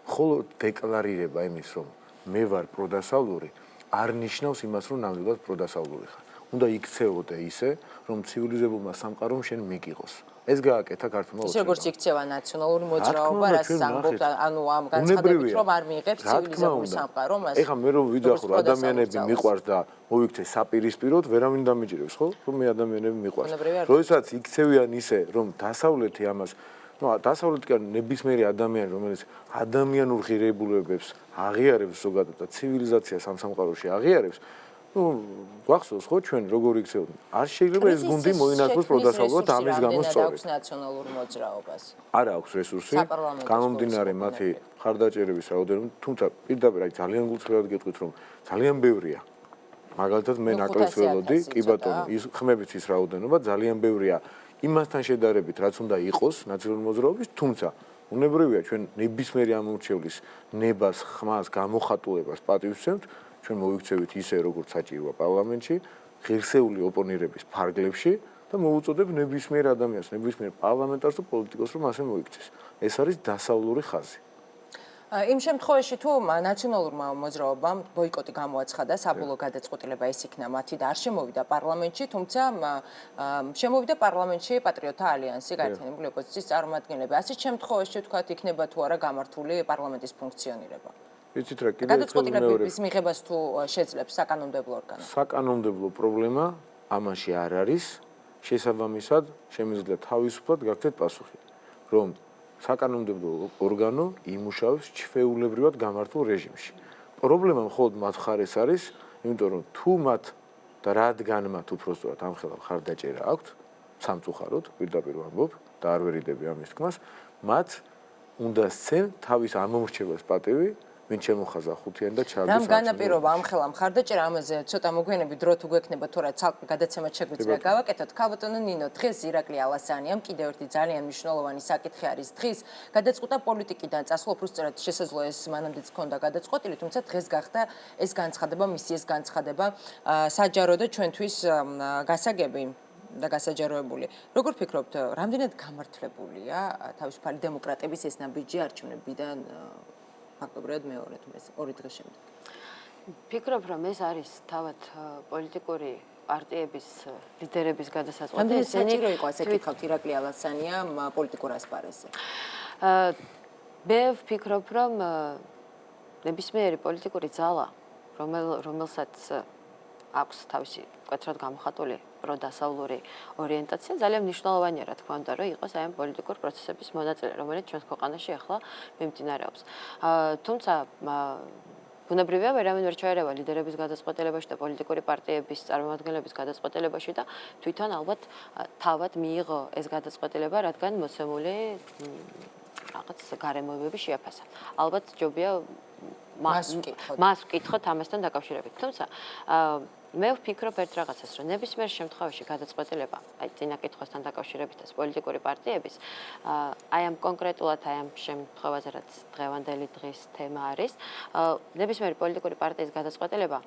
მხოლოდ დეკლარირება იმის, რომ მე ვარ პროდასავლური, არ ნიშნავს იმას, რომ ნამდვილად პროდასავლური ხარ. უნდა იქცეოდე ისე, რომ ცივილიზებულმა სამყარომ შენ მიგიღოს. ეს გააკეთა ქართულმა ოცნებამ. როგორც იქცევა ნაციონალური მოძრაობა, რასაც ამბობთ, ანუ ამ განცხადებით, რომ არ მიიღებს ცივილიზებული სამყარო მას. ეხლა მე რომ ვიძახო, რომ ადამიანები მიყვარს და მოვიქცე საპირისპიროდ, ვერავინ დამიჯერებს, ხო? რომ მე ადამიანები მიყვარს. როდესაც იქცევიან ისე, რომ დასავლეთი ამას, დასავლეთიდან ნებისმიერი ადამიანი, რომელიც ადამიანურ ღირებულებებს აღიარებს ზოგადად და ცივილიზაციას ამ სამყაროში აღიარებს, გვახსოვს ხო ჩვენ როგორ იქცეოდნენ? არ შეიძლება ეს გუნდი მოინახოს პროდასავლურად ამის გამო სწორედ. აქვს ნაციონალურ მოძრაობას. არ აქვს რესურსი, გამომდინარე მათი ხარდაჭერების რაოდენობა, თუმცა პირდაპირ აი ძალიან გულწრფელად გეტყვით, რომ ძალიან ბევრია. მაგალითად მე ნაკლებს ველოდი, კი ბატონო, ის ხმების ის რაოდენობა ძალიან ბევრია იმასთან შედარებით, რაც უნდა იყოს ნაციონალური მოძრაობის, თუმცა უნებრივია ჩვენ ნებისმიერი ამორჩევლის ნებას, ხმას, გამოხატულებას პატივს ვცემთ. ჩვენ მოვიქცევით ისე, როგორც საჭიროა პარლამენტში, ღირსეული ოპონირების ფარგლებში და მოვუწოდებ ნებისმიერ ადამიანს, ნებისმიერ პარლამენტარს და პოლიტიკოსს, რომ ასე მოიქცეს. ეს არის დასავლური ხაზი. იმ შემთხვევაში თუ ნაციონალურმა მოძრაობამ ბოიკოტი გამოაცხადა, საბოლოო გადაწყვეტილება ეს იქნა მათი და არ შემოვიდა პარლამენტში, თუმცა შემოვიდა პარლამენტში პატრიოტთა ალიანსი, გაერთიანებული ოპოზიციის წარმომადგენლები. ასეთ შემთხვევაში თქვათ იქნება თუ არა გამართული პარლამენტის ფუნქციონირება. იცით რა, კიდევ გადაწყვეტილების მიღებას თუ შეძლებს საკანონმდებლო ორგანო. საკანონმდებლო პრობლემა ამაში არ არის, შესაბამისად შემიძლია თავისუფლად გაგცეთ პასუხი, რომ საკანონმდებლო ორგანო იმუშავებს ჩვეულებრივად გამართულ რეჟიმში. პრობლემა მხოლოდ მათ მხარეს არის, იმიტომ რომ თუ მათ და რადგან მათ უпростоრად ამხელა ხარდაჭერა აქვთ, სამწუხაროდ, პირდაპირ ვამბობ და არ ვერიდები ამის თქმას, მათ უნდა სცენ თავის ამომრჩეველს პატივი, ვინ შემოხაზა ხუთიან და ჩააგდეს. რამ განაპირობა ამხელა მხარდაჭერა, ამაზე ცოტა მოგვიანებით დრო თუ გვექნება, თორე ცალკე გადაცემად შეგვიძლია გავაკეთოთ. ქალბატონო ნინო, დღეს ირაკლი ალასანიამ კიდევ ერთი ძალიან მნიშვნელოვანი საკითხი არის. დღეს გადაწყვეტა პოლიტიკიდან წასვლა, უბრალოდ შესაძლოა ეს მანამდეც ჰქონდა გადაწყვეტილი, თუმცა დღეს გახდა ეს განცხადება, მისი ეს განცხადება საჯარო და ჩვენთვის გასაგები და გასაჯაროებული. როგორ ფიქრობთ, რამდენად გამართლებულია თავისუფალი დემოკრატების ეს ნაბიჯი არჩევნებიდან ფაქტობრივად მეორედ ორი დღის შემდეგ? ფიქრობ, რომ ეს არის თავად პოლიტიკური პარტიების ლიდერების გადასაწყვეტი. რამდენად საჭირო იყო ასე გითხავთ ირაკლი ალასანიამ პოლიტიკურ ასპარეზზე? მე ვფიქრობ, რომ ნებისმიერი პოლიტიკური ძალა, რომელსაც აქვს თავისი მკვეთრად გამოხატული პროდასავლური ორიენტაცია, ძალიან მნიშვნელოვანია, რა თქმა უნდა, რომ იყოს აი ამ პოლიტიკურ პროცესების მონაწილე, რომელიც ჩვენს ქვეყანაში ახლა მიმდინარეობს. თუმცა ბუნებრივია, ვერავინ ვერ ჩაერევა ლიდერების გადაწყვეტილებაში და პოლიტიკური პარტიების წარმომადგენლების გადაწყვეტილებაში და თვითონ ალბათ თავად მიიღო ეს გადაწყვეტილება, რადგან მოცემული რაღაც გარემოებები შეაფასა. ალბათ ჯობია მას ვკითხოთ ამასთან დაკავშირებით. თუმცა მე ვფიქრობ ერთ რაღაცას, რომ ნებისმიერ შემთხვევაში გადაწყვეტილება, აი წინა კითხვასთან დაკავშირებითაც პოლიტიკური პარტიების, აი ამ კონკრეტულად აი ამ შემთხვევაზე, რაც დღევანდელი დღის თემა არის, ნებისმიერი პოლიტიკური პარტიის გადაწყვეტილება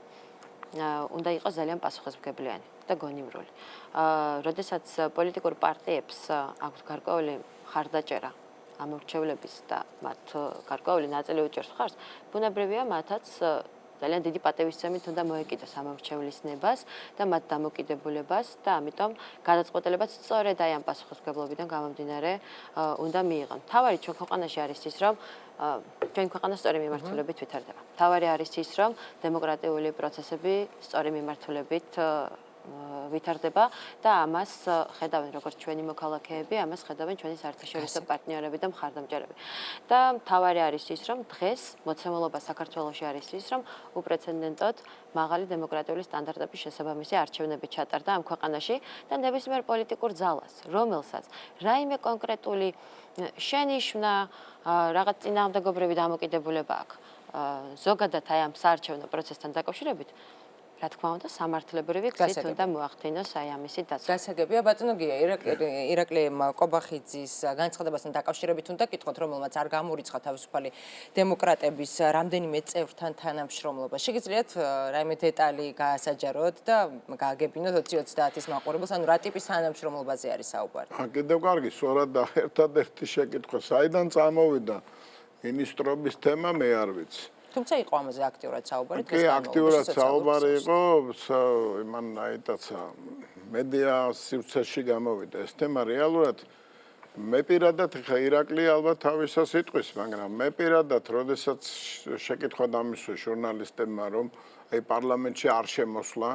უნდა იყოს ძალიან პასუხისმგებლიანი და გონივრული. როდესაც პოლიტიკურ პარტიებს აქვს გარკვეული ხარდაჭერა ამორჩევლების და მათ გარკვეული ნაწილი უჭერს ხარს, ბუნებრივია მათაც ძალიან დიდი პატივისცემით უნდა მოეკიდოს ამომრჩევლის ნებას და მათ დამოკიდებულებას და ამიტომ გადაწყვეტილებაც სწორედ აი ამ პასუხისმგებლობიდან გამომდინარე უნდა მიიღონ. თავარი ჩვენ ქვეყანაში არის ის, რომ ჩვენ ქვეყანა სწორი მიმართულებით ვითარდება. თავარი არის ის, რომ დემოკრატიული პროცესები სწორი მიმართულებით ვითარდება და ამას ხედავენ როგორც ჩვენი მოქალაქეები, ამას ხედავენ ჩვენი საერთაშორისო პარტნიორები და მხარდამჭერები. და მთავარი არის ის, რომ დღეს მოცემულობა საქართველოში არის ის, რომ უპრეცედენტოდ მაღალი დემოკრატიული სტანდარტების შესაბამისი არჩევნები ჩატარდა ამ ქვეყანაში და ნებისმიერ პოლიტიკურ ძალას, რომელსაც რაიმე კონკრეტული შენიშვნა, რაღაც წინააღმდეგობრივი დამოკიდებულება აქვს. ზოგადად აი ამ საარჩევნო პროცესთან დაკავშირებით რა თქმა უნდა, სამართლებრივი გზით უნდა მოახდინოს აი ამისი დაცვა. გასაგებია, ბატონო გია, ირაკლი ყობახიძის განცხადებასთან დაკავშირებით უნდა კითხოთ, რომელმაც არ გამორიცხა თავისუფალი დემოკრატების რამდენიმე წევრთან თანამშრომლობა. შეგიძლიათ რაიმე დეტალი გაასაჯაროთ და გააგებინოთ 2030-ის მაყურებელს, ანუ რა ტიპის თანამშრომლობაზე არის საუბარი? კიდევ კარგი, სწორად და ერთადერთი შეკითხვა, საიდან წამოვიდა მინისტრობის თემა, მე არ ვიცი. თუმცა იყო ამაზე აქტიურად საუბარი დღეს კი, აქტიურად საუბარი იყო, იმან აიტაცა მედია სივრცეში გამოვიდა ეს თემა რეალურად მე პირადად ხა ირაკლი ალბათ თავისას იტყვის, მაგრამ მე პირადად, როდესაც შეკითხვა დამისვა ჟურნალისტებმა, რომ აი პარლამენტში არ შემოსვლა,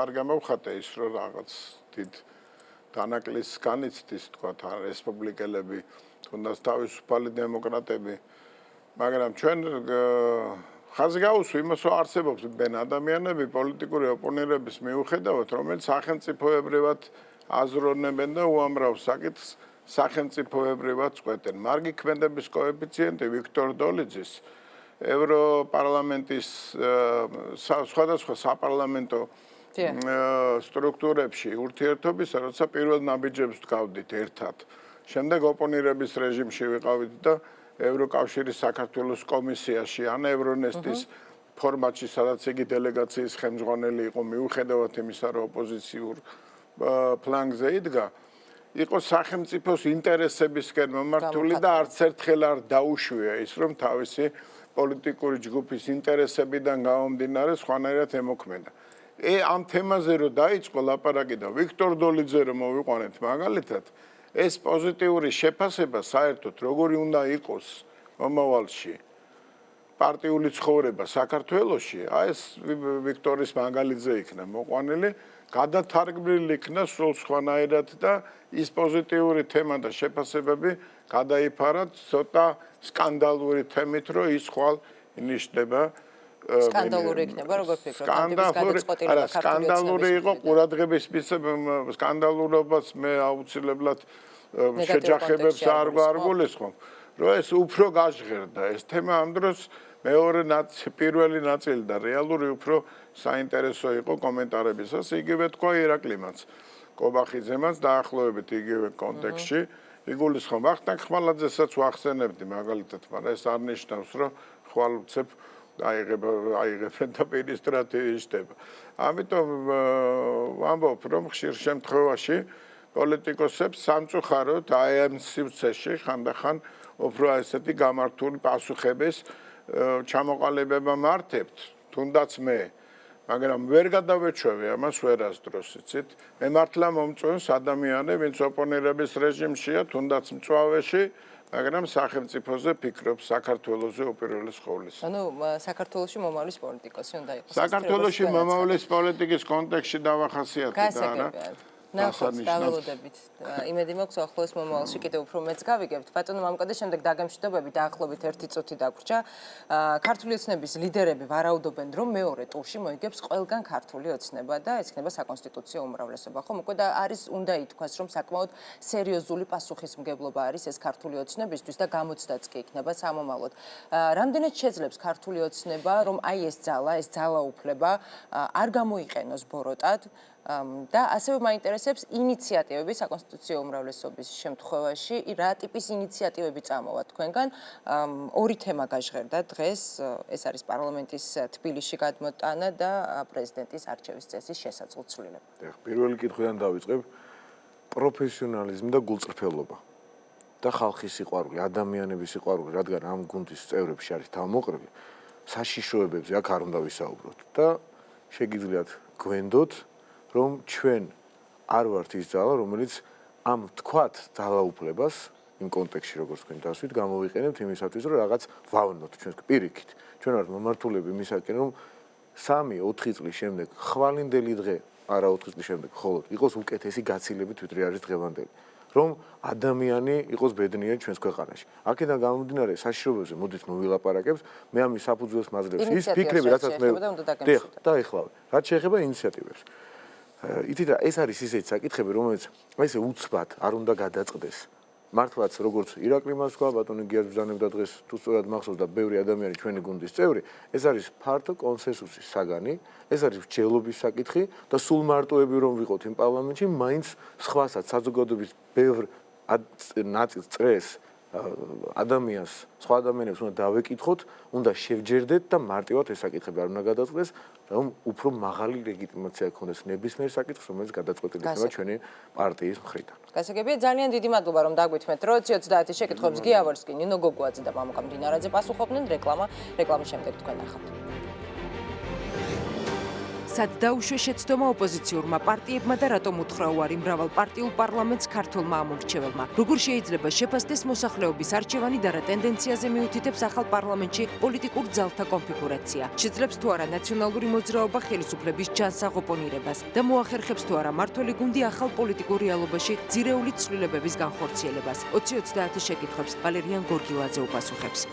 არ გამოვხატე ის, რომ რაღაც დიდ დანაკლის განიცდის, თქვა რესპუბლიკელები, თუნდაც თავისუფალი დემოკრატები, მაგრამ ჩვენ ხაზი გავუსვა იმას, რომ არსებობს ბენ ადამიანები პოლიტიკური ოპონენტების მიუხედავად, რომელიც სახელმწიფოებრივად აზროვნებენ და უამრავ საკითხს სახელმწიფოებრივად წყვეტენ. მარგი ქმედების კოეფიციენტი ვიქტორ დოლიძის ევროპარლამენტის სხვადასხვა საპარლამენტო სტრუქტურებში ურთიერთობისა, როცა პირველ ნაბიჯებს ვდგავდით ერთად. შემდეგ ოპონირების რეჟიმში ვიყავით და ევროკავშირის საქართველოს კომისიაში ან ევრონესტის ფორმატში, სადაც იგი დელეგაციის ხელმძღვანელი იყო, მიუხედავად იმისა, რომ ოპოზიციურ ფლანგზე იდგა, იყო სახელმწიფოს ინტერესებისკენ მომართული და არც ერთხელ არ დაუშვია ის, რომ თავისი პოლიტიკური ჯგუფის ინტერესებიდან გამომდინარე სხვანაირად ემოქმედა. ამ თემაზე რომ დაიწყო ლაპარაკი და ვიქტორ დოლიძე რომ მოვიყვანეთ მაგალითად, ეს პოზიტიური შეფასება საერთოდ როგორი უნდა იყოს მომავალში პარტიული ცხოვრება საქართველოში, აი ეს ვიქტორის მაგალითზე იქნა მოყვანილი, გადათარგმნილი იქნა სულ სხვანაირად და ის პოზიტიური თემა და შეფასებები გადაიფარა ცოტა სკანდალური თემით, რომ ის ხვალ ინიშნება სკანდალური იქნება, როგორ ფიქრობთ, ამ ტიპის გადაწყვეტილება სკანდალური იყო ყურადღების სკანდალურობას მე აუცილებლად შეჯახებებს არ გულისხმობ, რომ ეს უფრო გაჟღერდა ეს თემა ამ დროს მეორე პირველი ნაწილი და რეალური უფრო საინტერესო იყო კომენტარებისას, იგივე თქვა ირაკლიმაც, ყობახიძემაც დაახლოებით იგივე კონტექსტში იგულისხმობ. ვახტანგ ხმალაძესაც ვახსენებდი მაგალითად, მაგრამ ეს არ ნიშნავს, რომ ხვალ უცებ აიღებენ და მინისტრად იშდება. ამიტომ ვამბობ, რომ ხშირ შემთხვევაში პოლიტიკოსებს სამწუხაროდ აი ამ სივრცეში ხანდახან უფრო ესეთი გამართული პასუხების ჩამოყალიბება მართებთ, თუნდაც მე, მაგრამ ვერ გადავეჩვევი ამას ვერასდროს, იცით? მე მართლა მომწონს ადამიანი, ვინც ოპონირების რეჟიმშია, თუნდაც მწვავეში, მაგრამ სახელმწიფოზე ფიქრობს, საქართველოზე უპირველეს ყოვლისა. ანუ საქართველოში მომავლის პოლიტიკოსი უნდა იყოს. საქართველოში მომავლის პოლიტიკის კონტექსტში დავახასიათე და არა. ნახოთ, დაველოდებით. იმედი მაქვს, ახლოს მომავალში კიდევ უფრო მეც გავიგებთ. ბატონო მამუკადე, შემდეგ დაგემშვიდობები დაახლოებით 1 წუთი დაგვრჩა. ქართული ოცნების ლიდერები ვარაუდობენ, რომ მეორე ტურში მოიგებს ყველგან ქართული ოცნება და ეს იქნება საკონსტიტუციო უმრავლესობა. ხომ უკვე და არის უნდა ითქვას, რომ საკმაოდ სერიოზული პასუხისმგებლობა არის ეს ქართული ოცნებისთვის და გამოცდაც კი იქნება სამომავლოდ. რამდენად შეძლებს ქართული ოცნება, რომ აი ეს ძალა უფლება არ გამოიყენოს ბოროტად და ასევე მაინტერესებს ინიციატივები საკონსტიტუციო უმრავლესობის შემთხვევაში, რა ტიპის ინიციატივები წამოვა თქვენგან. ორი თემა გაჟღერდა დღეს, ეს არის პარლამენტის თბილისში გადმოტანა და პრეზიდენტის არჩევის წესის შესაძლებლობა. პირველი კითხვიდან დავიწყებ, პროფესიონალიზმი და გულწრფელობა. და ხალხის სიყვარული, ადამიანების სიყვარული, რადგან ამ გუნდის წევრებში არის თავმოყრილი, საშიშროებებზე აქ არ უნდა ვისაუბროთ და შეგიძლიათ გვენდოთ, რომ ჩვენ არ ვართ ის ძალა, რომელიც ამ თქვათ ძალაუფლებას იმ კონტექსტში როგორც თქვენ დასვით გამოვიყენებთ იმისათვის, რომ რაღაც ვავნოთ ჩვენს პირიქით. ჩვენ ვართ მომართულები იმისაკენ, რომ 3-4 წლის შემდეგ ხვალინდელი დღე, არა 4 წლის შემდეგ, მხოლოდ იყოს უკეთესი გაცილებით ვიდრე არის დღევანდელი. რომ ადამიანი იყოს ბედნიერი ჩვენს ქვეყანაში. აქედან გამომდინარე საშიშროებებზე მოდით მოვილაპარაკებთ, მე ამის საფუძველს მაძლევს ის ფიქრები, რაცაც მე დაეხლავე. რაც შეეხება ინიციატივებს. იცით რა, ეს არის ისეთი საკითხები, რომელიც ესე უცბად არ უნდა გადაწყდეს. მართლაც როგორც ირაკლი მას თქვა, ბატონი გიას ბრძანებდა დღეს, თუ სწორად მახსოვს და ბევრი ადამიანი ჩვენი გუნდის წევრი, ეს არის ფართო კონსენსუსის საგანი, ეს არის მსჯელობის საკითხი და სულ მარტოები რომ ვიყოთ იმ პარლამენტში, მაინც სხვასაც საზოგადოების ბევრ ნაწილს წრეს ადამიანს, სხვა ადამიანებს უნდა დავეკითხოთ, უნდა შევჯერდეთ და მარტივად ეს საკითხები არ უნდა გადაწყდეს, რომ უფრო მაღალი ლეგიტიმაცია გქონდეს ნებისმიერ საკითხს, რომელიც გადაწყვეტილი იქნება ჩვენი პარტიის მხრიდან. გასაგებია, ძალიან დიდი მადლობა რომ დაგვითმეთ, რომ 20-30 შეკითხვებს გიავარსკი, ნინო გოგუაძე და მამუკა მდინარაძე პასუხობდნენ. რეკლამის შემდეგ თქვენ ნახავთ. სად დაუშვე შეცდომა ოპოზიციურმა პარტიებმა და რატომ უთხრაუარი მრავალ პარტიულ პარლამენტს ქართულმა ამორჩეველმა? როგორ შეიძლება შეფასდეს მოსახლეობის არჩევანი და რა ტენდენციაზე მიუთითებს ახალ პარლამენტში პოლიტიკურ ძალთა კონფიგურაცია? შეძლებს თუ არა ნაციონალური მოძრაობა ხელისუფლების ჯანსაღ ოპონირებას და მოახერხებს თუ არა მართველი გუნდი ახალ პოლიტიკურ რეალობაში ძირეული ცვლილებების განხორციელებას? 20-30 შეკითხვებს ვალერიან გორგილაძე უპასუხებს.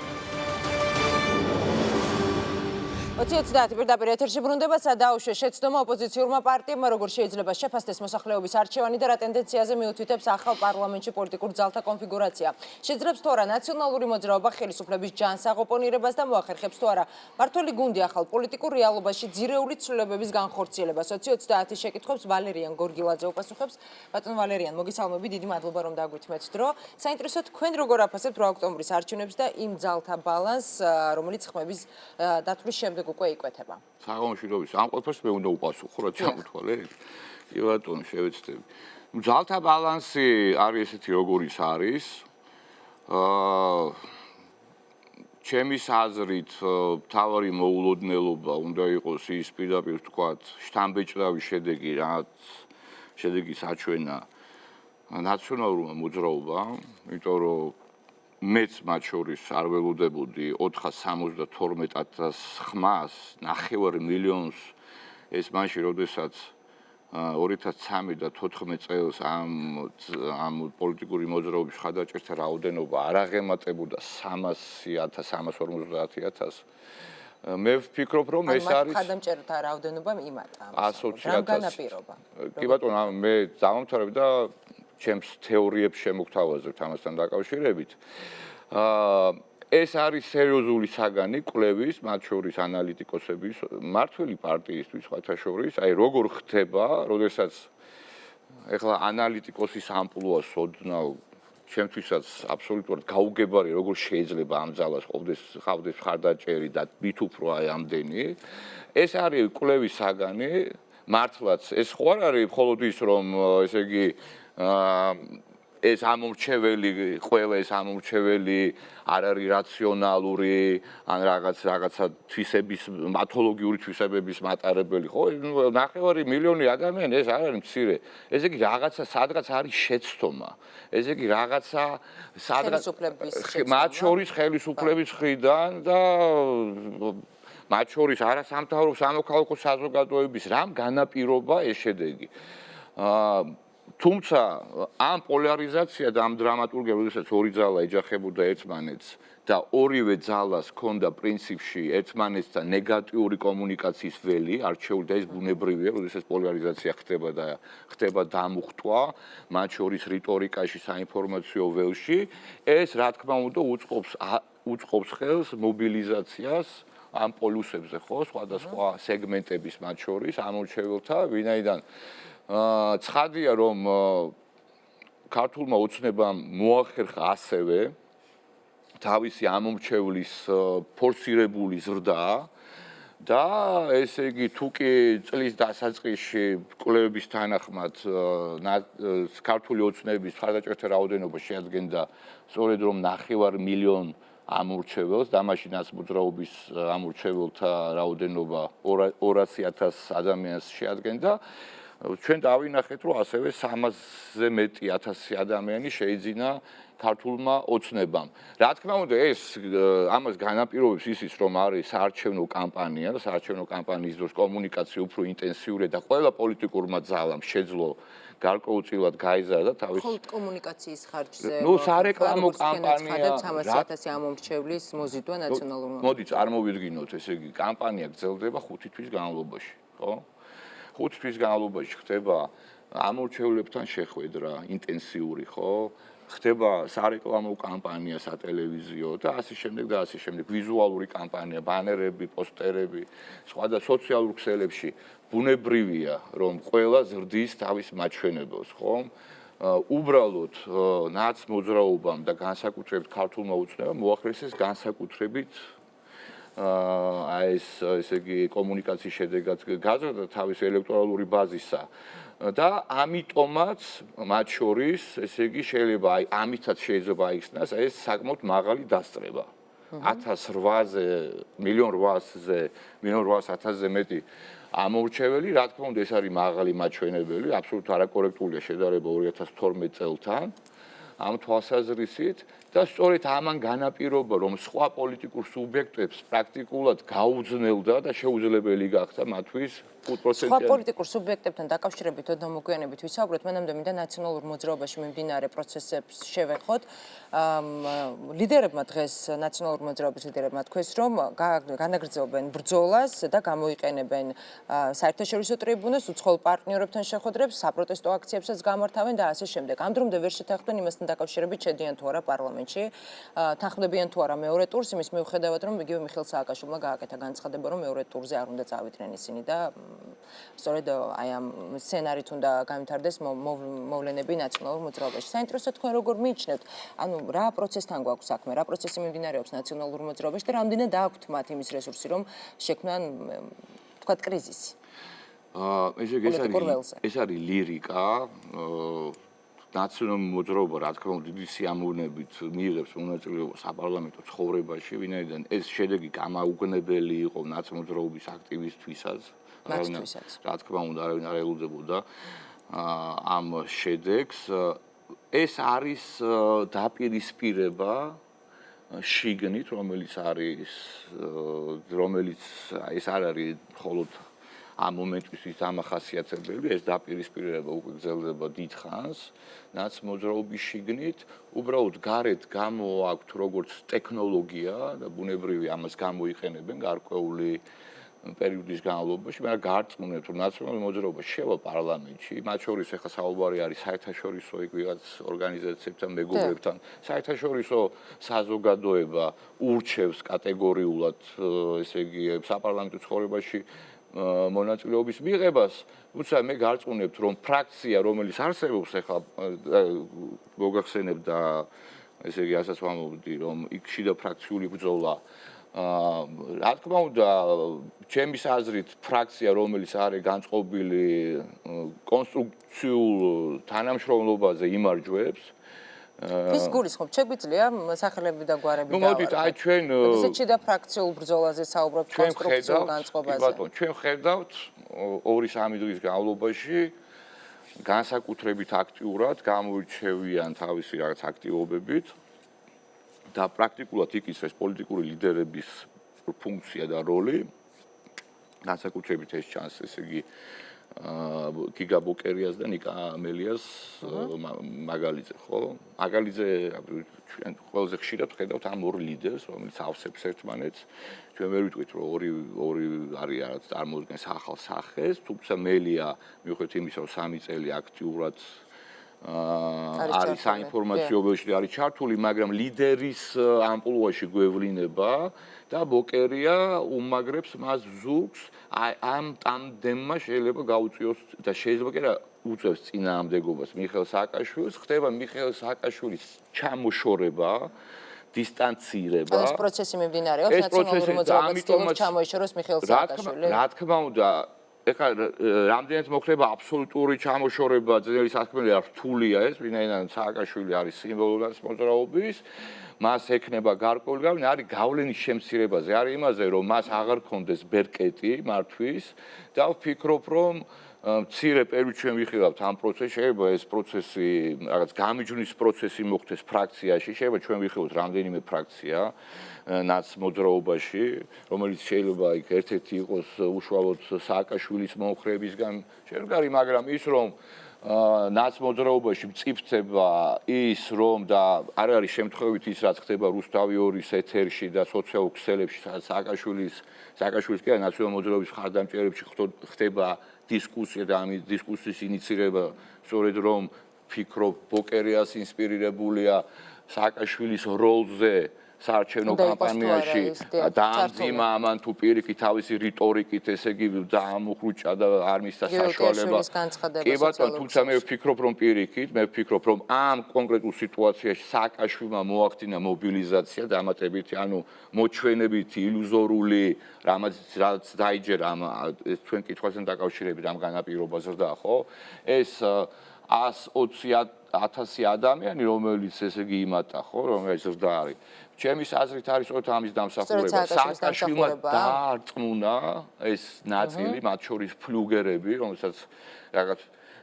20-30 პირდაპირ ეთერში ბრუნდება სადაუშვე შეცდომა ოპოზიციურმა პარტიებმა როგორ შეიძლება შეფასდეს მოსახლეობის არჩევანი და რა ტენდენციაზე მიუთითებს ახალ პარლამენტში პოლიტიკურ ძალთა კონფიგურაცია. შეძლებს თუ არა ნაციონალური მოძრაობა ხელისუფლების ჯანსაღ ოპონირებას და მოახერხებს თუ არა მართველი გუნდი ახალ პოლიტიკურ რეალობაში ძირეული ცვლილებების განხორციელებას. 20-30 შეკითხვებს ვალერიან გორგილაძე უპასუხებს. ბატონ ვალერიან, მოგესალმები, დიდი მადლობა რომ დაგვითმეთ დრო. საინტერესო თქვენ როგორ აფასებთ 8 ოქტომბრის არჩევნებს და იმ ძალთა ბალანსს, რომელიც ხმების დათვლის შემდეგ უკვე იკვეთება. საგანშიდობის ამ ყველაფერს მე უნდა უპასუხო, რა ჩამოთვალე. კი ბატონო, შევეცდები. ძალთა ბალანსი არის ესეთი როგორიც არის. ჩემის აზრით, მთავარი მოულოდნელობა უნდა იყოს ის პირდაპირ ვთქვათ, შთამბეჭდავი შედეგი, რაც შედეგის აჩვენა ნაციონალურმა მოძრაობამ, იმიტომ რომ მეც მათ შორის არ ველოდებოდი 472,000 ხმას, 9 მილიონს ეს მაშინ, როდესაც 2013 და 2014 წელს ამ პოლიტიკური მოძრაობის ხადაჭერთა რაოდენობა არ აღემატებოდა 300,000, 350,000. მე ვფიქრობ, რომ ეს არის ხადამჭერთა რაოდენობა იმატა. 120,000. განაპირობა. კი ბატონო, მე დავამთავრებ და ჩემს თეორიებს შემოგთავაზებთ ამასთან დაკავშირებით. ეს არის სერიოზული საგანი კვლევის, მათ შორის ანალიტიკოსების, მართველი პარტიისთვის სხვათა შორის, აი როგორ ხდება, როდესაც ეხლა ანალიტიკოსის ამპლუას ოდნავ ჩემთვისაც აბსოლუტურად გაუგებარი, როგორ შეიძლება ამ ძალას ყავდეს მხარდაჭერი და მით უფრო აი ამდენი. ეს არის კვლევის საგანი, მართლაც ეს ხო არ არის მხოლოდ ის, რომ ესე იგი ეს ამორჩეველი, ყველა ეს ამორჩეველი არ არის რაციონალური, ან რაღაცა თვისების, მათოლოგიური თვისებების მატარებელი, ხო? 9 მილიონი ადამიანი ეს არ არის მცირე. ესე იგი რაღაცა სადღაც არის შეცდომა. ესე იგი რაღაცა სადღაც მათ შორის ხელისუფლების მხრიდან და მათ შორის არასამთავრობო სამოქალაქო საზოგადოების რამ განაპირობა ეს შედეგი. თუმცა ამ პოლარიზაცია და ამ დრამატურგია, როდესაც ორი ძალა ეჯახებოდა ერთმანეთს და ორივე ძალას ჰქონდა პრინციპში ერთმანეთთან ნეგატიური კომუნიკაციის ველი, არჩეული და ეს ბუნებრივია, როდესაც პოლარიზაცია ხდება დამუხტვა, მათ შორის რიტორიკაში, საინფორმაციო ველში, ეს რა თქმა უნდა უწყობს ხელს მობილიზაციას ამ პოლუსებზე, ხო, სხვადასხვა სეგმენტების მათ შორის ამორჩეველთა, ვინაიდან ცხადია, რომ ქართულმა ოცნებამ მოახერხა ასევე თავისი ამორჩევლის ფორსირებული ზრდა და ესე იგი თუ კი წლის დასაწყისში კვლევების თანახმად ქართული ოცნების მხარდაჭერათა რაოდენობა შეადგენდა სწორედ რომ 9 მილიონი ამორჩეველს და მაშინ ნაცმოძრაობის ამორჩეველთა რაოდენობა 200,000 ადამიანს შეადგენდა. ჩვენ დავინახეთ, რომ ასევე 300-ზე მეტი 1000 ადამიანი შეიძინა ქართულმა ოცნებამ. რა თქმა უნდა, ეს ამას განაპირობებს ისიც, რომ არის საარჩევნო კამპანია და საარჩევნო კამპანიის დროს კომუნიკაცია უფრო ინტენსიურია და ყველა პოლიტიკურმა ძალამ შეძლო გარკვეულწილად გაიზარდა თავის კომუნიკაციის ხარჯზე. სარეკლამო კამპანია 300,000 ამომრჩევლის მოზიდვა ნაციონალურმა. მოდი წარმოვიდგინოთ, ესე იგი, კამპანია გრძელდება 5 თვის განმავლობაში, ხო? 5 თვის განმავლობაში ხდება ამორჩევლებთან შეხვედრა ინტენსიური, ხო? ხდება სარეკლამო კამპანია სატელევიზიო და ასე შემდეგ და ასე შემდეგ, ვიზუალური კამპანია, ბანერები, პოსტერები, სხვა და სოციალურ ქსელებში ბუნებრივია, რომ ყველა ზრდის თავის მაჩვენებელს, ხო? უბრალოდ ნაცმოძრაობამ და განსაკუთრებით ქართულმა ოცნებამ მოახერხეს განსაკუთრებით ესე იგი კომუნიკაციის შედეგად გაზრდა თავის ელექტორალური ბაზისა და ამიტომაც მათ შორის ესე იგი შეიძლება ამითაც შეიძლება აიხსნას ეს საკმაოდ მაღალი დასწრება 1800-ზე 1,800,000-ზე მეტი ამორჩეველი, რა თქმა უნდა ეს არის მაღალი მაჩვენებელი, აბსოლუტურად არაკორექტულია შედარება 2012 წელთან ამ თვალსაზრისით და სწორედ ამან განაპირობა რომ სხვა პოლიტიკურ სუბიექტებს პრაქტიკულად გაუძნელდა და შეუძლებელი გახდა მათთვის 5%-იანი სხვა პოლიტიკურ სუბიექტებთან დაკავშირებით და მოგვიანებით ვისაუბრეთ, მანამდე მინდა ნაციონალურ მოძრაობაში მიმდინარე პროცესებს შევეხოთ. ლიდერებმა დღეს ნაციონალურ მოძრაობის ლიდერებმა თქვეს, რომ განაგრძობენ ბრძოლას და გამოიყენებენ საერთაშორისო ტრიბუნას, უცხოელ პარტნიორებთან შეხვედრებს, საპროტესტო აქციებსაც გამართავენ და ასე შემდეგ. ამ დრომდე ვერ შეთანხმდნენ იმასთან დაკავშირებით შედიან თუ არა პარლამენტში, თანხმდებიან თუ არა მეორე ტურს, იმის მიუხედავად რომ იგივე მიხეილ სააკაშვილმა გააკეთა განცხადება, რომ მეორე ტურზე არ უნდა წავიდნენ ისინი და სწორედ აი ამ სცენარით უნდა გამართდეს მოვლენები ნაციონალურ მოძრაობაში. საინტერესო თქვენ როგორ მიიჩნევთ, ანუ რა პროცესთან გვაქვს საქმე, რა პროცესი მიმდინარეობს ნაციონალურ მოძრაობაში და რამდენად აქვთ მათ იმის რესურსი, რომ შექმნან თქვათ კრიზისი. ეს არის ლირიკა, ნაციონალური მოძრაობა, რა თქმა უნდა, დიდი სიამოვნებით მიიღებს მონაწილეობას საპარლამენტო ცხოვრებაში, ვინაიდან ეს შედეგი გამაუგნებელი იყო ნაცმოძრაობის აქტივისტთვისაც. რა თქმა უნდა, არავინ არ ელოდებოდა ამ შედეგს. ეს არის დაპირისპირება შიგნით, რომელიც ეს არ არის მხოლოდ ამ მომენტისთვის დამახასიათებელი, ეს დაპირისპირება უკვე გრძელდება დიდხანს, ნაცმოძრაობის შიგნით, უბრალოდ გარეთ გამოაქვთ როგორც ტექნოლოგია და ბუნებრივი ამას გამოიყენებენ გარკვეული პერიოდის განმავლობაში, მაგრამ გარწმუნებთ, რომ ნაციონალური მოძრაობა შევა პარლამენტში, მათ შორის ახლა საუბარი არის საერთაშორისო ვიღაც ორგანიზაციებთან, მეგობრებთან, საერთაშორისო საზოგადოება ურჩევს კატეგორიულად, ესე იგი, საპარლამენტო ცხოვრებაში მონაწილეობის მიღებას, თუმცა მე გარწმუნებთ, რომ ფრაქცია, რომელიც არსებობს ახლა მოგახსენებთ და ესე იგი, ასაც ვამბობდი, რომ იქ შიდა ფრაქციული ბრძოლა რა თქმა უნდა, ჩემის აზრით, ფრაქცია, რომელიც არის განწყობილი კონსტრუქციულ თანამშრომლობაზე იმარჯვებს. ვის გულისხმობთ? შეგვიძლია სახელები და გვარები დავარქვათ. მოდით, აი ჩვენ შიდა ფრაქციულ ბრძოლაზე საუბრობთ, კონსტრუქციულ განწყობაზე. ბატონო, ჩვენ ხედავთ 2-3 დღის განმავლობაში განსაკუთრებით აქტიურად გამოირჩევიან თავისი რაღაც აქტივობებით. და პრაქტიკულად იქისრეს პოლიტიკური ლიდერების ფუნქცია და როლი. განსაკუთრებით ეს ჩანს, ესე იგი, გიგა ბოკერიას და ნიკა ამელიას მაგალიძე, ხო? მაგალიძე ჩვენ ყველაზე ხშირად ხედავთ ამ ორ ლიდერს, რომელიც ავსებს ერთმანეთს. ჩვენ ვერ ვიტყვით, რომ ორი არის რაც წარმოადგენს ახალ სახეს, თუმცა მელია მიუხედავად იმისა, რომ 3 წელი აქტიურად არის საინფორმაციო ველში არის ჩართული, მაგრამ ლიდერის ამპლუაში გვევლინება და ბოკერია უმაგრებს მას ზურგს, ამ ტანდემმა შეიძლება გაუწიოს და შეიძლება კი რა უწევს წინააღმდეგობას მიხეილ სააკაშვილს, ხდება მიხეილ სააკაშვილის ჩამოშორება დისტანცირება. ეს პროცესი მიმდინარეობს ნაციონალური მოძრაობის წევრებს ჩამოეშოროს მიხეილ სააკაშვილი. რა თქმა უნდა, ეხლა რამდენად მოხდება აბსოლუტური ჩამოშორება ძნელი საქმეა, რთულია ეს, ვინაიდან სააკაშვილი არის სიმბოლურად მოძრაობის, მას ექნება გარკვეული გავლენა, არის გავლენის შემცირებაზე, არის იმაზე, რომ მას აღარ ქონდეს ბერკეტი მართვის და ვფიქრობ, რომ მცირე პერიოდში ჩვენ ვიხილავთ ამ პროცესს, შეიძლება ეს პროცესი, რაღაც გამიჯვნის პროცესი მოხდეს ფრაქციაში, შეიძლება ჩვენ ვიხილოთ რამდენიმე ფრაქცია ნაცმოძრაობაში, რომელიც შეიძლება იქ ერთ-ერთი იყოს უშუალოდ სააკაშვილის მომხრეებისგან შემდგარი, მაგრამ ის რომ ნაცმოძრაობაში მწიფდება ის რომ და არ არის შემთხვევით ის რაც ხდება რუსთავი 2-ის ეთერში და სოციალურ ქსელებში სააკაშვილის კი ნაციონალური მოძრაობის მხარდამჭერებში ხდება დისკუსია და ამ დისკუსიის ინიცირება სწორედ რომ ფიქრობ ბოკერიას ინსპირირებულია სააკაშვილის როლზე საარჩევნო კამპანიაში დაამძიმა ამან თუ პირიქით თავისი რიტორიკით ესე იგი დაამუხრუჭა და არ მისცა საშუალება კი ბატონო თუმცა მე ვფიქრობ რომ პირიქით მე ვფიქრობ რომ ამ კონკრეტულ სიტუაციაში სააკაშვილმა მოახდინა მობილიზაცია დამატებითი ანუ მოჩვენებითი ილუზორული რაც დაიჯერა ამ ჩვენ კითხვასთან დაკავშირებით ამ განაპირობაზე და ხო ეს 120,000 ადამიანი რომელიც ესე იგი იმატა ხო რომელიც ზრდა არის ჩემის აზრით არის სწორედ ამის დამსახურება სააკაშვილმა დაარწმუნა ეს ნაწილი მათ შორის ფლუგერები რომელსაც რაღაც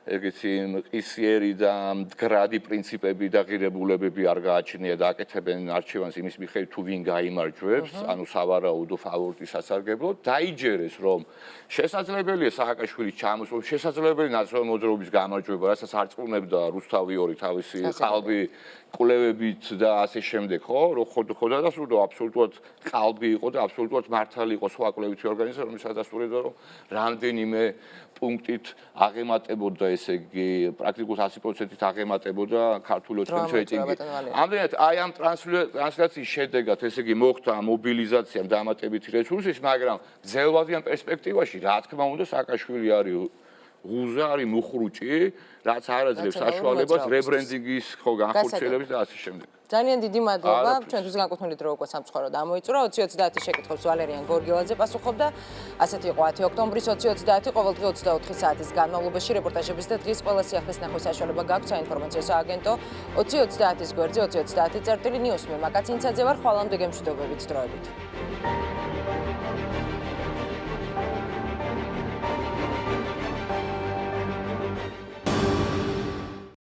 ეგეთი ყისიერი და მდგრადი პრინციპები და ღირებულებები არ გააჩნია და აკეთებენ არჩევანს იმის მიხედვით თუ ვინ გაიმარჯვებს ანუ სავარაუდო ფავორიტის სასარგებლოდ დაიჯერეს რომ შესაძლებელია სააკაშვილის ჩამოსვლა შესაძლებელი ნაციონალური მოძრაობის გამარჯვება რასაც არწმუნებდა რუსთავი 2 თავისი ყალბი კვლევებით და ასე შემდეგ ხო რომ ხოდა დასრულდა აბსოლუტურად ყალბი იყო და აბსოლუტურად მართალი იყო სხვა კვლევითი ორგანიზაცია რომელიც ადასტურებდა რომ რამდენიმე პუნქტით აღემატებოდა ესე იგი პრაქტიკულად 100%-ით აღემატებოდა ქართული ოთხეულის რეიტინგი. ამდენად აი ამ ტრანსლაციის შედეგად ესე იგი მოხდა მობილიზაცია დამატებითი რესურსის, მაგრამ გრძელვადიან პერსპექტივაში რა თქმა უნდა სააკაშვილი არის ღუზა არის მუხრუჭი, რაც არ აძლევს საშუალებას რებრენდინგის ხო განხორციელების და ასე შემდეგ. ძალიან დიდი მადლობა. ჩვენთვის განკუთვნილი დრო უკვე სამწუხაროდ ამოიწურა. 2030 შეკითხვებს ვალერიან გორგილაძე პასუხობდა. ასეთი იყო 10 ოქტომბრის 2030 ყოველდღე 24 საათის განმავლობაში რეპორტაჟების და დღის ყველა სიახლის ნახვის საშუალება გაქვთ საინფორმაციო სააგენტო 2030-ის გვერდზე 2030 წერტილი ნიუსმე მაკაცინცაძე ვარ ხვალამდე გემშვიდობებით დროებით.